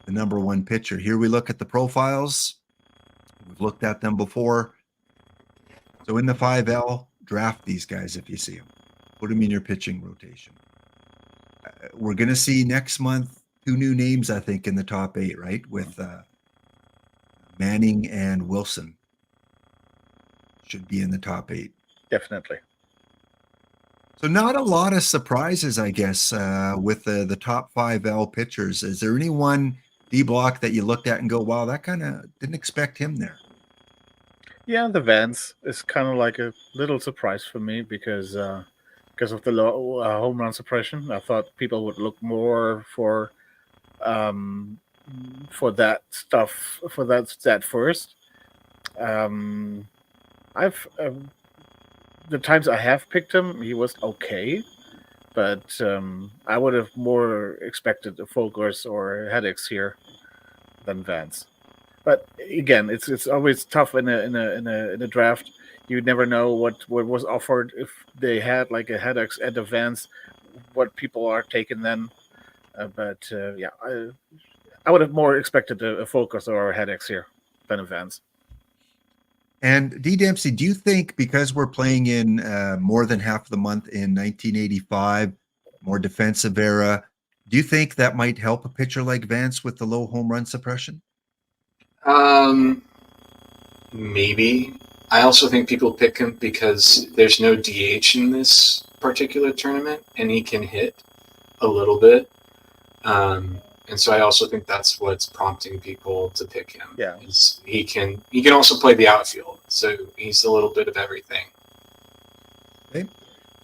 the number 1 pitcher. Here we look at the profiles. We've looked at them before. So in the 5L, draft these guys if you see them. Put them in your pitching rotation. We're going to see next month 2 new names, I think, in the top 8, right? With Manning and Wilson. Should be in the top 8. Definitely. So not a lot of surprises, I guess, with the top 5L pitchers. Is there anyone, D-Block, that you looked at and go, wow, that kind of didn't expect him there? Yeah, the Vance is kind of like a little surprise for me because of the low home run suppression. I thought people would look more for that stuff, for that first. I've the times I have picked him, he was okay, but I would have more expected a focus or headaches here than Vance. But again, it's always tough in a draft. You never know what was offered. If they had like a headaches at Vance, what people are taking then. Yeah, I would have more expected a focus or a headaches here than a Vance. And D. Dempsey, do you think because we're playing in more than half the month in 1985, more defensive era, do you think that might help a pitcher like Vance with the low home run suppression? Maybe. I also think people pick him because there's no DH in this particular tournament, and he can hit a little bit. And so I also think that's what's prompting people to pick him. Yeah, he can also play the outfield, so he's a little bit of everything. Okay.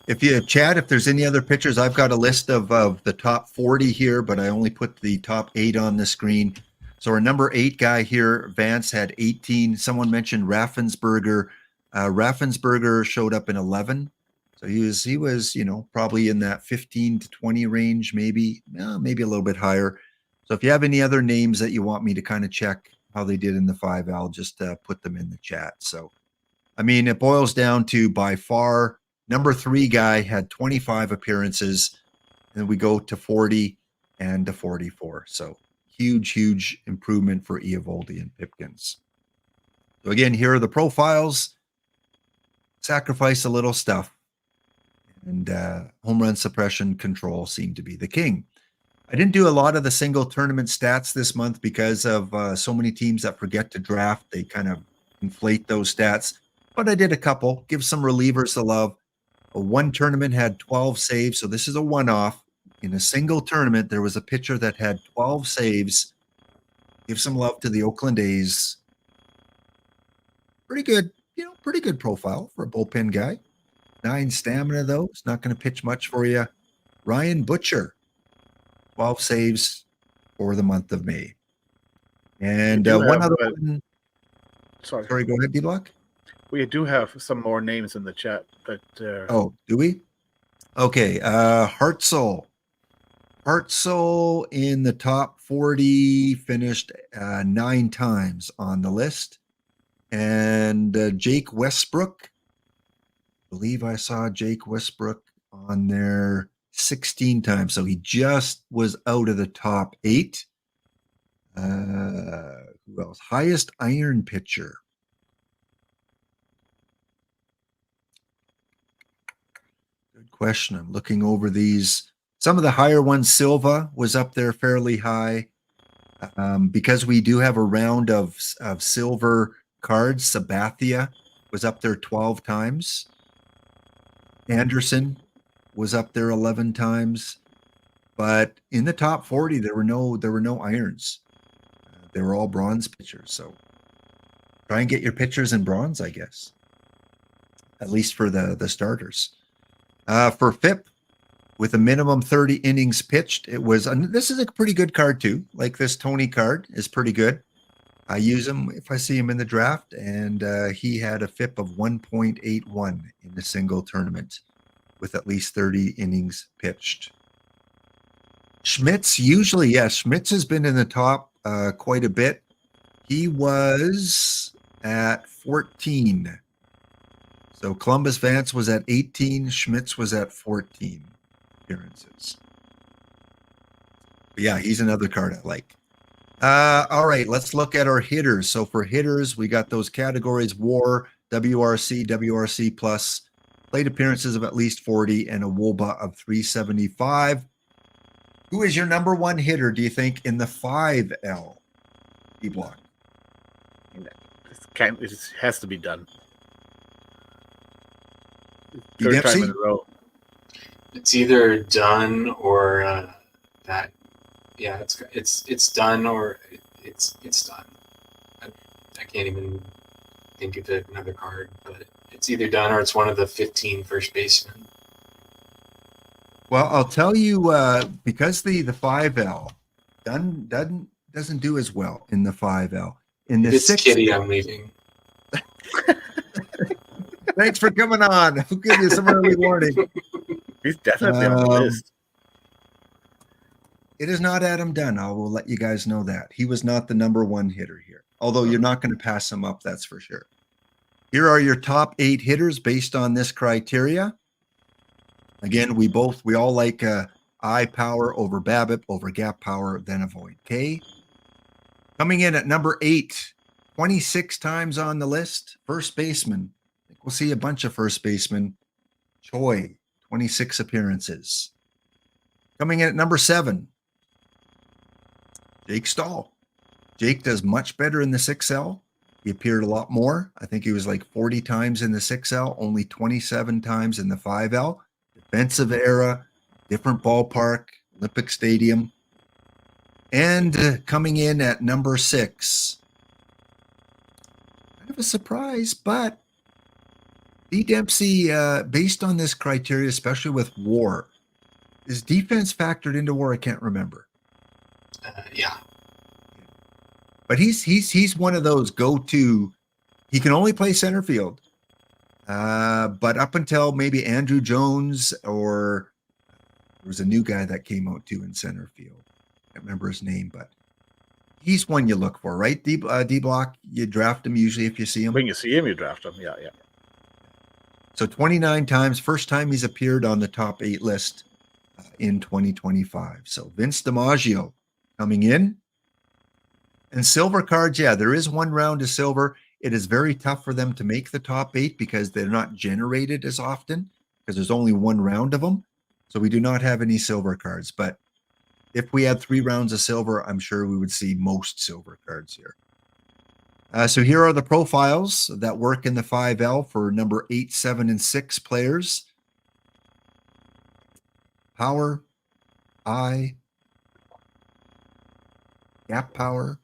If you chat, if there's any other pitchers, I've got a list of the top 40 here, but I only put the top 8 on the screen. So our number 8 guy here, Vance, had 18. Someone mentioned Raffensperger. Raffensperger showed up in 11. So he was, probably in that 15 to 20 range, maybe a little bit higher. So if you have any other names that you want me to kind of check how they did in the 5L, just put them in the chat. So, I mean, it boils down to by far, number 3 guy had 25 appearances, and we go to 40 and to 44. So huge improvement for Eovaldi and Pipkins. So again, here are the profiles. Sacrifice a little stuff. And home run suppression control seemed to be the king. I didn't do a lot of the single tournament stats this month because of so many teams that forget to draft. They kind of inflate those stats. But I did a couple. Give some relievers the love. One tournament had 12 saves, so this is a one-off. In a single tournament, there was a pitcher that had 12 saves. Give some love to the Oakland A's. Pretty good, pretty good profile for a bullpen guy. 9 stamina, though. It's not going to pitch much for you. Ryan Butcher, 12 saves for the month of May. And one other one. Sorry, go ahead, D-Block. We do have some more names in the chat, but Oh, do we? Okay, Hartzell. Hartzell in the top 40 finished 9 times on the list. And Jake Westbrook. I believe I saw Jake Westbrook on there 16 times. So he just was out of the top 8. Who else? Highest iron pitcher. Good question. I'm looking over these. Some of the higher ones, Silva was up there fairly high. Because we do have a round of silver cards, Sabathia was up there 12 times. Anderson was up there 11 times. But in the top 40, there were no irons. They were all bronze pitchers. So try and get your pitchers in bronze, I guess. At least for the starters. For FIP, with a minimum 30 innings pitched, it was, and this is a pretty good card too. Like this Tony card is pretty good. I use him if I see him in the draft, and he had a FIP of 1.81 in a single tournament with at least 30 innings pitched. Schmitz, usually, yes, Schmitz has been in the top quite a bit. He was at 14. So Columbus Vance was at 18. Schmitz was at 14 appearances. But yeah, he's another card I like. All right, let's look at our hitters. So for hitters, we got those categories: WAR, WRC, WRC plus, plate appearances of at least 40, and a WOBA of 375. Who is your number one hitter, do you think, in the 5L D block? it has to be done. D. Third time Dempsey? in a row. It's either done or that. Yeah, it's done or it's done. I can't even think of another card, but it's either done or it's one of the 15 first basemen. Well, I'll tell you, because the 5L doesn't do as well in the 5L. In the If it's 6, Kitty, I'm leaving. thanks for coming on. I'll give you some early warning. He's definitely on the list. It is not Adam Dunn. I will let you guys know that. He was not the number one hitter here. Although you're not going to pass him up, that's for sure. Here are your top 8 hitters based on this criteria. Again, we all like eye power over BABIP, over gap power, then avoid K. Coming in at number 8, 26 times on the list, first baseman. I think we'll see a bunch of first basemen. Choi, 26 appearances. Coming in at number 7, Jake Stahl. Jake does much better in the 6L. He appeared a lot more. I think he was like 40 times in the 6L, only 27 times in the 5L. Defensive era, different ballpark, Olympic Stadium. And coming in at number 6, kind of a surprise, but D. Dempsey, based on this criteria, especially with WAR, is defense factored into WAR? I can't remember. Yeah. But he's one of those go-to. He can only play center field. But up until maybe Andrew Jones, or there was a new guy that came out too in center field. I can't remember his name, but he's one you look for, right? D block, you draft him usually if you see him. When you see him, you draft him. Yeah. So 29 times, first time he's appeared on the top 8 list in 2025. So Vince DiMaggio coming in. And silver cards, yeah, there is one round of silver. It is very tough for them to make the top 8 because they're not generated as often because there's only one round of them. So we do not have any silver cards. But if we had 3 rounds of silver, I'm sure we would see most silver cards here. So here are the profiles that work in the 5L for number 8, 7, and 6 players. Power, eye, gap power.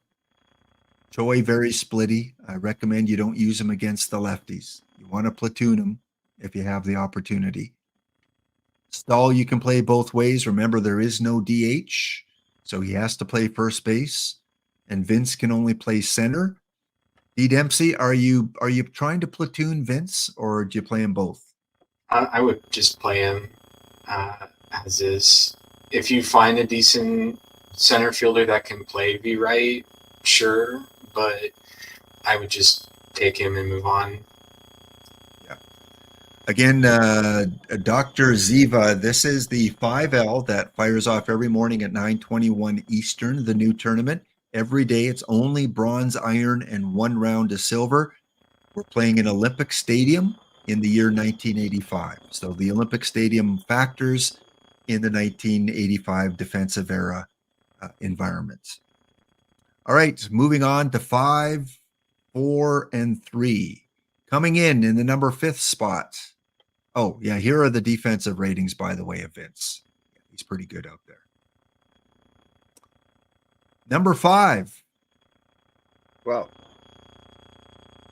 Choi, very splitty. I recommend you don't use him against the lefties. You want to platoon him if you have the opportunity. Stahl, you can play both ways. Remember, there is no DH, so he has to play first base. And Vince can only play center. D Dempsey, are you trying to platoon Vince, or do you play them both? I would just play him as is. If you find a decent center fielder that can play V right, sure, but I would just take him and move on. Again, Dr. Ziva, this is the 5L that fires off every morning at 9:21 Eastern, the new tournament. Every day it's only bronze, iron, and 1 round of silver. We're playing in Olympic Stadium in the year 1985. So the Olympic Stadium factors in the 1985 defensive era environments. All right, moving on to 5, 4, and 3. Coming in the number 5th spot. Oh, yeah, here are the defensive ratings, by the way, of Vince. He's pretty good out there. Number 5. Wow.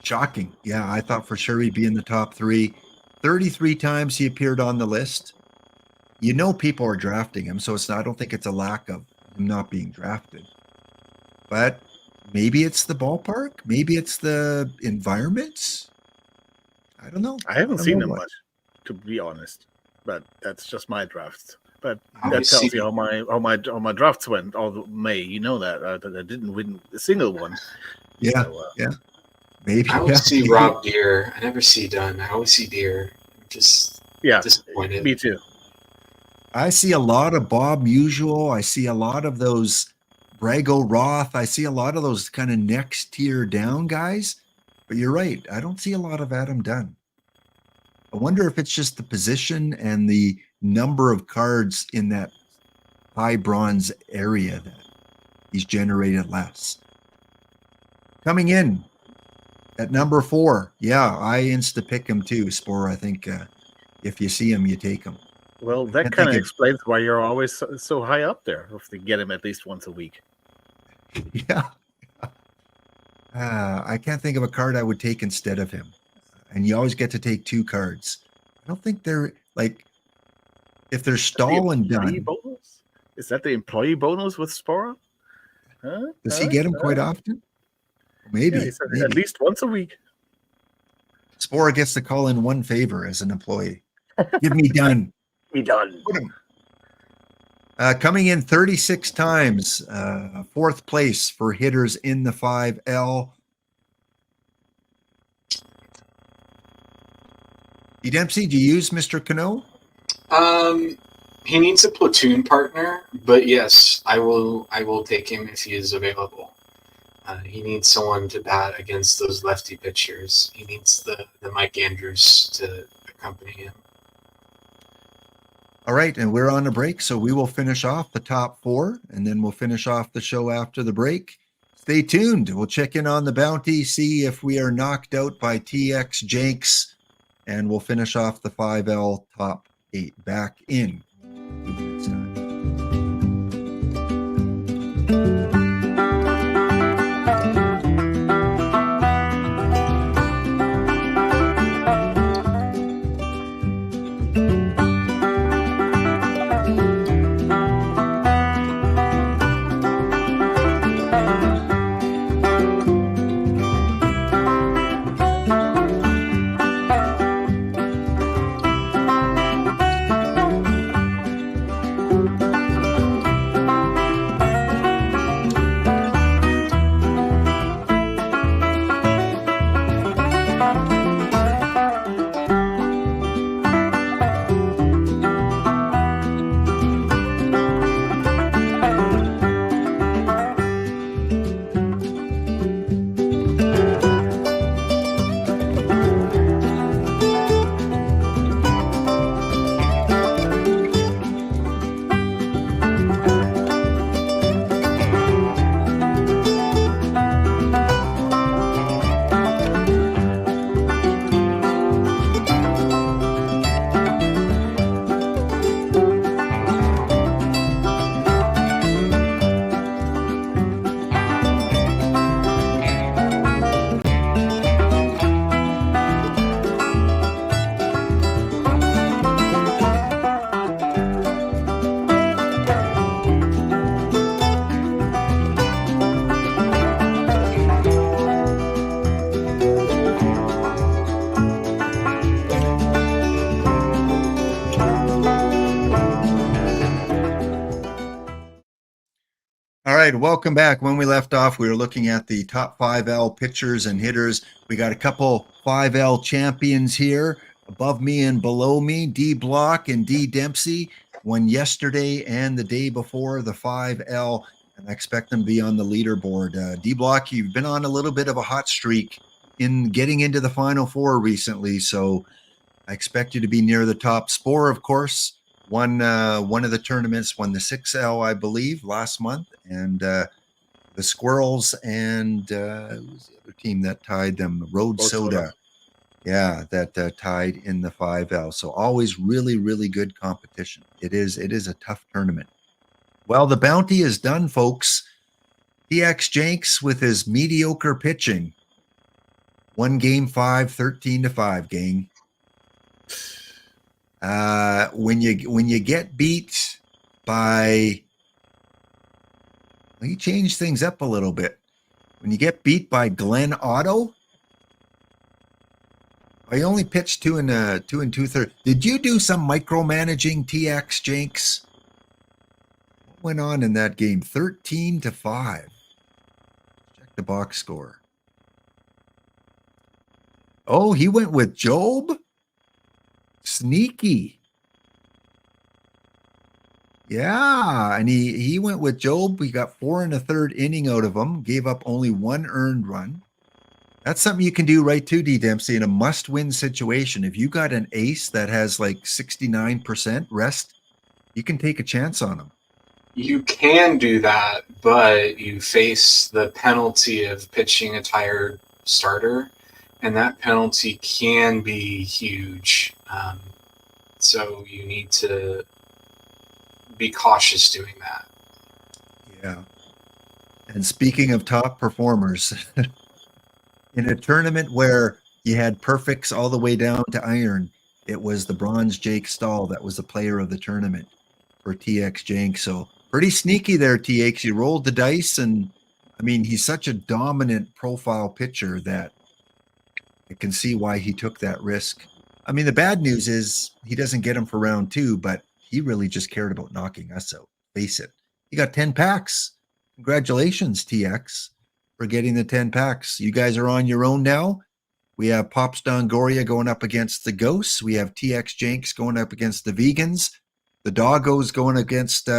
Shocking. Yeah, I thought for sure he'd be in the top 3. 33 times he appeared on the list. You know people are drafting him, so I don't think it's a lack of him not being drafted. But maybe it's the ballpark. Maybe it's the environment. I don't know. I haven't don't seen know him what. much, to be honest. But that's just my drafts. But I that would tells see- you how my drafts went all the May. You know that I didn't win a single one. Yeah, So, yeah. Maybe. I always yeah, see maybe. Rob Deere. I never see Dunn. I always see Deere. I'm just yeah, disappointed. me too. I see a lot of Bob Musial. I see a lot of those Brago Roth. I see a lot of those kind of next tier down guys. But you're right. I don't see a lot of Adam Dunn. I wonder if it's just the position and the number of cards in that high bronze area that he's generated less. Coming in at number 4. Yeah, I insta-pick him too, Spore. I think if you see him, you take him. Well, I that can't kind of think of- explains why you're always so high up there. If they get him at least once a week. Yeah. I can't think of a card I would take instead of him. And you always get to take 2 cards. I don't think they're like, if they're Stahl and Employee Dunn, bonus? Is that the employee bonus with Spora? Huh? does he get them quite often? Maybe. Yeah, he said maybe. at least once a week. Spora gets to call in one favor as an employee. Give me Dunn. Be done. Put him. Coming in 36 times, 4th place for hitters in the 5L. E. Dempsey, do you use Mr. Cano? He needs a platoon partner, but yes, I will take him if he is available. He needs someone to bat against those lefty pitchers. He needs the Mike Andrews to accompany him. All right, and we're on a break, so we will finish off the top 4, and then we'll finish off the show after the break. Stay tuned. We'll check in on the bounty, see if we are knocked out by TX Jenks, and we'll finish off the 5L top 8 back in 2 minutes time. right, welcome back. When we left off, we were looking at the top 5L pitchers and hitters. We got a couple 5L champions here above me and below me, D Block and D Dempsey, won yesterday and the day before the 5L, and I expect them to be on the leaderboard. D Block, you've been on a little bit of a hot streak in getting into the Final Four recently, so I expect you to be near the top. Spore, of course, won one of the tournaments, won the 6L, I believe, last month, and the Squirrels and who's the other team that tied them? Road Soda. Yeah, that tied in the 5L. So always really, really good competition. It is a tough tournament. Well, the bounty is done, folks. TX Jenks with his mediocre pitching won game 5, 13-5, gang. When you get beat by, well, you change things up a little bit. When you get beat by Glenn Otto, I only pitched 2 and 2/3. Did you do some micromanaging, TX Jenks? What went on in that game? 13-5. Check the box score. Oh, he went with Job. Sneaky. Yeah, and he went with Job. We got 4 1/3 inning out of him. Gave up only 1 earned run. That's something you can do right too, D Dempsey, in a must-win situation. If you got an ace that has like 69% rest, you can take a chance on him. You can do that, but you face the penalty of pitching a tired starter, and that penalty can be huge. So you need to be cautious doing that. Yeah. And speaking of top performers, in a tournament where you had perfects all the way down to iron, it was the bronze Jake Stahl that was the player of the tournament for TX Jenks. So pretty sneaky there, TX. You rolled the dice, and I mean, he's such a dominant profile pitcher that I can see why he took that risk. I mean, the bad news is he doesn't get him for round 2, but he really just cared about knocking us out. Face it. He got 10 packs. Congratulations, TX, for getting the 10 packs. You guys are on your own now. We have Pops Dongoria going up against the Ghosts. We have TX Jenks going up against the Vegans. The Doggos going against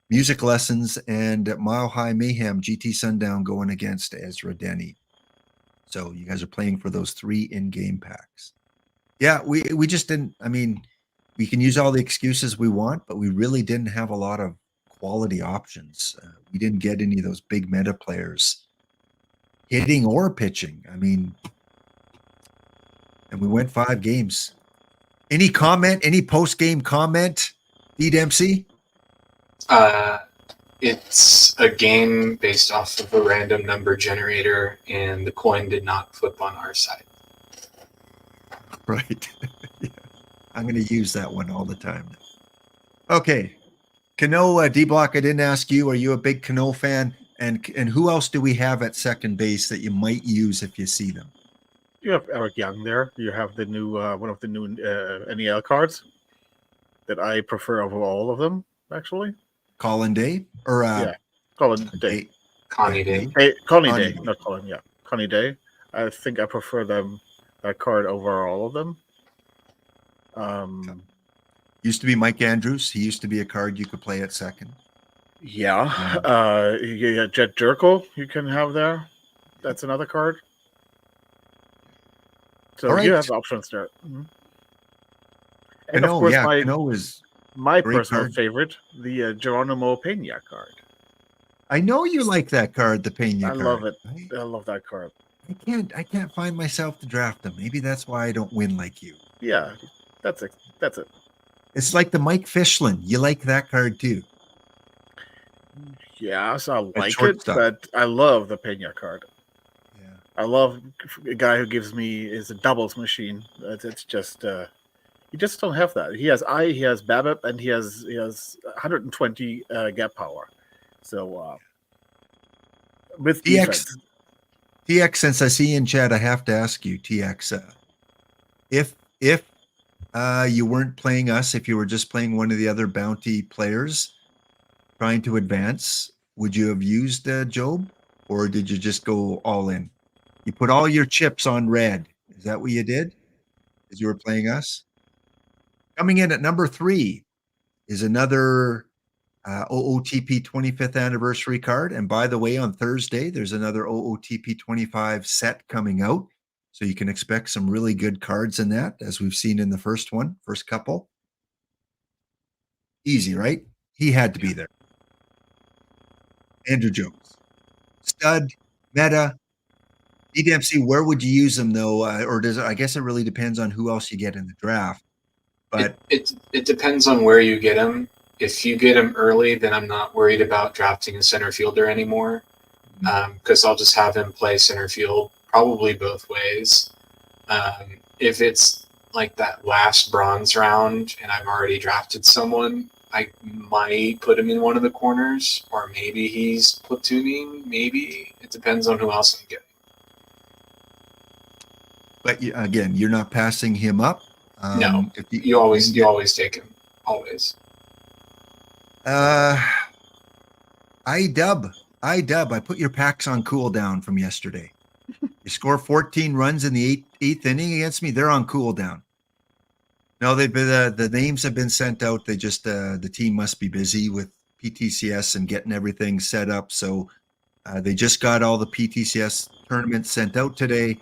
Music Lessons, and Mile High Mayhem, GT Sundown going against Ezra Denny. So you guys are playing for those 3 in-game packs. Yeah, we just didn't, I mean, we can use all the excuses we want, but we really didn't have a lot of quality options. We didn't get any of those big meta players hitting or pitching. I mean, and we went 5 games. Any comment, any post-game comment, D Dempsey? It's a game based off of a random number generator, and the coin did not flip on our side. Right. Yeah. I'm going to use that one all the time. Okay. Cano, D-Block, I didn't ask you. Are you a big Cano fan? And who else do we have at second base that you might use if you see them? You have Eric Young there. You have the new one of the new NEL cards that I prefer over all of them, actually. Colin Day? Or yeah, Colin Day. Connie Day. Hey, Connie Connie Day, Day. not Colin. Yeah, Connie Day. I think I prefer that card over all of them. Used to be Mike Andrews. He used to be a card you could play at second. Yeah. Yeah, Jet Jerkel you can have there. That's another card. So All right. you have options there. Mm-hmm. And Cano, of course, yeah, Cano is my great personal card. favorite, the Geronimo Pena card. I know you like that card, the Pena I card. love it. I I love that card. can't find myself to draft him. Maybe that's why I don't win like you. Yeah, that's it. That's it. It's like the Mike Fischlin. You like that card too. Yes, I like it, shortstop. but I love the Pena card. Yeah. I love a guy who gives me is a doubles machine. It's just you just don't have that. He has BABIP, and he has 120 gap power. So with defense. TX, since I see you in chat, I have to ask you, TX, if you weren't playing us, if you were just playing one of the other bounty players trying to advance, would you have used Job, or did you just go all in? You put all your chips on red. Is that what you did? As you were playing us? Coming in at number 3 is another OOTP 25th anniversary card. And by the way, on Thursday, there's another OOTP 25 set coming out. So you can expect some really good cards in that, as we've seen in the first couple. Easy, right? He had to be there. Andrew Jones. Stud, meta. DDMC, where would you use him though? Or does it, I guess it really depends on who else you get in the draft. But it depends on where you get him. If you get him early, then I'm not worried about drafting a center fielder anymore, because I'll just have him play center field, probably both ways. If it's like that last bronze round and I've already drafted someone, I might put him in one of the corners, or maybe he's platooning. Maybe it depends on who else I'm getting. But again, you're not passing him up. No, if you always take him, always. iDub. I put your packs on cooldown from yesterday. You score 14 runs in the eighth inning against me. They're on cooldown. No, they've been the names have been sent out. They just the team must be busy with PTCS and getting everything set up. So they just got all the PTCS tournaments sent out today.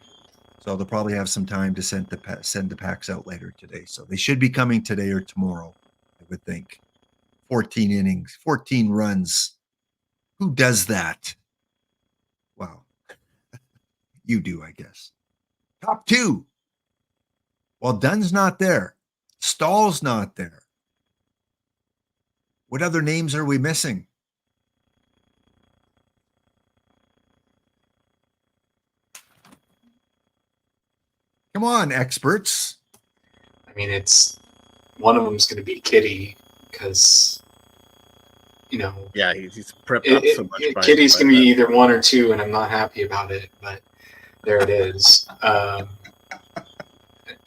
So they'll probably have some time to send the packs out later today. So they should be coming today or tomorrow, I would think. 14 innings, 14 runs. Who does that? Wow. You do, I guess. Top 2. Well, Dunn's not there. Stahl's not there. What other names are we missing? Come on, experts. I mean, it's one of them's going to be Kitty, because Yeah, he's prepped up so much. Kitty's going to be either 1 or 2, and I'm not happy about it, but there it is. And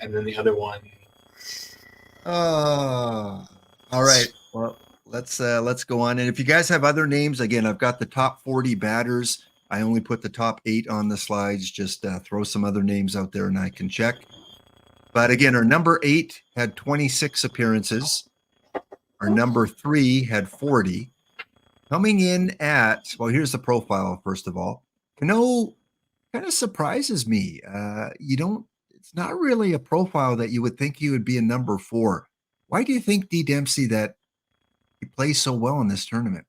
then the other one. All right. Well, let's go on. And if you guys have other names, again, I've got the top 40 batters. I only put the top 8 on the slides. Just throw some other names out there and I can check. But again, our number 8 had 26 appearances. Our number 3 had 40. Coming in at, well, here's the profile, first of all. Cano kind of surprises me. It's not really a profile that you would think he would be a number 4. Why do you think, D. Dempsey, that he plays so well in this tournament?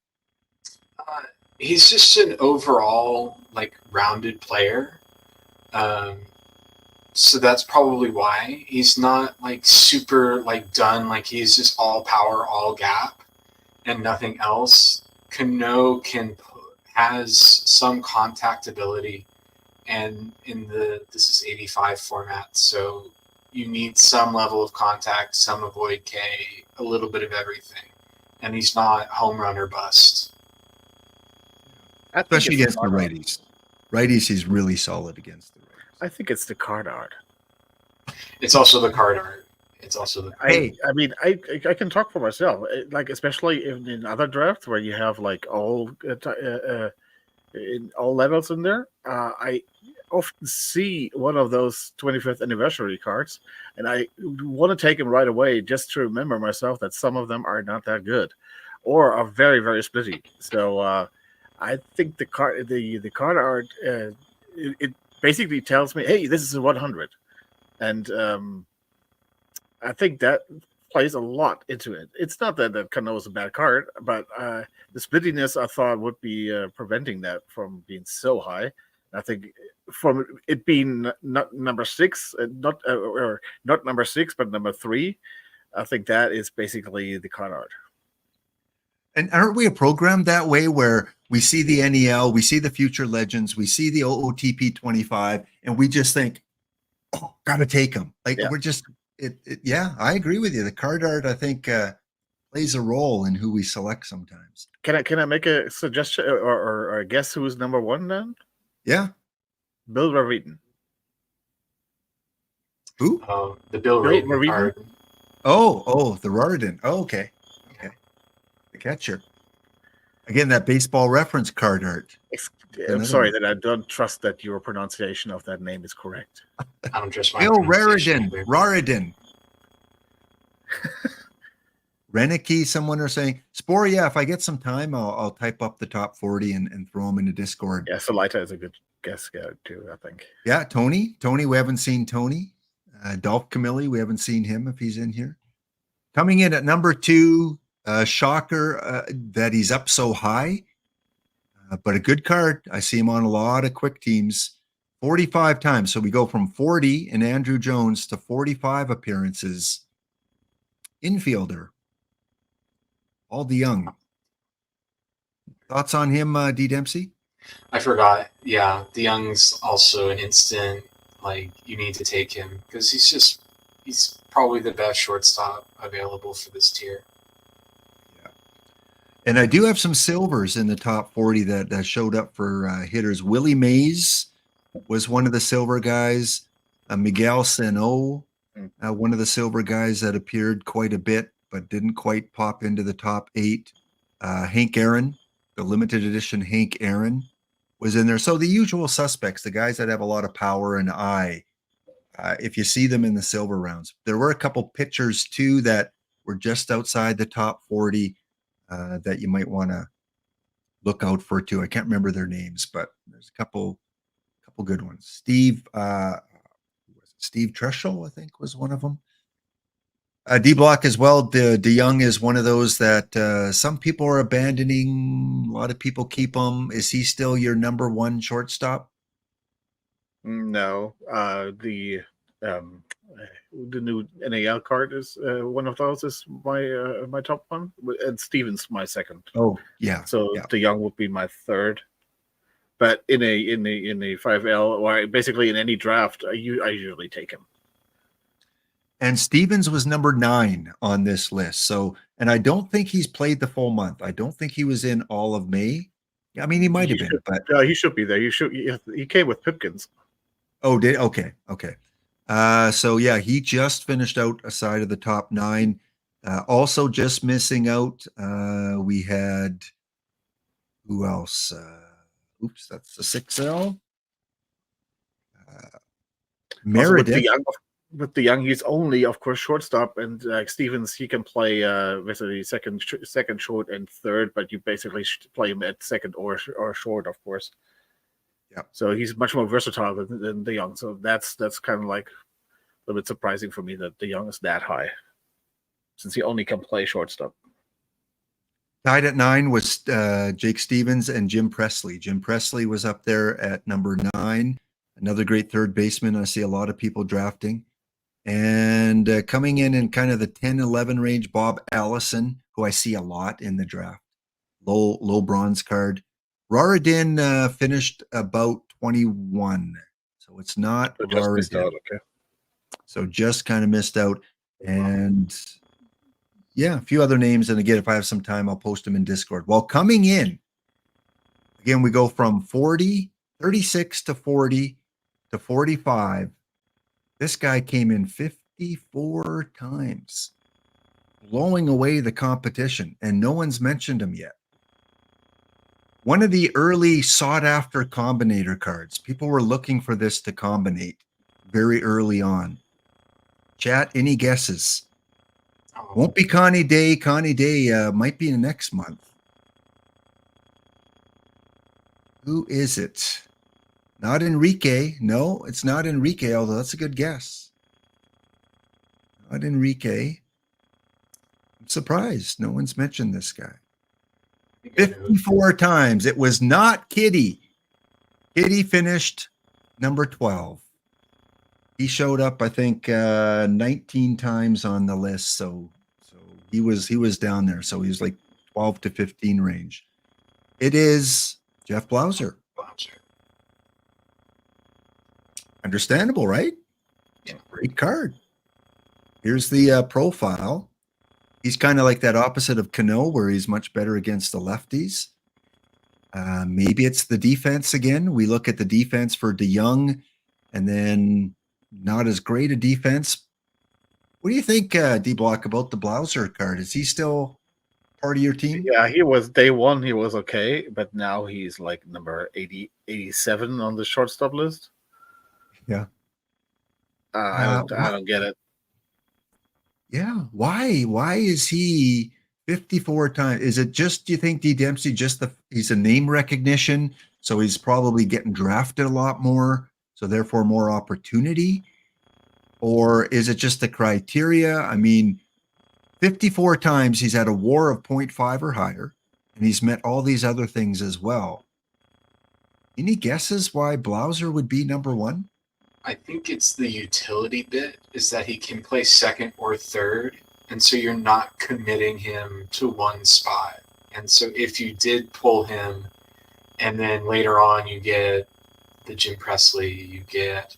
He's just an overall rounded player. So that's probably why he's not super done. He's just all power, all gap, and nothing else. Cano has some contact ability, and this is 85 format, so you need some level of contact, some avoid K, a little bit of everything, and he's not home run or bust. Especially against the righties. Righties, he's really solid against the righties. I think it's the card art. It's also the card art. I can talk for myself. Especially in other drafts where you have all in all levels in there. I often see one of those 25th anniversary cards, and I want to take them right away just to remember myself that some of them are not that good, or are very, very splitty. So I think the card art it basically tells me, hey, this is a 100, and I think that plays a lot into it. It's not that Cano is a bad card, but the splittiness I thought would be preventing that from being so high. I think from it being not number 6, not number 6, but number 3, I think that is basically the card art. And aren't we a program that way where we see the NEL, we see the Future Legends, we see the OOTP 25, and we just think, oh, gotta take them. We're just yeah, I agree with you. The card art, I think, plays a role in who we select sometimes. Can I make a suggestion or guess who's number 1 then? Yeah, Bill Rariten. Who? The Bill Rariten card. Oh, the Rariten. Oh, okay. The catcher. Again, that baseball reference card art. I'm Another sorry one. that I don't trust that your pronunciation of that name is correct. I don't trust my Bill pronunciation Raridan. either. Raridan. Renicky, someone are saying, Spore, yeah, if I get some time, I'll type up the top 40 and throw them into Discord. Yeah, Solita is a good guess too, I think. Yeah, Tony. Tony, we haven't seen Tony. Dolph Camilli, we haven't seen him if he's in here. Coming in at number 2, shocker that he's up so high, but a good card. I see him on a lot of quick teams, 45 times. So we go from 40 in Andrew Jones to 45 appearances. Infielder, All DeYoung. Thoughts on him, D. Dempsey? I forgot. Yeah, the Young's also an instant. Like, you need to take him because he's probably the best shortstop available for this tier. And I do have some silvers in the top 40 that showed up for hitters. Willie Mays was one of the silver guys. Miguel Sano, one of the silver guys that appeared quite a bit, but didn't quite pop into the top 8. Hank Aaron, the limited edition Hank Aaron was in there. So the usual suspects, the guys that have a lot of power and eye, if you see them in the silver rounds. There were a couple pitchers too that were just outside the top 40 that you might want to look out for too. I can't remember their names, but there's a couple good ones. Steve Treschel, I think, was one of them. D Block as well. DeYoung is one of those that some people are abandoning. A lot of people keep him. Is he still your number 1 shortstop? No, the new NAL card is one of those. Is my top one, and Stevens my second. Oh yeah. So yeah. DeYoung would be my third. But in a 5L or basically in any draft, I usually take him. And Stevens was number 9 on this list. So, and I don't think he's played the full month. I don't think he was in all of May. I mean, he might have been, but he should be there. He came with Pipkins. Oh, okay. So yeah, he just finished out a side of the top 9. Also just missing out. We had who else? Oops, that's the 6L. Meredith. With DeYoung, he's only, of course, shortstop, and Stevens, he can play with a second, short, and third, but you basically play him at second or short, of course. Yeah. So he's much more versatile than DeYoung. So that's kind of like a little bit surprising for me that DeYoung is that high, since he only can play shortstop. Tied at 9 was Jake Stevens and Jim Presley. Jim Presley was up there at number 9. Another great third baseman. I see a lot of people drafting. And coming in kind of the 10-11 range, Bob Allison, who I see a lot in the draft. Low bronze card. Raridan finished about 21. So it's not Raridan. Okay. So just kind of missed out. And yeah, a few other names. And again, if I have some time, I'll post them in Discord. While coming in, again, we go from 36 to 40 to 45. This guy came in 54 times, blowing away the competition, and no one's mentioned him yet. One of the early sought-after combinator cards. People were looking for this to combinate very early on. Chat, any guesses? Won't be Connie Day. Connie Day might be in next month. Who is it? Not Enrique. No, it's not Enrique, although that's a good guess. Not Enrique. I'm surprised no one's mentioned this guy. 54 times. It was not Kitty. Kitty finished number 12. He showed up, I think, 19 times on the list. So he was down there. So he was like 12 to 15 range. It is Jeff Blauser. Understandable, right? Yeah. Great card. Here's the profile. He's kind of like that opposite of Cano, where he's much better against the lefties. Maybe it's the defense again. We look at the defense for DeYoung, and then not as great a defense. What do you think, D Block, about the Blauser card? Is he still part of your team? Yeah, he was day one. He was okay, but now he's like number 87 on the shortstop list. Yeah. I don't get it. Yeah. Why is he 54 times? Is it just, do you think D Dempsey he's a name recognition, so he's probably getting drafted a lot more, so therefore more opportunity? Or is it just the criteria? I mean, 54 times he's had a WAR of 0.5 or higher, and he's met all these other things as well. Any guesses why Blauser would be number one? I think it's the utility bit, is that he can play second or third, and so you're not committing him to one spot. And so if you did pull him, and then later on you get the Jim Presley, you get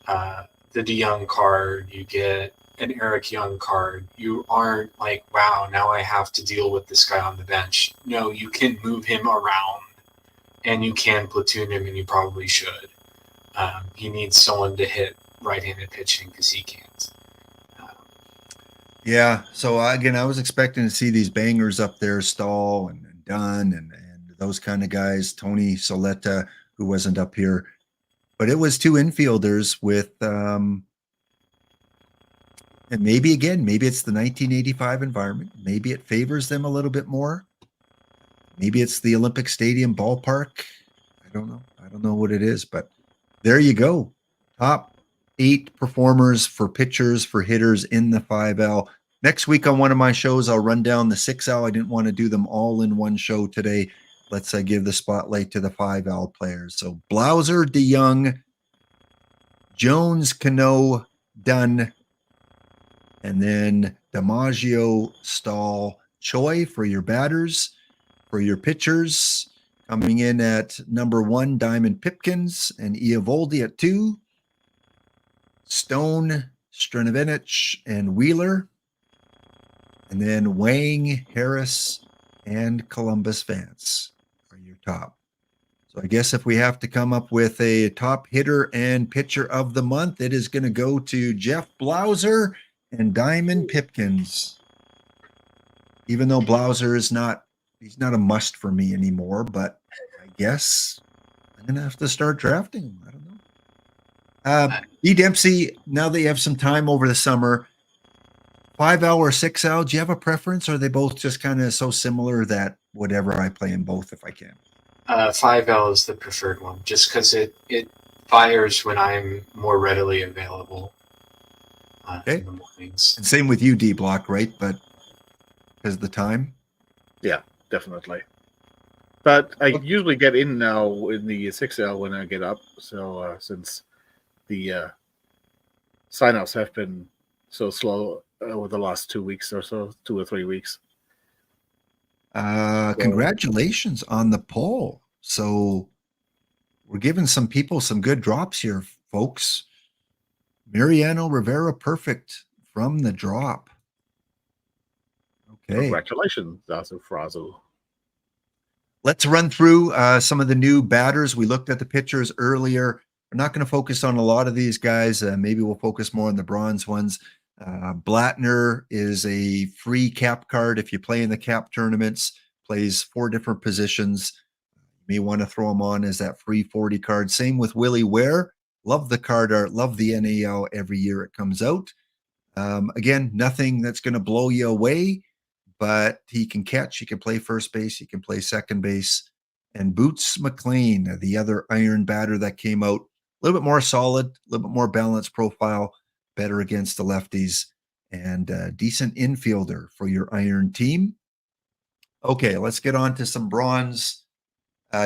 the DeYoung card, you get an Eric Young card, you aren't like, wow, now I have to deal with this guy on the bench. No, you can move him around, and you can platoon him, and you probably should. He needs someone to hit right-handed pitching because he can't. Yeah. So again, I was expecting to see these bangers up there, Stahl and Dunn and those kind of guys, Tony Soletta, who wasn't up here. But it was two infielders with, and maybe it's the 1985 environment. Maybe it favors them a little bit more. Maybe it's the Olympic Stadium ballpark. I don't know. I don't know what it is, but there you go. Top 8 performers for pitchers, for hitters in the 5L. Next week on one of my shows, I'll run down the 6L. I didn't want to do them all in one show today. Let's give the spotlight to the 5L players. So Blauser, DeYoung, Jones, Cano, Dunn, and then DiMaggio, Stahl, Choi for your batters. For your pitchers, coming in at number 1, Diamond Pipkins and Eovaldi at 2. Stone, Stranovic, and Wheeler. And then Wang, Harris, and Columbus Vance are your top. So I guess if we have to come up with a top hitter and pitcher of the month, it is going to go to Jeff Blauser and Diamond Pipkins. Even though Blauser is he's not a must for me anymore, but I guess I'm going to have to start drafting him. I don't know. E. Dempsey, now that you have some time over the summer, 5L or 6L, do you have a preference? Or are they both just kind of so similar that whatever, I play in both if I can? 5L is the preferred one, just because it fires when I'm more readily available in the mornings. And same with you, D Block, right? But because of the time? Yeah, definitely. But I usually get in now in the 6L when I get up. So since the sign-ups have been so slow over the last 2 weeks or so, 2 or 3 weeks. Congratulations on the poll. So we're giving some people some good drops here, folks. Mariano Rivera, perfect from the drop. Okay. Congratulations, Zazu Frazu. Let's run through some of the new batters. We looked at the pitchers earlier. We're not going to focus on a lot of these guys. Maybe we'll focus more on the bronze ones. Blattner is a free cap card if you play in the cap tournaments, plays 4 different positions. You may want to throw him on as that free 40 card. Same with Willie Ware. Love the card art, love the NAL every year it comes out. Again, nothing that's going to blow you away, but he can catch, he can play first base, he can play second base. And Boots McLean, the other iron batter that came out, a little bit more solid, a little bit more balanced profile, better against the lefties, and a decent infielder for your iron team. Okay, let's get on to some bronze.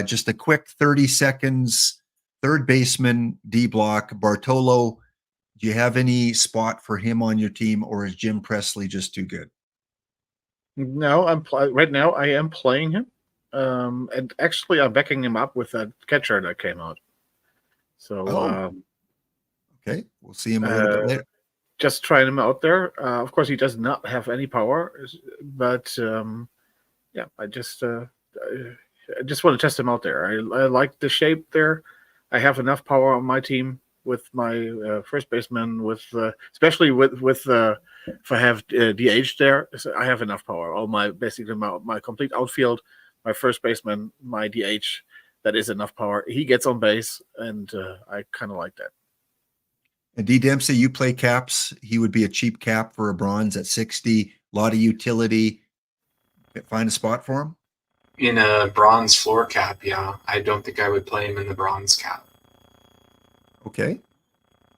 Just a quick 30 seconds. Third baseman, D Block, Bartolo. Do you have any spot for him on your team, or is Jim Presley just too good? No, right now I am playing him. And actually I'm backing him up with that catcher that came out. So okay, we'll see him a little bit later. Just trying him out there. Of course, he does not have any power, but yeah, I just want to test him out there. I like the shape there. I have enough power on my team with my first baseman, with especially with if I have DH there, so I have enough power. All my basically my complete outfield, my first baseman, my DH, that is enough power. He gets on base, and I kind of like that. And D Dempsey, you play caps. He would be a cheap cap for a bronze at 60. A lot of utility. Find a spot for him. In a bronze floor cap, yeah. I don't think I would play him in the bronze cap. Okay.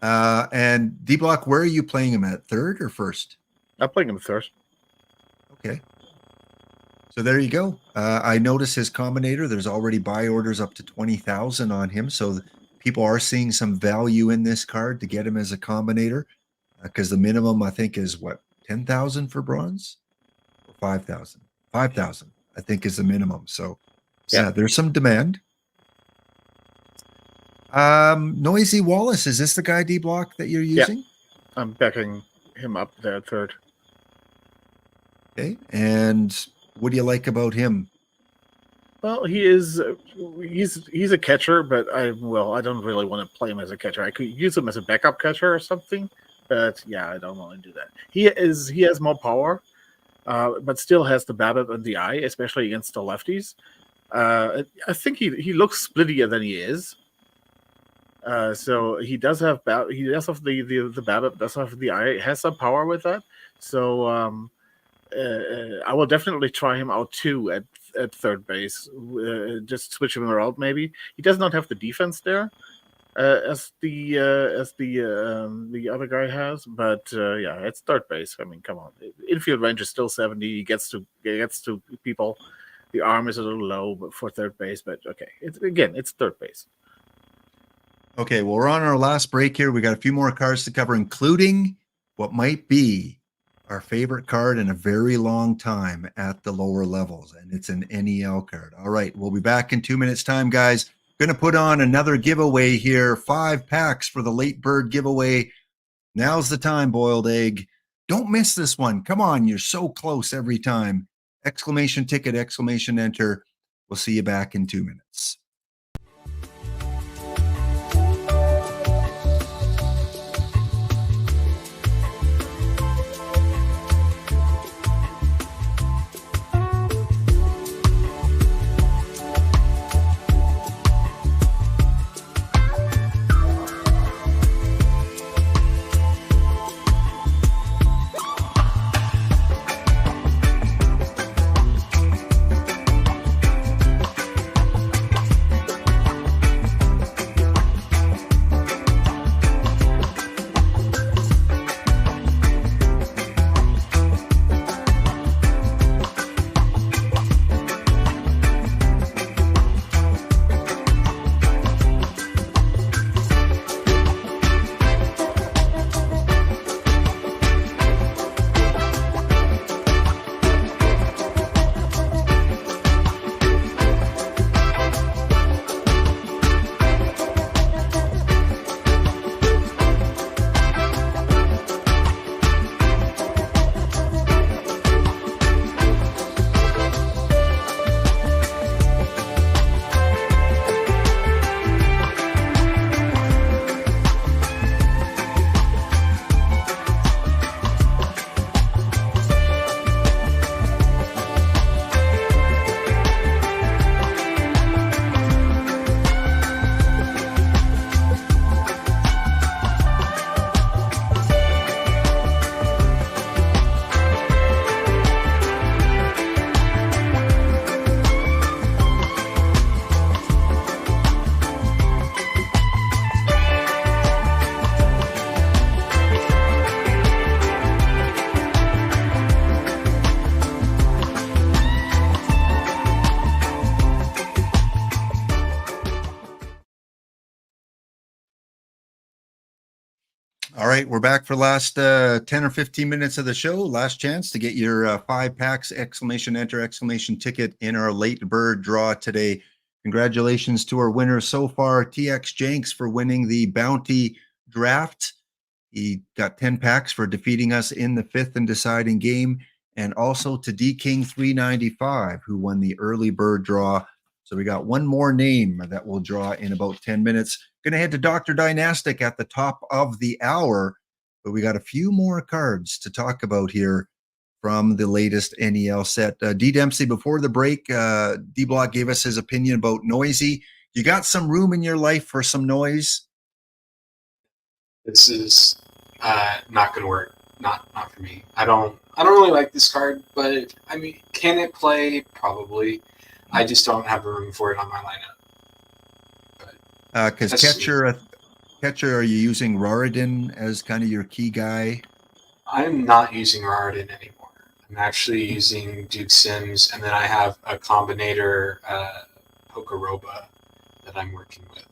And D Block, where are you playing him at? Third or first? I'm playing him first. Okay. So there you go. I notice his combinator. There's already buy orders up to 20,000 on him. So people are seeing some value in this card to get him as a combinator, because the minimum I think is what, 10,000 for bronze, or 5,000. 5,000 I think is the minimum. So yeah, there's some demand. Noisy Wallace, is this the guy D Block that you're using? I'm backing him up there at third. Okay. And what do you like about him? Well, he's a catcher, but I don't really want to play him as a catcher. I could use him as a backup catcher or something, but yeah, I don't want to do that. He has more power, but still has the BABIP and the eye, especially against the lefties. I think he looks splittier than he is. So he does have the BABIP, does have the eye, has some power with that. So I will definitely try him out too at third base. Just switch him around maybe. He does not have the defense there as the other guy has, but yeah, it's third base. I mean, come on, infield range is still 70. He gets to people. The arm is a little low for third base, but okay. It's third base. Okay, well, we're on our last break here. We got a few more cards to cover, including what might be our favorite card in a very long time at the lower levels, and it's an NEL card. All right, we'll be back in 2 minutes' time, guys. Going to put on another giveaway here, 5 packs for the late bird giveaway. Now's the time, boiled egg. Don't miss this one. Come on, you're so close every time. Exclamation ticket, exclamation enter. We'll see you back in 2 minutes. All right, we're back for last 10 or 15 minutes of the show. Last chance to get your 5 packs, exclamation enter, exclamation ticket in our late bird draw today. Congratulations to our winners so far. TX Jenks for winning the bounty draft. He got 10 packs for defeating us in the 5th and deciding game. And also to D King 395, who won the early bird draw. So we got one more name that we'll draw in about 10 minutes. Going to head to Dr. Dynastic at the top of the hour. but we got a few more cards to talk about here from the latest NEL set. D Dempsey, before the break, D Block gave us his opinion about noisy. You got some room in your life for some noise? This is not going to work. Not for me. I don't really like this card, but I mean, can it play? Probably. I just don't have the room for it on my lineup. Because That's catcher, are you using Raridan as kind of your key guy? I'm not using Raridan anymore. I'm actually using Duke Sims, and then I have a combinator Pokoroba that I'm working with.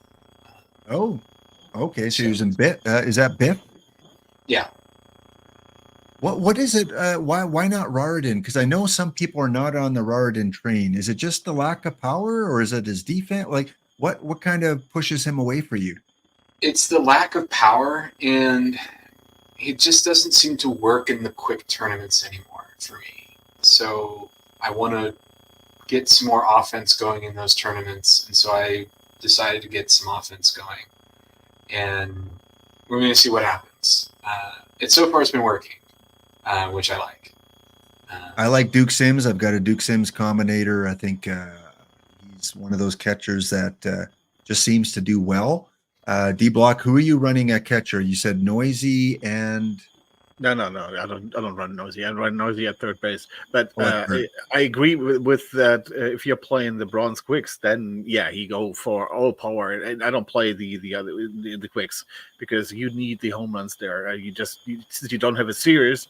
Oh, okay. So you're using Biff. Is that Biff? Yeah. What is it? Why not Raridan? Because I know some people are not on the Raridan train. Is it just the lack of power, or is it his defense? Like what kind of pushes him away for you? It's the lack of power, and he just doesn't seem to work in the quick tournaments anymore for me. So I want to get some more offense going in those tournaments, and so I decided to get some offense going. And we're going to see what happens. So far it's been working, which I like. I like Duke Sims. I've got a Duke Sims combinator. I think he's one of those catchers that just seems to do well. D Block, who are you running at catcher? You said Noisy and No. I don't run Noisy. I run Noisy at third base. But third. I agree with that. If you're playing the bronze quicks, then yeah, you go for all power. And I don't play the quicks because you need the home runs there. Since you don't have a series,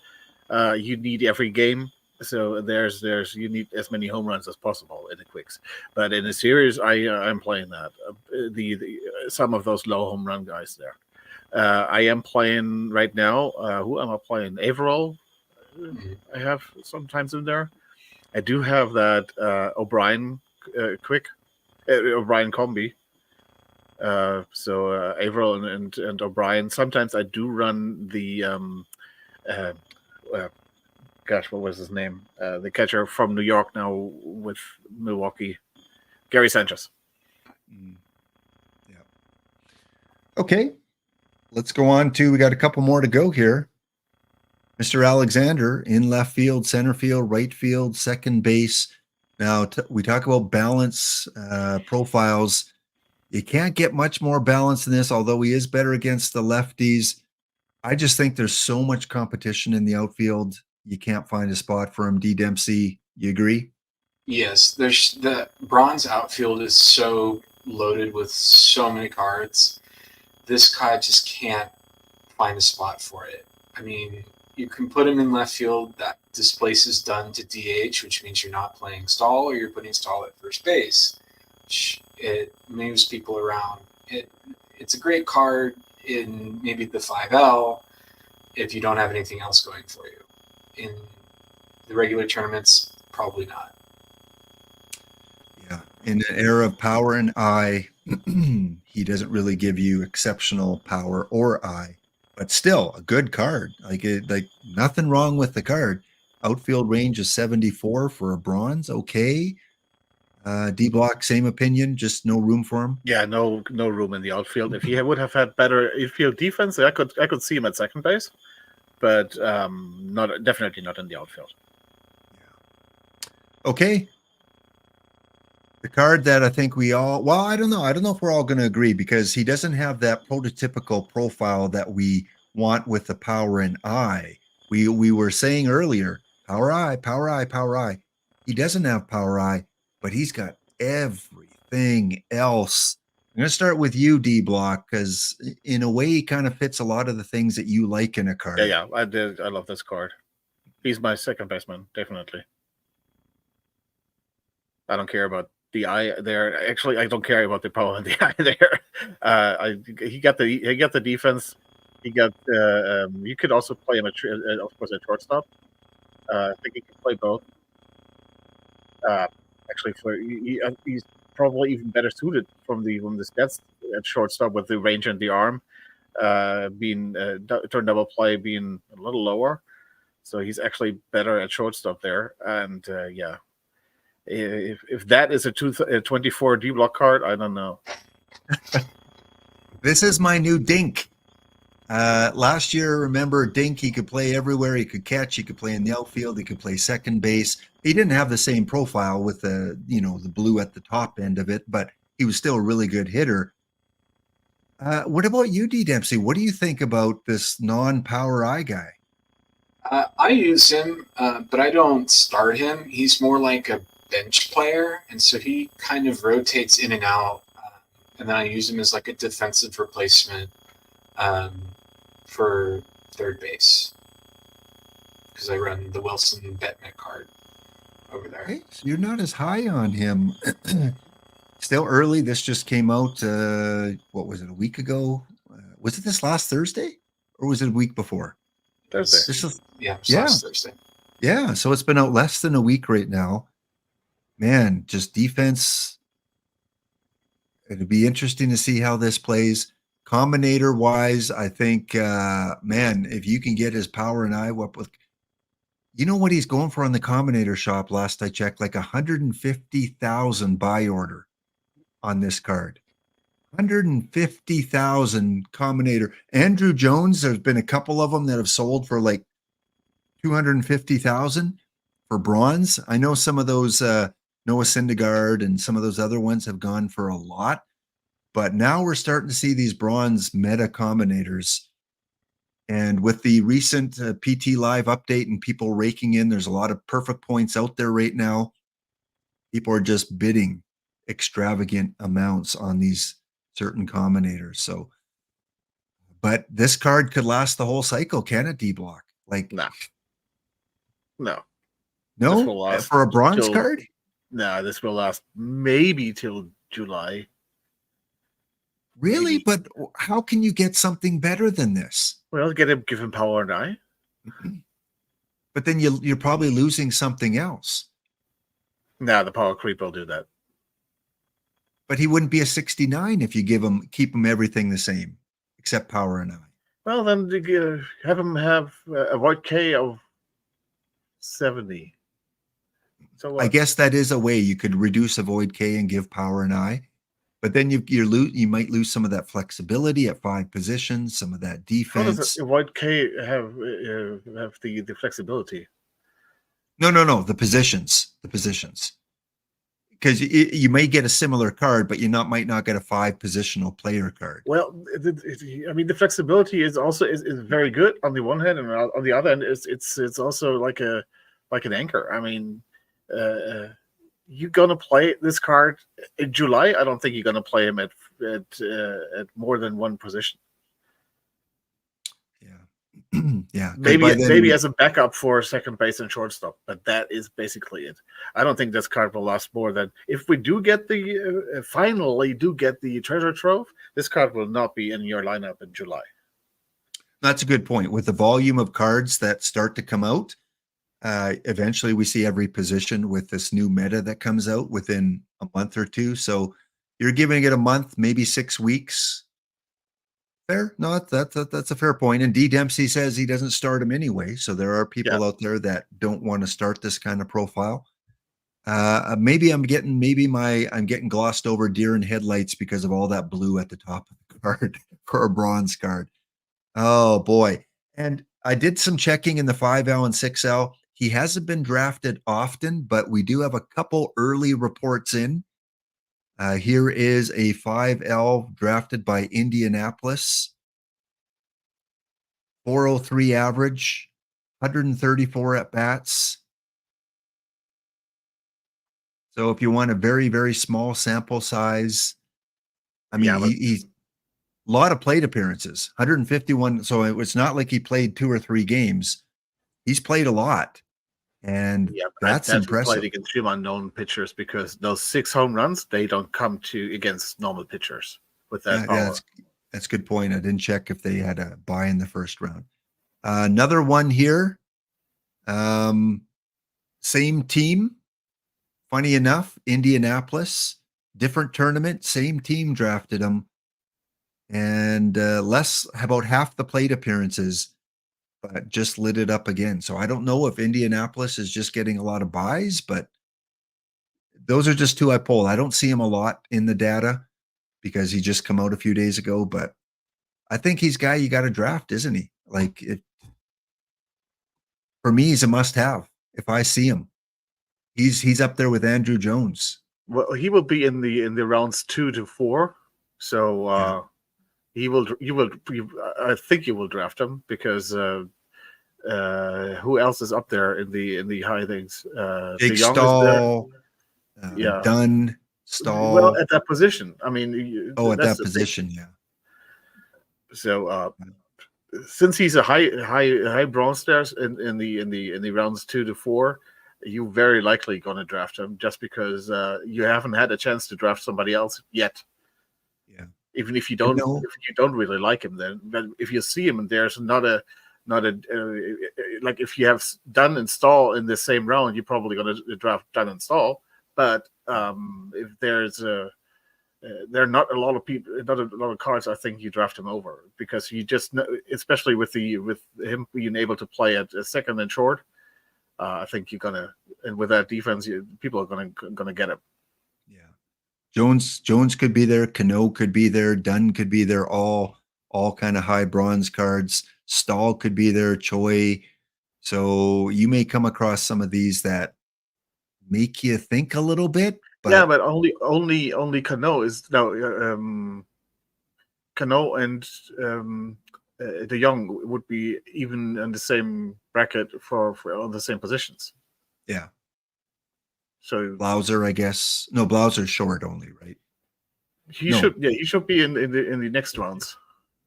you need every game. So there's you need as many home runs as possible in the quicks. But in a series, I'm playing that some of those low home run guys there. I am playing right now. Who am I playing? Averill. I have sometimes in there. I do have that O'Brien quick, O'Brien combi. So Averill and O'Brien. Sometimes I do run the gosh, what was his name? The catcher from New York now with Milwaukee, Gary Sanchez. Yeah. Okay. Let's go on to, we got a couple more to go here. Mr. Alexander in left field, center field, right field, second base. Now, we talk about balance profiles. You can't get much more balance than this, although he is better against the lefties. I just think there's so much competition in the outfield. You can't find a spot for him. D Dempsey, you agree? Yes, the bronze outfield is so loaded with so many cards. This guy just can't find a spot for it. I mean, you can put him in left field. That displaces Dunn to DH, which means you're not playing Stahl, or you're putting Stahl at first base. It moves people around. It's a great card in maybe the 5L if you don't have anything else going for you. In the regular tournaments, probably not. Yeah. In an era of power and eye, he doesn't really give you exceptional power or eye, but still a good card. Like nothing wrong with the card. Outfield range is 74 for a bronze. Okay. D Block, same opinion, just no room for him. Yeah, no room in the outfield. If he would have had better infield defense, I could see him at second base, but definitely not in the outfield. Okay. The card that I think we all, well, I don't know if we're all going to agree, because he doesn't have that prototypical profile that we want with the power and eye. We were saying earlier, power eye, power eye, power eye. He doesn't have power eye, but he's got everything else. I'm going to start with you, D Block, because in a way he kind of fits a lot of the things that you like in a card. Yeah, I love this card. He's my second baseman, definitely. I don't care about the eye there. Actually, I don't care about the power in the eye there. He got the defense. He got. You could also play him of course, at shortstop. I think he can play both. Actually, he's probably even better suited from the stats at shortstop with the range and the arm, being turn double play being a little lower. So he's actually better at shortstop there, and yeah. If that is a 24 D Block card, I don't know. This is my new dink. Last year, remember Dink, he could play everywhere. He could catch, he could play in the outfield, he could play second base. He didn't have the same profile with the, the blue at the top end of it, but he was still a really good hitter. What about you, D Dempsey? What do you think about this non-power eye guy? I use him, but I don't start him. He's more like a bench player, and so he kind of rotates in and out. And then I use him as like a defensive replacement for third base because I run the Wilson Bettman card over there. Okay, so you're not as high on him. Still early. This just came out. What was it? A week ago? Was it this last Thursday, or was it a week before? Thursday. This is, Last Thursday. yeah. So it's been out less than a week right now. Man, just defense. It'd be interesting to see how this plays. Combinator wise, I think, man, if you can get his power and eye up with, you know what he's going for on the Combinator shop last I checked, like 150,000 buy order on this card. 150,000 Combinator. Andrew Jones, there's been a couple of them that have sold for like 250,000 for bronze. I know some of those Noah Syndergaard and some of those other ones have gone for a lot, but now we're starting to see these bronze meta combinators. And with the recent PT Live update and people raking in, there's a lot of perfect points out there right now. People are just bidding extravagant amounts on these certain combinators. So, but this card could last the whole cycle, can it, D-Block? Like, No. This no, will last for a bronze till- card? No, this will last maybe till July. Really? Maybe. But how can you get something better than this? Well, give him power and eye. But then you're probably losing something else. No, the power creep will do that. But he wouldn't be a 69 if you keep him everything the same, except power and eye. Well, then have him have a white K of 70. So what? I guess that is a way you could reduce avoid K and give power and eye. But then you might lose some of that flexibility at 5 positions, some of that How defense. does a white K have the flexibility? No, the positions. Because you may get a similar card, but you might not get a 5 positional player card. Well, I mean, the flexibility is also is very good on the one hand, and on the other hand, it's also like an anchor. I mean, you're gonna play this card in July. I don't think you're gonna play him at more than one position. Yeah, yeah. Maybe as a backup for second base and shortstop, but that is basically it. I don't think this card will last more than if we do get the finally do get the treasure trove. This card will not be in your lineup in July. That's a good point. With the volume of cards that start to come out, eventually we see every position with this new meta that comes out within a month or two. So you're giving it a month, maybe 6 weeks. Fair? No, that's a fair point. And D Dempsey says he doesn't start him anyway. So there are people out there that don't want to start this kind of profile. Maybe I'm getting glossed over deer in headlights because of all that blue at the top of the card for a bronze card. Oh boy. And I did some checking in the 5L and 6L. He hasn't been drafted often, but we do have a couple early reports in. Here is a 5L drafted by Indianapolis. 403 average, 134 at bats. So if you want a very, very small sample size, I mean, he's a lot of plate appearances, 151. So it's not like he played 2 or 3 games. He's played a lot. And that's impressive. Played against few unknown pitchers because those 6 home runs, they don't come to against normal pitchers with that power. That's a good point. I didn't check if they had a bye in the first round. Another one here. Same team. Funny enough, Indianapolis, different tournament, same team drafted him. And about half the plate appearances, but just lit it up again. So I don't know if Indianapolis is just getting a lot of buys, but those are just 2 I pulled. I don't see him a lot in the data because he just come out a few days ago, but I think he's a guy you got to draft, isn't he? Like it for me, he's a must-have. If I see him, he's up there with Andrew Jones. Well, he will be in the rounds 2 to 4. So Yeah. I think you will draft him because who else is up there in the high things? Jake De Jong is there. Stahl, Yeah. Dunn, Stahl. Well, at that position. I mean, at that's that position, yeah. So since he's a high bronze stairs in the rounds 2 to 4, you're very likely going to draft him just because you haven't had a chance to draft somebody else yet. Yeah. Even if you don't really like him, then but if you see him and there's not a like if you have Dunn and Stahl in the same round, you're probably going to draft Dunn and Stahl. But if there's there are not a lot of people, not a lot of cards, I think you draft him over because you just know, especially with him being able to play at a second and short. I think you're gonna, and with that defense, people are gonna get him. Yeah, Jones could be there, Cano could be there, Dunn could be there, all kind of high bronze cards. Stahl could be there, Choi. So you may come across some of these that make you think a little bit. But yeah, but only Cano is no Cano and De Jong would be even in the same bracket for on the same positions. Yeah. So Blauser, I guess. No, Blauser's short only, right? He should be in the next rounds.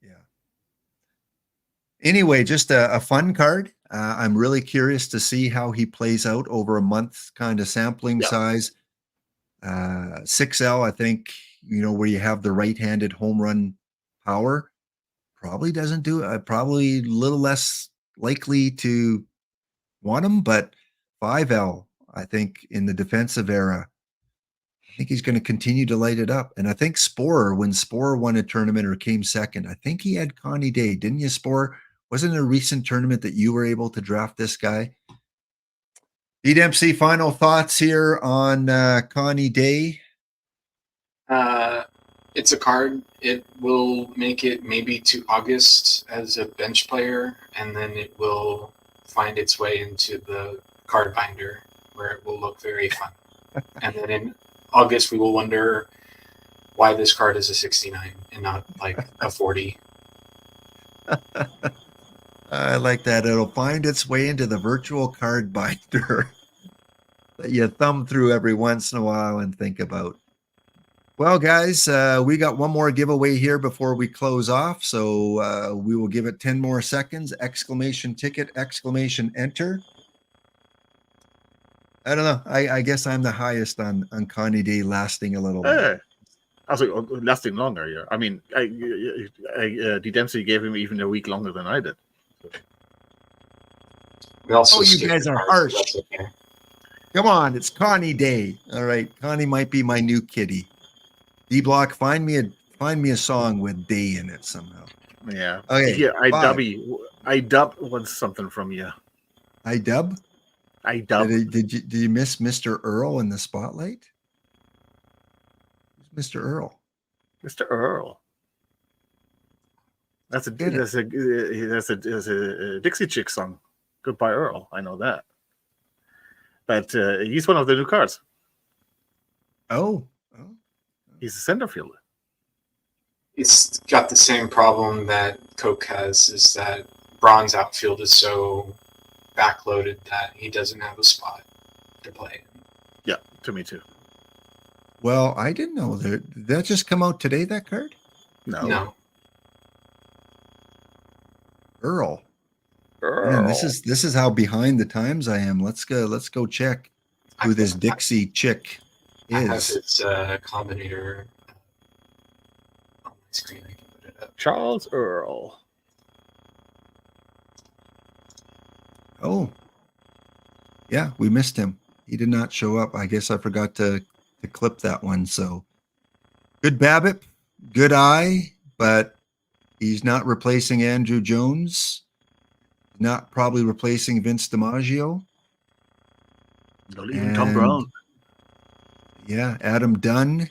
Yeah. Anyway, just a fun card. I'm really curious to see how he plays out over a month kind of sampling size. 6L, I think, where you have the right-handed home run power, probably doesn't do it. Probably a little less likely to want him, but 5L, I think in the defensive era, I think he's going to continue to light it up. And I think Sporer, when Sporer won a tournament or came second, I think he had Connie Day, didn't you, Sporer? Wasn't it a recent tournament that you were able to draft this guy? Pete Dempsey, final thoughts here on Connie Day. It's a card. It will make it maybe to August as a bench player, and then it will find its way into the card binder where it will look very fun. And then in August, we will wonder why this card is a 69 and not like a 40. I like that. It'll find its way into the virtual card binder that you thumb through every once in a while and think about. Well, guys, we got one more giveaway here before we close off. So we will give it 10 more seconds. Exclamation ticket, exclamation enter. I don't know. I guess I'm the highest on Connie Day lasting a little bit. I was like, lasting longer, yeah. I mean, D. Dempsey gave him even a week longer than I did. We also you guys are harsh. Okay. Come on, it's Connie Day. All right, Connie might be my new kitty. D-Block, find me a song with Day in it somehow. Yeah. Okay. Yeah, I dub wants something from you. I dub. Did you miss Mr. Earl in the spotlight? Who's Mr. Earl? Mr. Earl. That's a Dixie Chick song. Goodbye Earl. I know that. But he's one of the new cards. Oh. He's a center fielder. It's got the same problem that Coke has, is that Braun's outfield is so backloaded that he doesn't have a spot to play in. Yeah, to me too. Well, I didn't know that. Did that just come out today, that card? No. Earl. Man, this is how behind the times I am. Let's go check who this Dixie chick is. I have its combinator on my screen. I can put it up. Charles Earl. Oh. Yeah, we missed him. He did not show up. I guess I forgot to clip that one. So good BABIP, good eye, but he's not replacing Andrew Jones. Not probably replacing Vince DiMaggio. Not even Tom Brown. Yeah, Adam Dunn.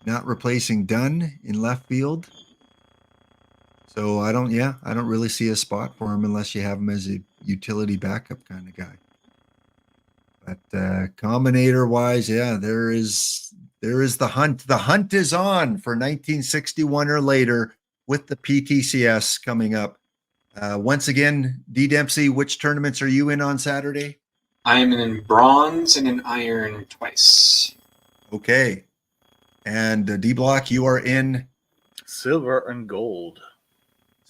Not replacing Dunn in left field. So I don't really see a spot for him unless you have him as a utility backup kind of guy. But combinator wise, yeah, there is the hunt. The hunt is on for 1961 or later with the PTCS coming up. Once again, D Dempsey, which tournaments are you in on Saturday? I'm in bronze and in iron twice. Okay. And D Block, you are in Silver and gold.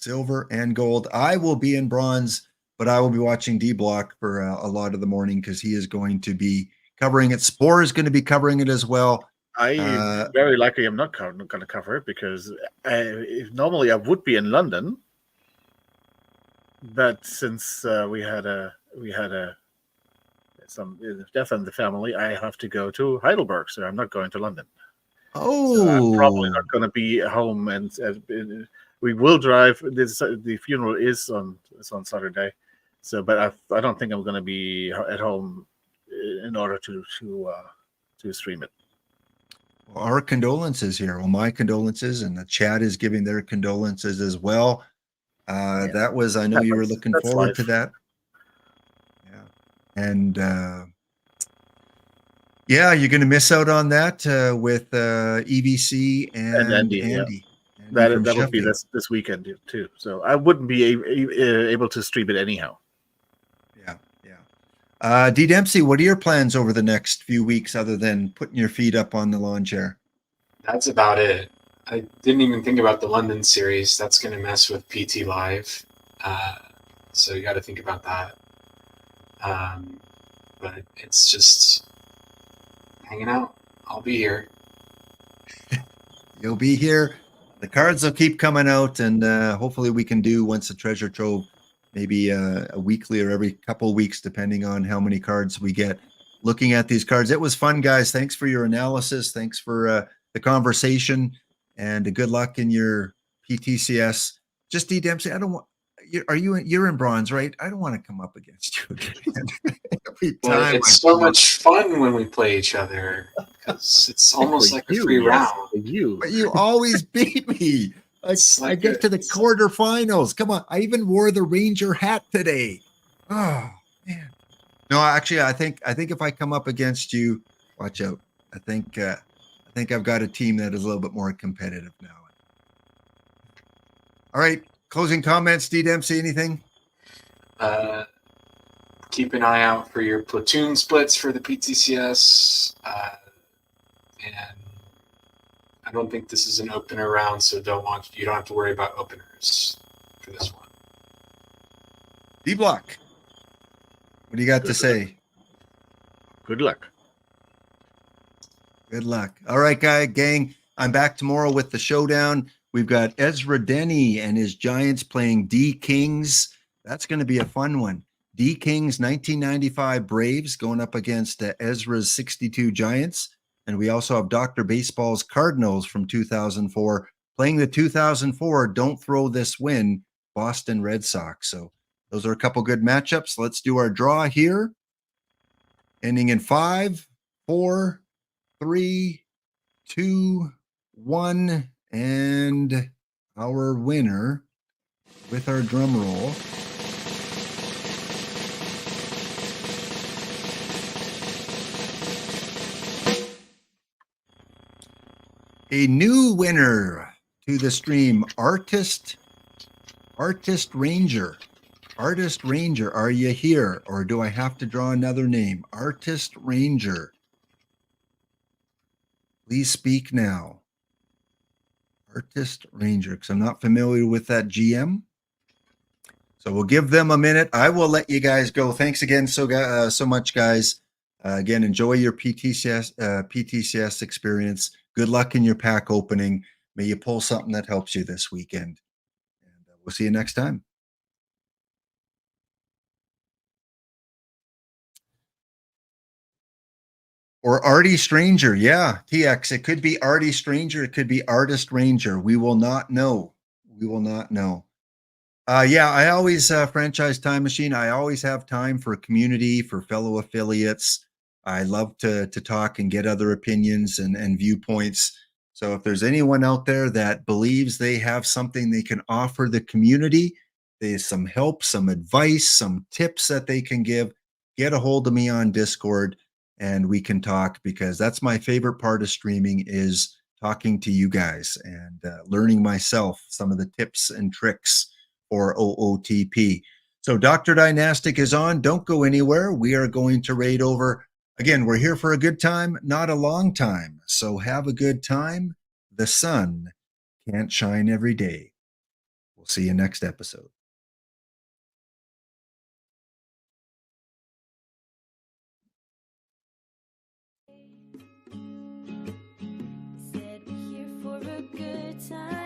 silver and gold. I will be in bronze, but I will be watching D Block for a lot of the morning because he is going to be covering it. Spore is going to be covering it as well. I very likely am not going to cover it because normally I would be in London, but since we had some death in the family, I have to go to Heidelberg, so I'm not going to London. Oh, So I'm probably not going to be home, and we will drive. The funeral is on Saturday, so but I don't think I'm going to be at home in order to stream it. well, our condolences here. Well, my condolences, and the chat is giving their condolences as well. That was, I know you were looking That's forward life. to that. Yeah. And yeah, you're going to miss out on that with EVC and Andy, yeah. Andy. That from will be Sheffield. this weekend too. So I wouldn't be able to stream it anyhow. Yeah. D Dempsey, what are your plans over the next few weeks other than putting your feet up on the lawn chair? That's about it. I didn't even think about the London series. That's going to mess with PT Live. So you got to think about that. But it's just hanging out. I'll be here. You'll be here. The cards will keep coming out, and hopefully we can do once the treasure trove, maybe a weekly or every couple of weeks, depending on how many cards we get. Looking at these cards, it was fun, guys. Thanks for your analysis. Thanks for the conversation, and good luck in your PTCS. Just D Dempsey, I don't want. You're in bronze, right? I don't want to come up against you again. Every But time it's I so come up. much fun when we play each other because it's almost like a free round. But you always beat me. It's I like get to the quarterfinals. Come on. I even wore the Ranger hat today. Oh man. No, actually, I think if I come up against you, watch out. I think I've got a team that is a little bit more competitive now. All right. Closing comments, D Dempsey, anything? Keep an eye out for your platoon splits for the PTCS. And I don't think this is an opener round, so you don't have to worry about openers for this one. D Block. What do you got to say? Good luck. Good luck. All right, gang. I'm back tomorrow with the showdown. We've got Ezra Denny and his Giants playing D Kings. That's going to be a fun one. D Kings 1995 Braves going up against Ezra's 62 Giants. And we also have Dr. Baseball's Cardinals from 2004 playing the 2004 Don't Throw This Win Boston Red Sox. So those are a couple good matchups. Let's do our draw here. Ending in 5, 4, 3, 2, 1. And our winner with our drum roll. A new winner to the stream, Artist Ranger. Artist Ranger, are you here? Or do I have to draw another name? Artist Ranger. Please speak now. Artist Ranger, because I'm not familiar with that GM. So we'll give them a minute. I will let you guys go. Thanks again so much, guys. Again, enjoy your PTCS experience. Good luck in your pack opening. May you pull something that helps you this weekend. And we'll see you next time. Or Artie Stranger. Yeah, TX. It could be Artie Stranger. It could be Artist Ranger. We will not know. We will not know. Yeah, I always franchise Time Machine. I always have time for community, for fellow affiliates. I love to talk and get other opinions and viewpoints. So if there's anyone out there that believes they have something they can offer the community, there's some help, some advice, some tips that they can give, get a hold of me on Discord and we can talk, because that's my favorite part of streaming, is talking to you guys and learning myself some of the tips and tricks for OOTP. So Dr. Dynastic is on. Don't go anywhere. We are going to raid over. Again, we're here for a good time, not a long time. So have a good time. The sun can't shine every day. We'll see you next episode. Said we're here for a good time.